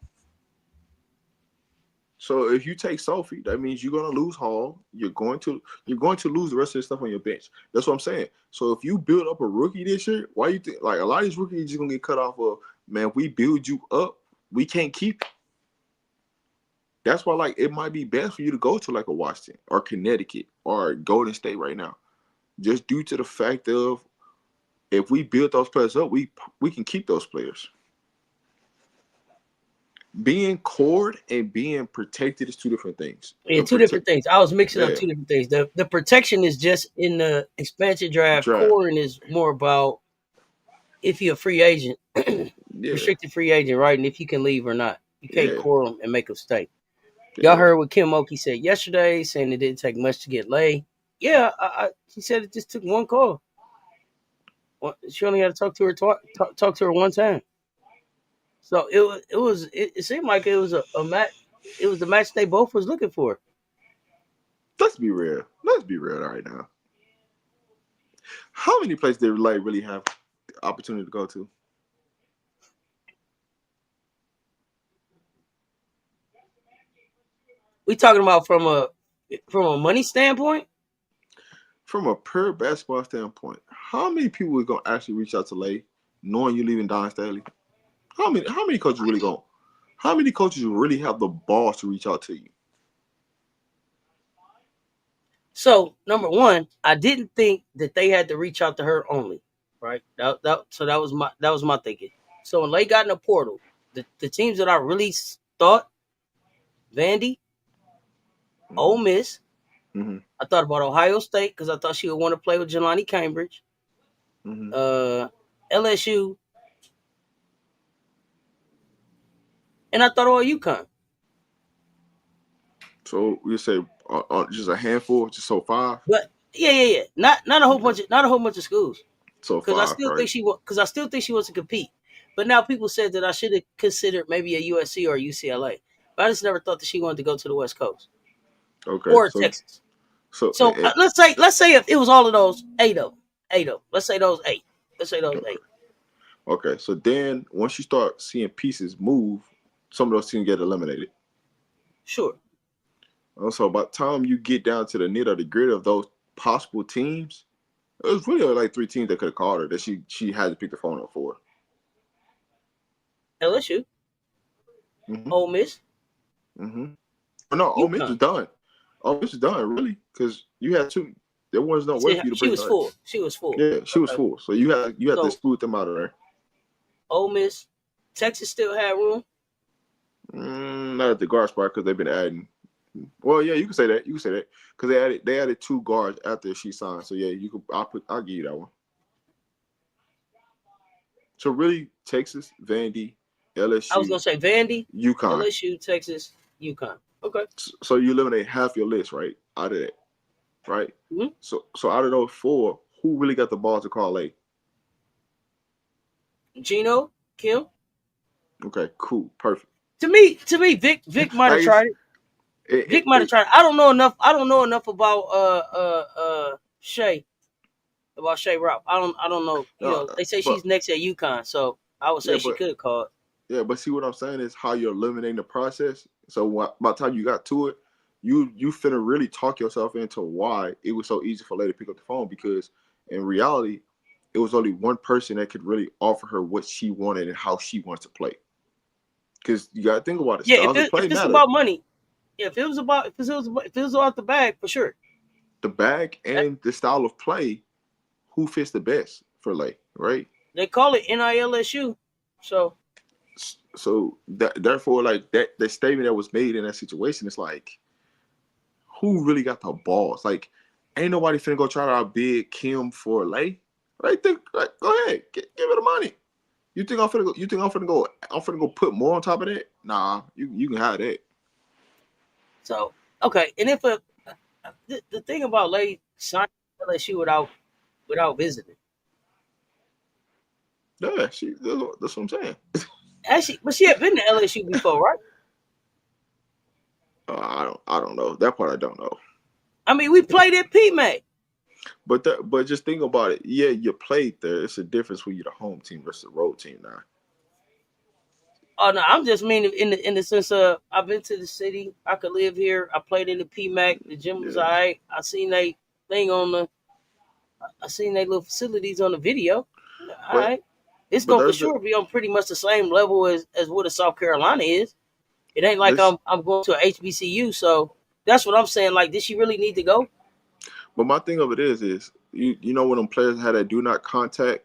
So if you take Sophie, that means you're gonna lose Hall. You're going to lose the rest of the stuff on your bench. That's what I'm saying. So if you build up a rookie this year, why you think like a lot of these rookies are just gonna get cut off of? Man, if we build you up, we can't keep you. That's why like it might be best for you to go to like a Washington or Connecticut or Golden State right now, just due to the fact of if we build those players up, we can keep those players. Being cored and being protected is 2 different things. Yeah, two different things. I was mixing up 2 different things. The protection is just in the expansion draft. Coring is more about if you're a free agent, restricted free agent, right? And if you can leave or not. You can't core them and make them stay. Y'all heard what Kim Mulkey said yesterday, saying it didn't take much to get laid. Yeah, she said it just took one call. She only had to talk to her one time. So it seemed like it was a match. It was the match they both was looking for. Let's be real. Let's be real right now. How many places did like really have the opportunity to go to? We talking about from a money standpoint? From a pure basketball standpoint, how many people are gonna actually reach out to Lay, knowing you leaving Dawn Staley? How many coaches really going? How many coaches really have the balls to reach out to you? So number one, I didn't think that they had to reach out to her only, right? So that was my thinking. So when Lay got in the portal, the teams that I really thought, Vandy, Ole Miss. Mm-hmm. I thought about Ohio State because I thought she would want to play with Jelani Cambridge. Mm-hmm. LSU. And I thought all UConn. So you say just a handful, just so 5? But yeah. Not a whole bunch of schools. So 5, because I still think she wants to compete. But now people said that I should have considered maybe a USC or a UCLA. But I just never thought that she wanted to go to the West Coast. Okay. Or Texas. So let's say if it was all of those 8 of them. Let's say those 8. Okay. So then once you start seeing pieces move, some of those teams get eliminated. Sure. Also, by the time you get down to the nit or the grit of those possible teams, it was really like 3 teams that could have called her that she had to pick the phone up for. LSU. Mm-hmm. Ole Miss. Mm-hmm. Oh, no, Ole Miss is done. Ole Miss is done, really, because you had 2. There was no way for you to bring her. She was full. Yeah, she was full. So you had to smooth them out of there. Ole Miss. Texas still had room. Not at the guard spot because they've been adding. Well, yeah, you can say that. Because they added 2 guards after she signed. So yeah, I'll give you that one. So really, Texas, Vandy, LSU. I was gonna say Vandy, UConn, LSU, Texas, UConn. Okay. So you eliminate half your list, right? Out of that, right? Mm-hmm. So out of those 4, who really got the balls to call A? Gino, Kim. Okay, cool, perfect. To me, Vic might have tried it. Vic might have tried it. I don't know enough about Shay. About Shay Rock. I don't know. You know, they say she's next at UConn, so I would say she could have called. Yeah, but see what I'm saying is how you're eliminating the process. So by the time you got to it, you finna really talk yourself into why it was so easy for Lay to pick up the phone, because in reality, it was only one person that could really offer her what she wanted and how she wants to play. Because you gotta think about it. Yeah, if it's about money, if it was about the bag, for sure. The bag and the style of play, who fits the best for Lay, right? They call it NILSU, so So therefore, like that statement that was made in that situation, it's like, who really got the balls? Like, ain't nobody finna go try to outbid Kim for a lay. Right? Think, like, go ahead, give her the money. You think I'm finna go? You think I'm finna go? I'm finna go put more on top of that? Nah, you can have that. So okay, and if the thing about late signing LSU without visiting, Yeah, that's what I'm saying. actually, but she had been to LSU before, right? I don't know that part. I don't know. I mean, we played at PMAC. But just think about it. Yeah, you played there. It's a difference when you're the home team versus the road team now. Oh no, I'm just meaning in the sense of I've been to the city. I could live here. I played in the PMAC. The gym was Yeah, alright. I seen they little facilities on the video. All but right, it's but gonna for there's a sure be on pretty much the same level as what a South Carolina is. It ain't like this. I'm going to a HBCU. So that's what I'm saying. Like, did she really need to go? But my thing of it is you know when them players had that do not contact.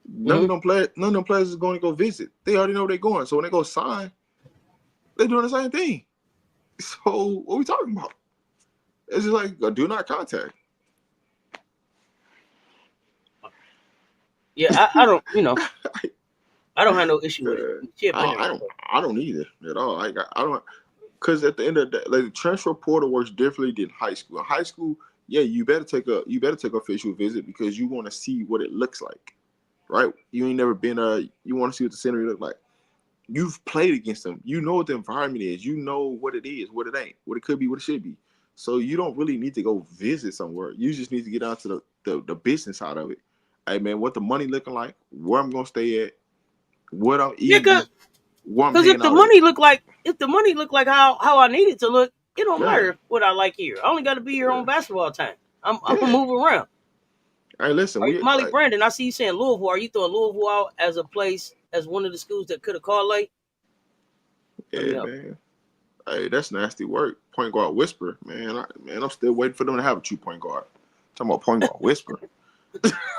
Mm-hmm. None of them players is going to go visit. They already know they're going. So when they go sign, they're doing the same thing. So what are we talking about? It's just like a do not contact. Yeah, I don't. I don't have no issue with it. She had been there I don't. before. I don't either at all. I don't. Because at the end of the day, like the transfer portal works differently than high school. In high school, yeah, you better take a official visit because you want to see what it looks like, right? You ain't never been you want to see what the scenery look like. You've played against them. You know what the environment is. You know what it is, what it ain't, what it could be, what it should be. So you don't really need to go visit somewhere. You just need to get down to the business side of it. Hey man, what the money looking like? Where I'm gonna stay at? What I'm Yeah, eating? What I'm because hanging out at? if the money look like how I need it to look, it don't Yeah, matter what I like here. I only got to be here yeah, on basketball time. I'm gonna yeah. move around. Hey, listen, Are you, we Molly like, Brandon, I see you saying Louisville. Are you throwing Louisville out as a place as one of the schools that could have called late? Let me yeah, know. man. Hey, that's nasty work. Point guard whisper, man. I'm still waiting for them to have a true point guard. Talking about point guard whisper.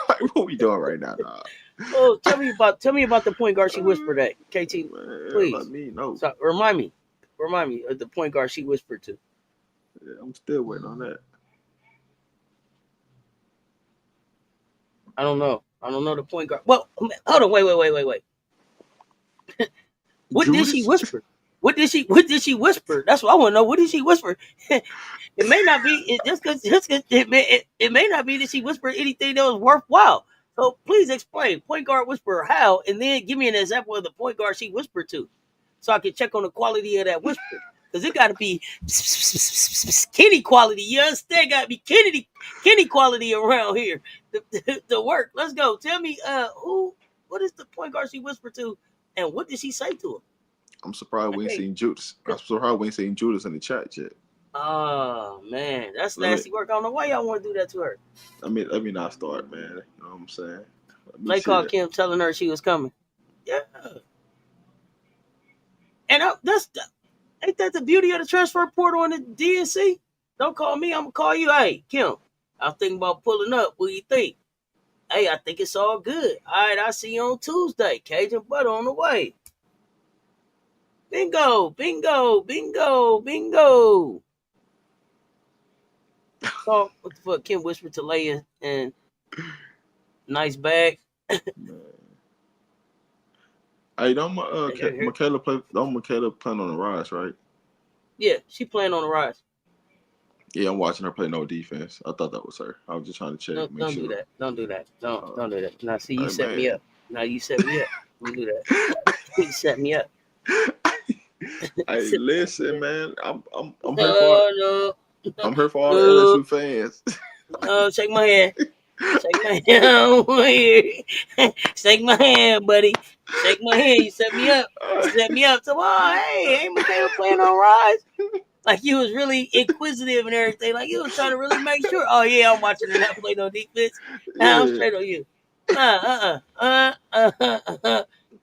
Like, what we doing right now, dog? Oh, tell me about the point guard she whispered at. KT, Man, let please. me know. So remind me of the point guard she whispered to. Yeah, I'm still waiting on that. I don't know. I don't know the point guard. Well, hold on. Wait. What did she Judas? whisper? What did she whisper? That's what I want to know. What did she whisper? It may not be just cause it may not be that she whispered anything that was worthwhile. So please explain. Point guard whisper how, and then give me an example of the point guard she whispered to, so I can check on the quality of that whisper. Because it got to be Kenny quality. You understand? Got to be Kenny quality around here. The work. Let's go. Tell me, what is the point guard she whispered to, and what did she say to him? I'm surprised we ain't Okay. seen Judas. I'm surprised we ain't seen Judas in the chat yet. Oh man, that's Let me nasty work. I don't know why y'all want to do that to her. let me not start, man. You know what I'm saying? Let me They see called that. Kim telling her she was coming. Yeah, and ain't that the beauty of the transfer portal and the DNC? Don't call me. I'm gonna call you. Hey, Kim, I'm thinking about pulling up. What do you think? Hey, I think it's all good. All right, I see you on Tuesday. Cajun butter on the way. Bingo, bingo, bingo, bingo. So what the fuck? Kim whispered to Leia and nice bag. Hey, don't I got her. Michaela play? Don't Michaela plan on the rise, right? Yeah, she playing on the rise. Yeah, I'm watching her play no defense. I thought that was her. I was just trying to check, make Don't do sure. that. Don't do that. Don't do that. Now see you Hey set me man. up. Now you set me up. Don't do that. You set me up. Hey, listen, Yeah. man. I'm here for No, I'm here for all the no, LSU fans. no. Shake my hand. Shake my hand. Shake my hand, buddy. Shake my hand. You set me up. You set me up. So, oh, hey, Michaela playing on Rise. Like you was really inquisitive and everything. Like you was trying to really make sure. Oh yeah, I'm watching her not play no defense. Nah, I'm Yeah, straight on you.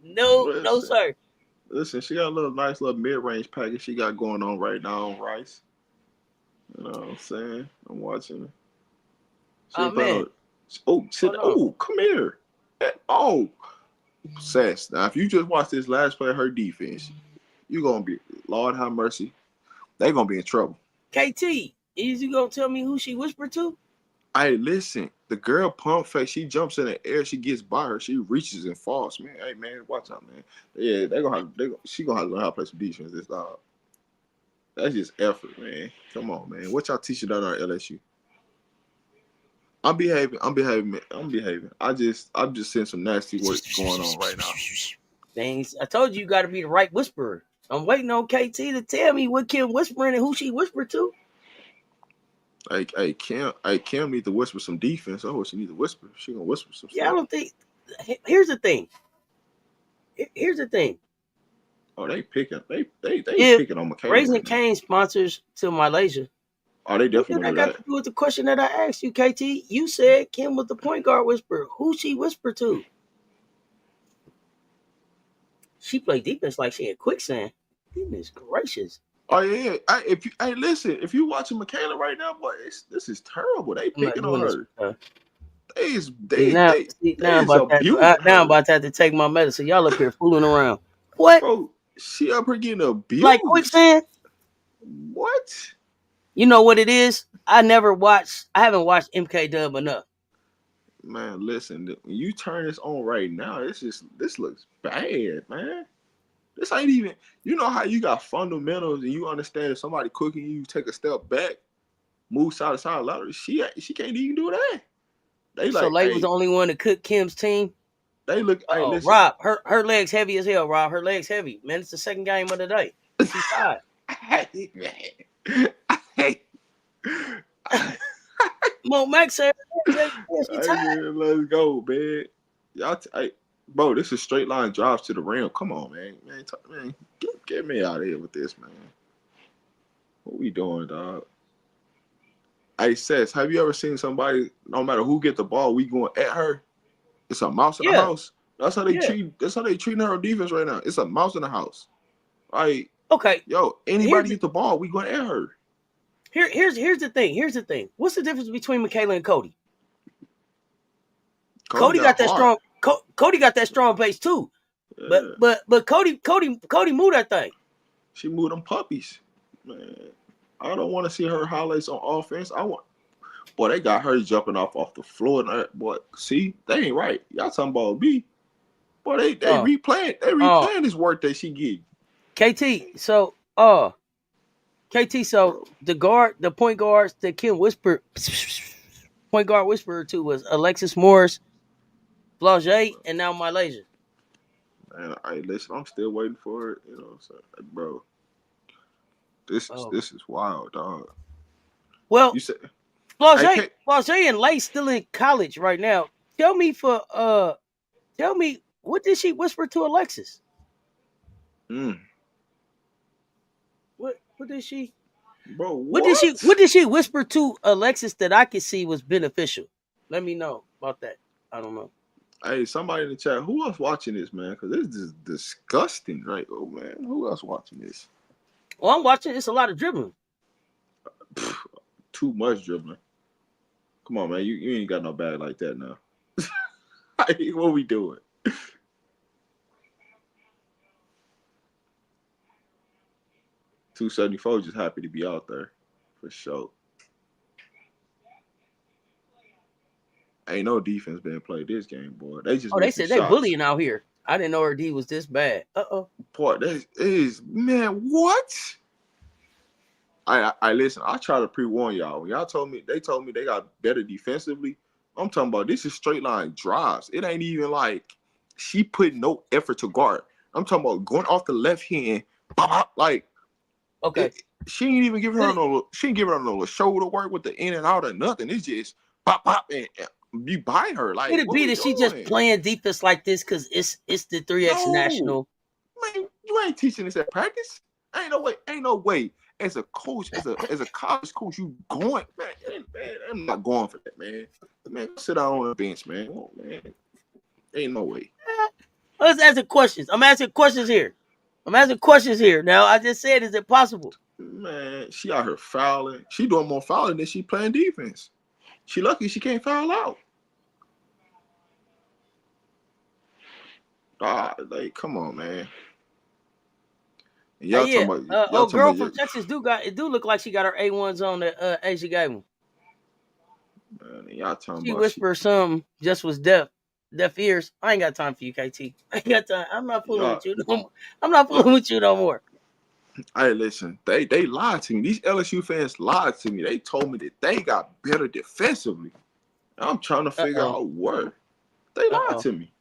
No, no, listen, sir. listen. She got a nice little mid range package she got going on right now on Rice. You know what I'm saying? I'm watching her. She Oh ain't playing man. on. Oh, sit. Oh no. Oh, come here. Oh, Sess. Now, if you just watch this last play of her defense, you're gonna be, Lord have mercy, they're gonna be in trouble. KT, is you gonna tell me who she whispered to? Hey, listen, the girl pump fake, she jumps in the air, she gets by her, she reaches and falls, man. Hey, man, watch out, man. Yeah, she gonna have to learn how to play some defense, this dog. That's just effort, man. Come on, man. What y'all teaching down at LSU? I'm behaving. I'm just seeing some nasty work going on right now. Things I told you got to be the right whisperer. I'm waiting on KT to tell me what Kim whispering and who she whispered to. Kim need to whisper some defense. Oh, she need to whisper. She gonna whisper some Yeah, I stuff. don't think. Here's the thing. Oh, they picking. They If picking on Michaela Raising right now. Cane sponsors to Malaysia, Oh, they what definitely did gonna that do got that. to do with the question that I asked you, KT? You said Kim was the point guard whisperer. Who she whispered to? She played defense like she in quicksand. Goodness gracious. Oh yeah. Listen, if you watching Michaela right now, boy, this is terrible. They I'm not picking on doing this. her. They Now I'm is about to abusing now I'm her. about to have to take my medicine. Y'all up here fooling around. What? Bro, she up here getting Like abused. quicksand? What? You know what it is? I haven't watched MK Dub enough. Man, listen, when you turn this on right now, this looks bad, man. This ain't even, you know how you got fundamentals and you understand if somebody cooking you, take a step back, move side to side lateral. She can't even do that. They So like, Lay was the hey, only one to cook Kim's team. they look, hey, Oh, listen. Rob, her legs heavy as hell. Rob, her legs heavy. Man, it's the second game of the day. She's tired. Hey, man. Hey. Mo Max said she's tired. Let's go, man. Hey, bro, this is straight line drives to the rim. Come on, man. Man, get me out of here with this, man. What we doing, dog? Hey, Sess, have you ever seen somebody, no matter who get the ball, we going at her? It's a mouse in the Yeah, house. That's how they yeah. treating her on defense right now. It's a mouse in the house. Like, Okay. yo, anybody get the ball, we going at her. Here's the thing. What's the difference between Michaela and Cody? Cody got that heart. strong. Cody got that strong base too. Yeah. But Cody moved that thing. She moved them puppies. Man, I don't want to see her highlights on offense. Boy, they got her jumping off the floor. And boy, see, they ain't right. Y'all talking about me. Boy, they replaying this work that she get. KT, so the point guards that Kim whispered point guard whisperer to was Alexis Morris, Blanche, and now Malaysia. Man, listen, I'm still waiting for it. You know, so, bro, this is wild, dog. Well, You said Blanche and Lay still in college right now. Tell me what did she whisper to Alexis? What did she? Bro, What did she whisper to Alexis that I could see was beneficial? Let me know about that. I don't know. Hey, somebody in the chat, who else watching this, man? Because this is disgusting, right? Oh, man. Who else watching this? Well, I'm watching. It's a lot of dribbling. Too much dribbling. Come on, man. You ain't got no bag like that now. What we doing? $274 just happy to be out there, for sure. Ain't no defense being played this game, boy. They just they said shots. they bullying out here. I didn't know her D was this bad. Boy, that is, man, what? I listen, I try to pre-warn y'all. When y'all told me they got better defensively, I'm talking about this is straight line drives. It ain't even like she put no effort to guard. I'm talking about going off the left hand, like okay. She ain't even giving her no shoulder work with the in and out or nothing. It's just pop and be by her. Like, Could it be that she just playing defense like this because it's the 3X national? Man, you ain't teaching this at practice. Ain't no way. As a coach, as a college coach, you going, man, I'm not going for that, man. Man, sit down on the bench, man. Oh, man. Ain't no way. Let's ask questions. I'm asking questions here. Now, I just said, is it possible? Man, she out here fouling. She doing more fouling than she playing defense. She lucky she can't foul out. Like, come on, man. And Hey, y'all yeah. talking about y'all talking Girl about from Texas do look like she got her A1s on that Asia gave him. man, y'all talking She about whispered something, just was deaf ears. I ain't got time for you, KT. I ain't got time. I'm not fooling y'all with you no more. I'm not y'all. fooling with you no more. Hey, listen, they lied to me. These LSU fans lied to me. They told me that they got better defensively. I'm trying to figure Uh-oh. out what. They lied Uh-oh. to me.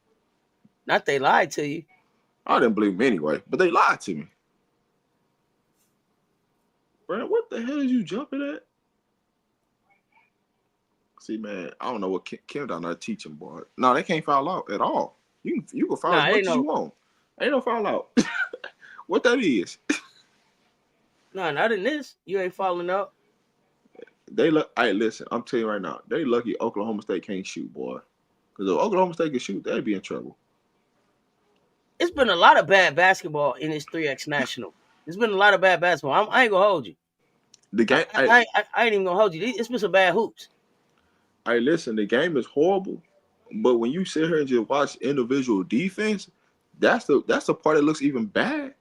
Not they lied to you. I didn't believe them anyway, but they lied to me. Brandon, what the hell is you jumping at? See, man, I don't know what Kim down there teaching, boy. No, they can't foul out at all. You can foul as Nah, it ain't much as you no. want. Ain't no foul out. What that is? Nah, not in this. You ain't falling out. They look. Hey, listen, I'm telling you right now. They lucky Oklahoma State can't shoot, boy. Because if Oklahoma State can shoot, they'd be in trouble. It's been a lot of bad basketball in this 3X National. There's been a lot of bad basketball. I ain't gonna hold you. The game. I ain't even gonna hold you. It's been some bad hoops. Hey, listen, the game is horrible, but when you sit here and just watch individual defense, that's the part that looks even bad.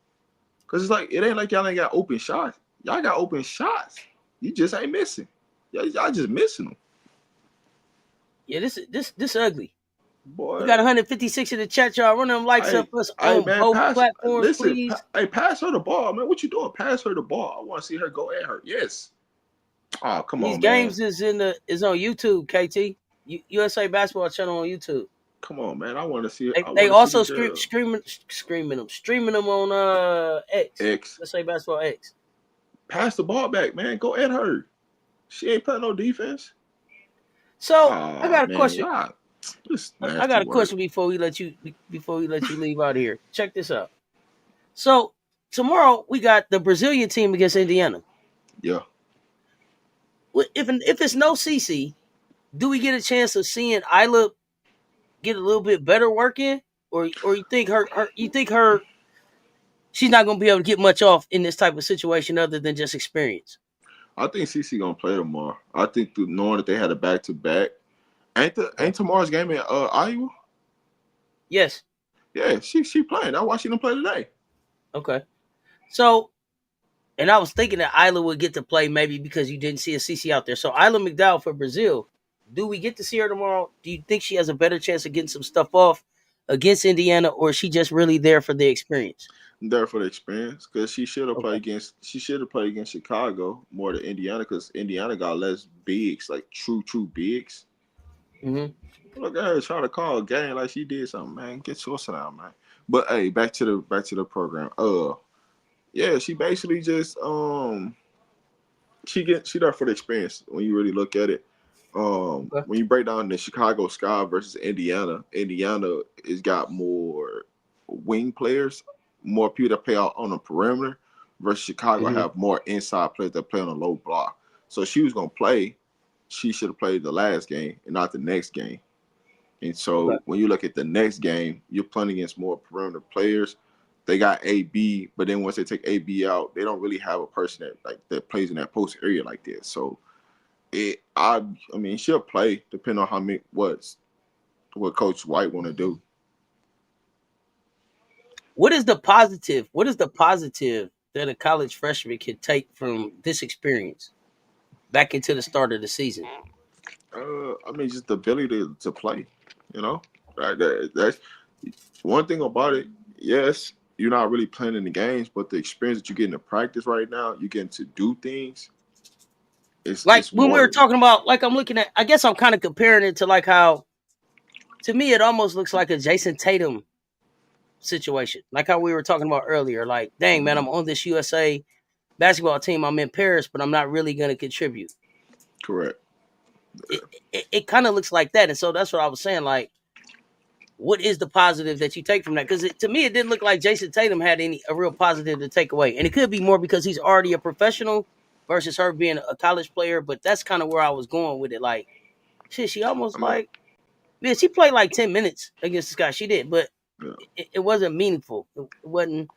Cause it's like it ain't like y'all ain't got open shots. Y'all got open shots. You just ain't missing. Y'all just missing them. Yeah, this ugly. We Boy, got 156 in the chat, y'all. Run them lights up us hey on man, both pass. platforms, Listen, please. pass her the ball, man. What you doing? Pass her the ball. I want to see her go at her. Yes. Oh, come These on, man. games is on YouTube, KT. USA Basketball Channel on YouTube. Come on, man. I want to see. I They want to see the also girl. streaming them on X. X. USA Basketball X. Pass the ball back, man. Go at her. She ain't playing no defense. So I Oh got a man, question. y'all. This I nasty got a work. question before we let you leave out of here. Check this out. So tomorrow we got the Brazilian team against Indiana. Yeah. If it's no CC, do we get a chance of seeing Isla get a little bit better work in, or you think her she's not going to be able to get much off in this type of situation other than just experience? I think CC gonna play tomorrow. I think knowing that they had a back to back. Ain't tomorrow's game in Iowa? Yes. Yeah, she playing. I watched them play today. Okay. So, and I was thinking that Isla would get to play maybe because you didn't see a CC out there. So Isla McDowell for Brazil. Do we get to see her tomorrow? Do you think she has a better chance of getting some stuff off against Indiana, or is she just really there for the experience? There for the experience because she should have Okay. played against Chicago more than Indiana because Indiana got less bigs, like true bigs. Mm-hmm. Look at her trying to call a game like she did something, man. Get your out, man. But hey, back to the program. Yeah, she basically just she there for the experience when you really look at it. Okay. When you break down the Chicago Sky versus Indiana, Indiana has got more wing players, more people that play out on the perimeter, versus Chicago Mm-hmm. have more inside players that play on a low block. So she was gonna play. She should have played the last game and not the next game. And Okay. so when you look at the next game, you're playing against more perimeter players. They got AB, but then once they take AB out, they don't really have a person that plays in that post area like this. So I mean, she'll play depending on how many what Coach White want to do. What is the positive? What is the positive that a college freshman can take from this experience back into the start of the season? I mean, just the ability to play. You know, right? That's one thing about it. Yes, you're not really playing in the games, but the experience that you get in the practice right now, you getting to do things. Like It's when we were more talking about, like I'm looking at, I guess I'm kind of comparing it to like how, to me, it almost looks like a Jason Tatum situation. Like how we were talking about earlier. Like, dang, man, I'm on this USA basketball team. I'm in Paris, but I'm not really going to contribute. correct. It kind of looks like that. And so that's what I was saying. Like, what is the positive that you take from that? Because to me, it didn't look like Jason Tatum had a real positive to take away. And it could be more because he's already a professional versus her being a college player. But that's kind of where I was going with it. Like, shit, she almost I mean, like, yeah, she played like 10 minutes against this guy. She did, but yeah. it wasn't meaningful. It wasn't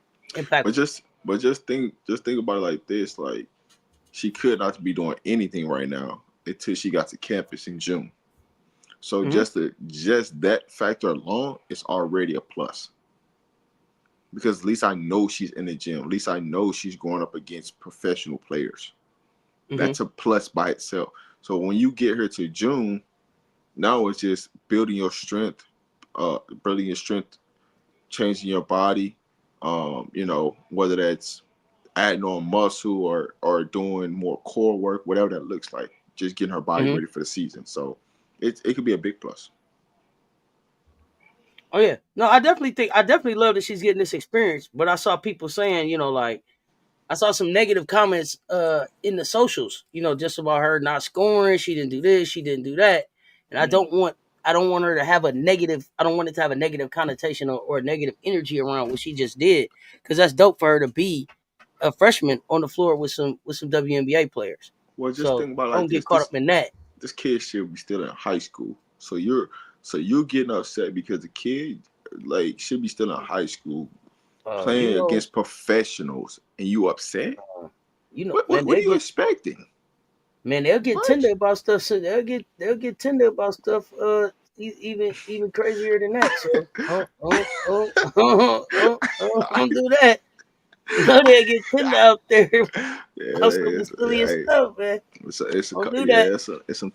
But impactful. just think about it like this. Like she could not be doing anything right now until she got to campus in June. So Mm-hmm. just that factor alone is already a plus. because at least I know she's in the gym. At least I know she's going up against professional players. Mm-hmm. That's a plus by itself. So when you get her to June, now it's just building your strength, changing your body. Whether that's adding on muscle or doing more core work, whatever that looks like. Just getting her body Mm-hmm. ready for the season. So it could be a big plus. Oh yeah, no, I definitely love that she's getting this experience. But I saw people saying, like I saw some negative comments in the socials, just about her not scoring. She didn't do this, she didn't do that, and I don't want her to have a negative. I don't want it to have a negative connotation or a negative energy around what she just did, because that's dope for her to be a freshman on the floor with some WNBA players. Well, just So think about it like don't get this. caught up in that. This kid should be still in high school. So you're getting upset because the kid should be still in high school You playing know, against professionals and you upset? man, What are you expecting? Man, they'll get What? tender about stuff. So they'll get tender about stuff. Even crazier than that. So don't do that. They'll get tender out there about some Yeah, silliest stuff, man. Don't do that. it's some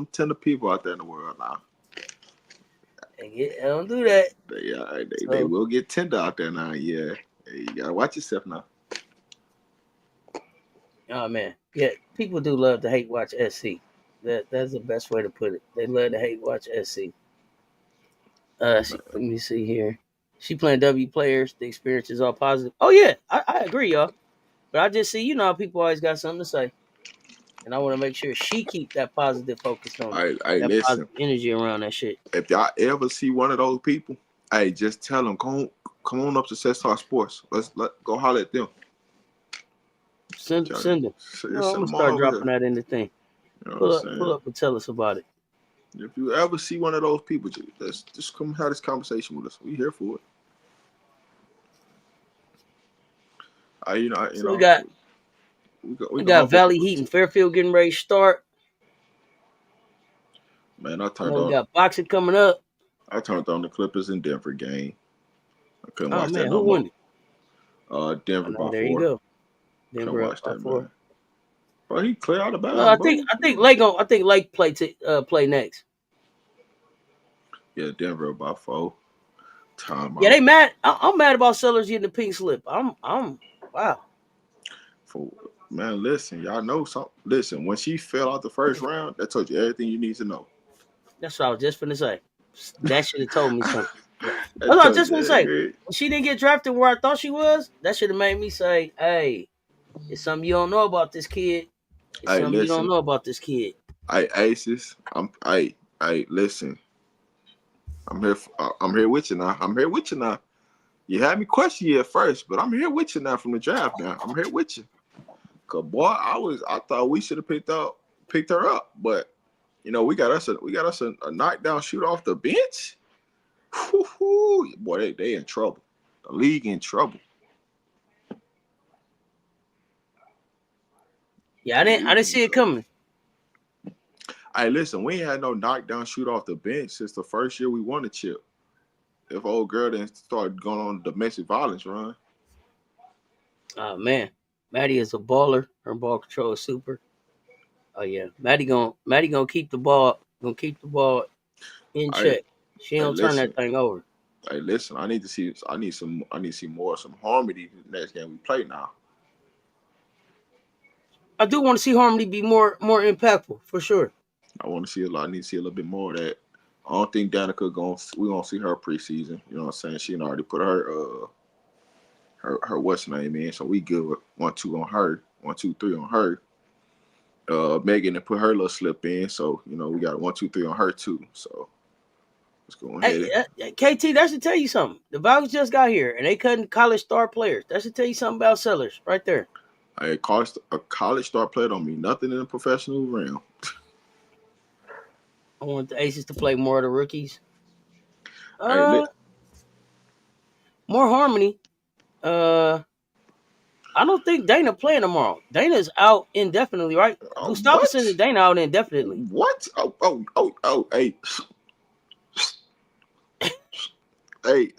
tender people out there in the world now. Don't do that. They So will get tender out there now. Yeah, hey, you gotta watch yourself now. oh man, yeah, people do love to hate watch SC. That's the best way to put it. They love to hate watch SC. Let me see here. She playing W players. The experience is all positive. Oh yeah, I agree, y'all. But I just see, how people always got something to say, and I want to make sure she keep that positive focused on it, I that listen. positive energy around that shit. If y'all ever see one of those people, hey, just tell them come on up to Success Talk Sports. Let's go holler at them. Send them. Send I'm gonna them on start over dropping here. that in the thing. You know what I'm Pull saying? up and tell us about it. If you ever see one of those people, just come have this conversation with us. We here for it. So we got Valley Heat and Fairfield getting ready to start. Man, I know we got boxing coming up. I turned on the Clippers in Denver game. I couldn't Oh watch man, that who no won more. it? Denver by There you 4. go. Couldn't Denver watch up by that, 4. man. Bro, he clear out of bounds, No, bro. I think Lake play next. Yeah, Denver by 4. Time Yeah, out. they mad. I'm mad about Sellers getting the pink slip. I'm wow. Man, listen, y'all know something. Listen, when she fell out the first round, that told you everything you need to know. That's what I was just finna say. That should have told me something. That's That what I was told just you finna say. everything. When she didn't get drafted where I thought she was, that should have made me say, "Hey, it's something you don't know about this kid. It's Hey, something you don't listen. know about this kid." Hey, Aces. Listen. I'm here with you now. I'm here with you now. You had me question you at first, but I'm here with you now from the draft. Now I'm here with you. Cause boy, I thought we should have picked her up, but we got us a knockdown shoot off the bench. Woo-hoo. Boy, they in trouble. The league in trouble. Yeah, I didn't see it coming. Hey, listen, we ain't had no knockdown shoot off the bench since the first year we won the chip. If old girl didn't start going on a domestic violence run. Oh man, Maddy is a baller. Her ball control is super. Oh yeah, Maddy gonna keep the ball in Hey, check. She don't turn that thing over. Hey, listen, I need to see some harmony next game we play now. I do want to see Harmony be more impactful for sure. I want to see I need to see a little bit more of that. I don't think Danica we gonna see her preseason. You know what I'm saying? She already put her what's name in, so we good with 1-2 on her, 1-2-3 on her. Megan and put her little slip in, so we got a 1-2-3 on her too. So let's go ahead. Hey, KT, that should tell you something. The Falcons just got here and they cutting college star players. That should tell you something about Sellers right there. A college star player don't mean nothing in the professional realm. I want the Aces to play more of the rookies. Hey, More Harmony. I don't think Dana playing tomorrow. Dana's out indefinitely, right? Gustafsson and Dana out indefinitely. What? Oh, hey. Hey,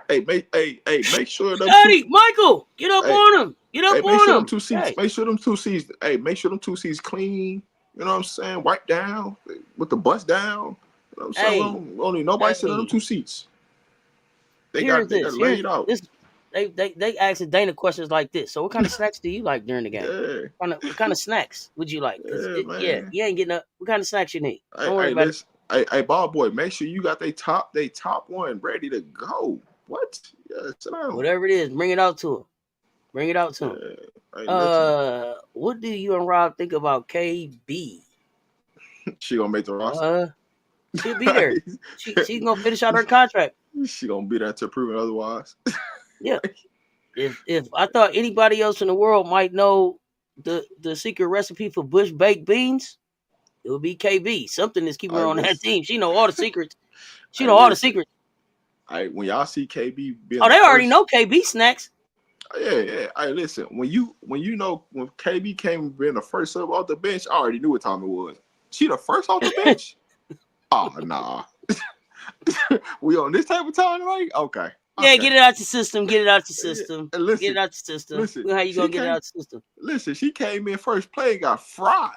Make sure them Daddy, Michael, get up on him. Get up make sure on them him. two seats. Hey. Make sure them two seats. Hey, make sure them two seats clean. You know what I'm saying? Wipe down with the bust down. You know what I'm saying? Only nobody sit on them two seats. They got laid out. They asking Dana questions like this. So what kind of snacks do you like during the game? Yeah. What kind of snacks would you like? Because man. you ain't getting up. What kind of snacks you need? Don't worry about it. Hey, ball boy, make sure you got they top one ready to go. What? Yeah, sit down. Whatever it is, bring it out to him. Bring it out to him. Hey, what do you and Rob think about KB? She gonna make the roster. She'll be there. She's gonna finish out her contract. She gonna be there to prove it otherwise. Yeah. If I thought anybody else in the world might know the secret recipe for bush baked beans, it would be KB. Something is keeping her on that team. She know all the secrets. She know all the secrets. When y'all see KB being they already know KB snacks. Yeah. Listen, when KB came being the first sub off the bench, I already knew what time it was. She the first off the bench? Oh nah. We on this type of time, right? Okay. Yeah, get it out your system. Get it out your system. Listen, get it out your system. Listen, how you gonna get it out your system? Listen, she came in first play and got fried.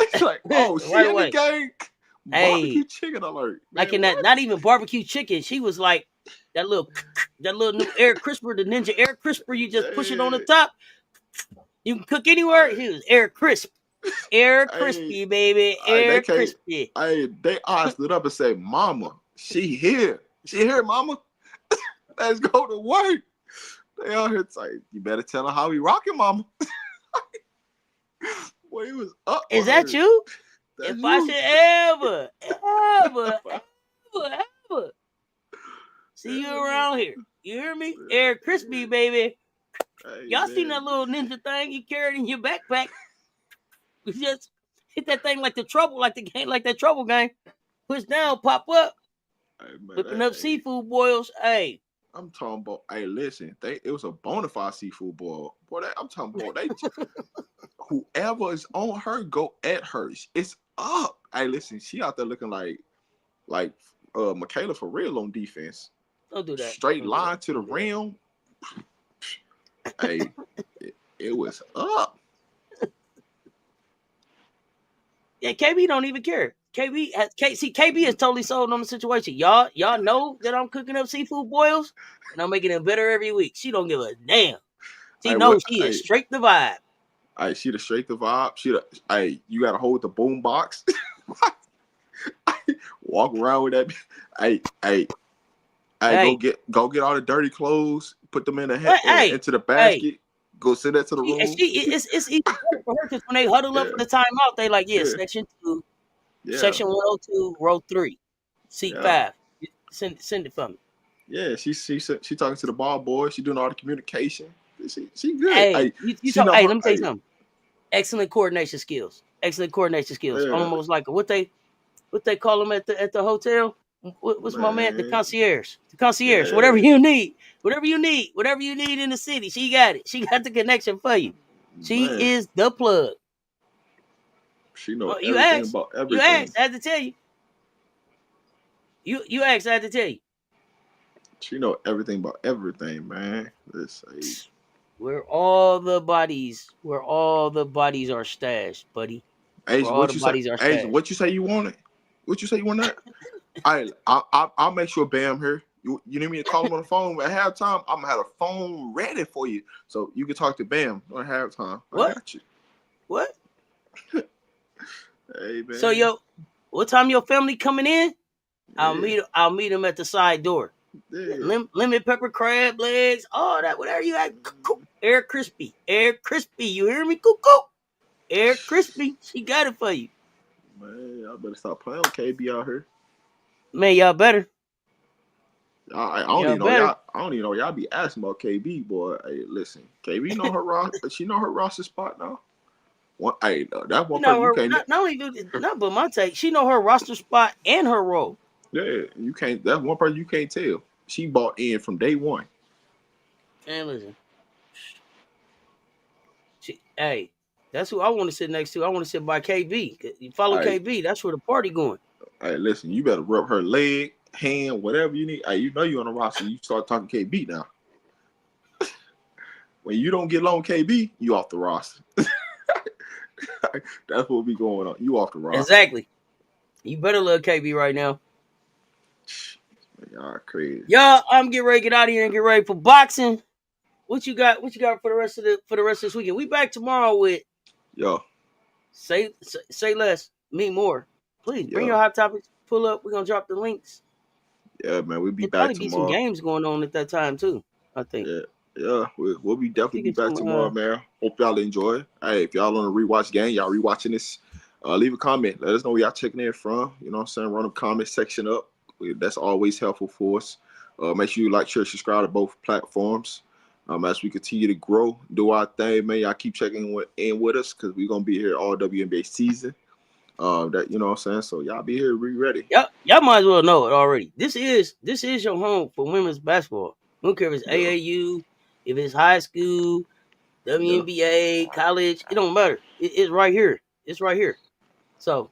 It's like, oh, she in the game. Barbecue chicken alert. Man, like not even barbecue chicken. She was like that little new air crisper, the Ninja air crisper. You just push it on the top. You can cook anywhere. He was air crisp. Air crispy, baby. Air crispy. They all stood up and said, Mama, she here. She here, Mama. Let's go to work. They out here like, you better tell her how we rocking, Mama. Boy, he was up. Is that you? If I should ever see you around here, you hear me? Air crispy, baby. Y'all seen that little ninja thing you carried in your backpack? You just hit that thing like the trouble, like that trouble game. Push down, pop up. Whipping up seafood boils. Hey. I'm talking about, listen, it was a bona fide seafood boil. Boy, I'm talking about, whoever is on her, go at her. It's up. Hey, listen, she out there looking like Michaela for real on defense. Don't do that. Straight line to the rim. Hey, it was up. Yeah, KB don't even care. KB is totally sold on the situation. Y'all know that I'm cooking up seafood boils and I'm making it better every week. She don't give a damn. She knows she is straight the vibe. She the straight the vibe. You gotta hold the boom box. Walk around with that. Go get all the dirty clothes, put them in the head into the basket. Go send that to the room. It's easy for her because when they huddle up for the timeout, they like, section 2. Yeah. Section 102, row 3, seat 5. Send it for me. Yeah, she talking to the ball boy. She doing all the communication. She good. Hey, let me tell you something. Excellent coordination skills. Yeah. Almost like what they call them at the hotel. What's my man? The concierge. Yeah. Whatever you need in the city, she got it. She got the connection for you. She is the plug. She knows everything about everything. You asked, I had to tell you. You asked, I had to tell you. She know everything about everything, man. Where all the bodies are stashed, buddy. What you say you wanted? What you say you want that? I'll make sure Bam here. You need me to call him on the phone at halftime? I'm gonna have a phone ready for you, so you can talk to Bam at halftime. What? I got you. What? Hey, man. So what time your family coming in? Yeah. I'll meet them at the side door. Yeah. Lemon pepper, crab legs, all that, whatever you got. Air crispy. You hear me? Cuckoo. Air crispy. She got it for you. Man, y'all better stop playing with KB out here. Man, y'all better. I don't even know y'all be asking about KB, boy. Hey, listen, KB know her roster. She know her roster spot now. That one person you can't. Not only not but my take. She know her roster spot and her role. Yeah, you can't. That's one person you can't tell. She bought in from day one. And listen, that's who I want to sit next to. I want to sit by KB. You follow KB. That's where the party going. Hey, listen, you better rub her leg. hand, whatever you need. Hey, you know you on the roster. You start talking KB now. When you don't get along KB, you off the roster. That's what be going on. You off the roster. Exactly. You better love KB right now. Y'all crazy. Y'all, I'm getting ready to get out of here and get ready for boxing. What you got? What you got for the rest of this weekend? We back tomorrow with say less, mean more. Please bring your hot topics. Pull up. We're gonna drop the links. Yeah, man, we'll be There'll back probably tomorrow. Be some games going on at that time too, I think. Yeah, we'll be definitely be back tomorrow, man. Hope y'all enjoy. Hey, if y'all on a rewatch game, y'all rewatching this, leave a comment. Let us know where y'all checking in from. You know what I'm saying? Run the comment section up. That's always helpful for us. Make sure you like, share, subscribe to both platforms. As we continue to grow, do our thing, man. Y'all keep checking in with us because we're gonna be here all WNBA season. That you know what I'm saying. So y'all be here, be ready. Y'all might as well know it already. This is your home for women's basketball. I don't care if it's AAU, if it's high school, WNBA, college. It don't matter. It's right here. It's right here. So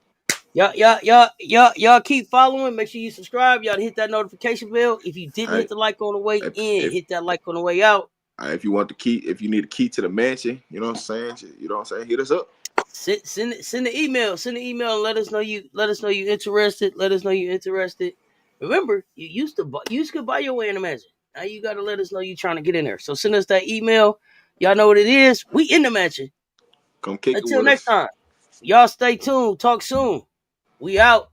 y'all keep following. Make sure you subscribe. Y'all hit that notification bell. If you didn't hit the like on the way in, hit that like on the way out. If you want the key, if you need a key to the mansion, you know what I'm saying. You know what I'm saying. Hit us up. Send the email. Send the email and let us know you interested. Let us know you interested. Remember, you used to buy your way in the mansion. Now you got to let us know you trying to get in there. So send us that email. Y'all know what it is. We in the mansion. Come kick it with us. Until next time. Y'all stay tuned. Talk soon. We out.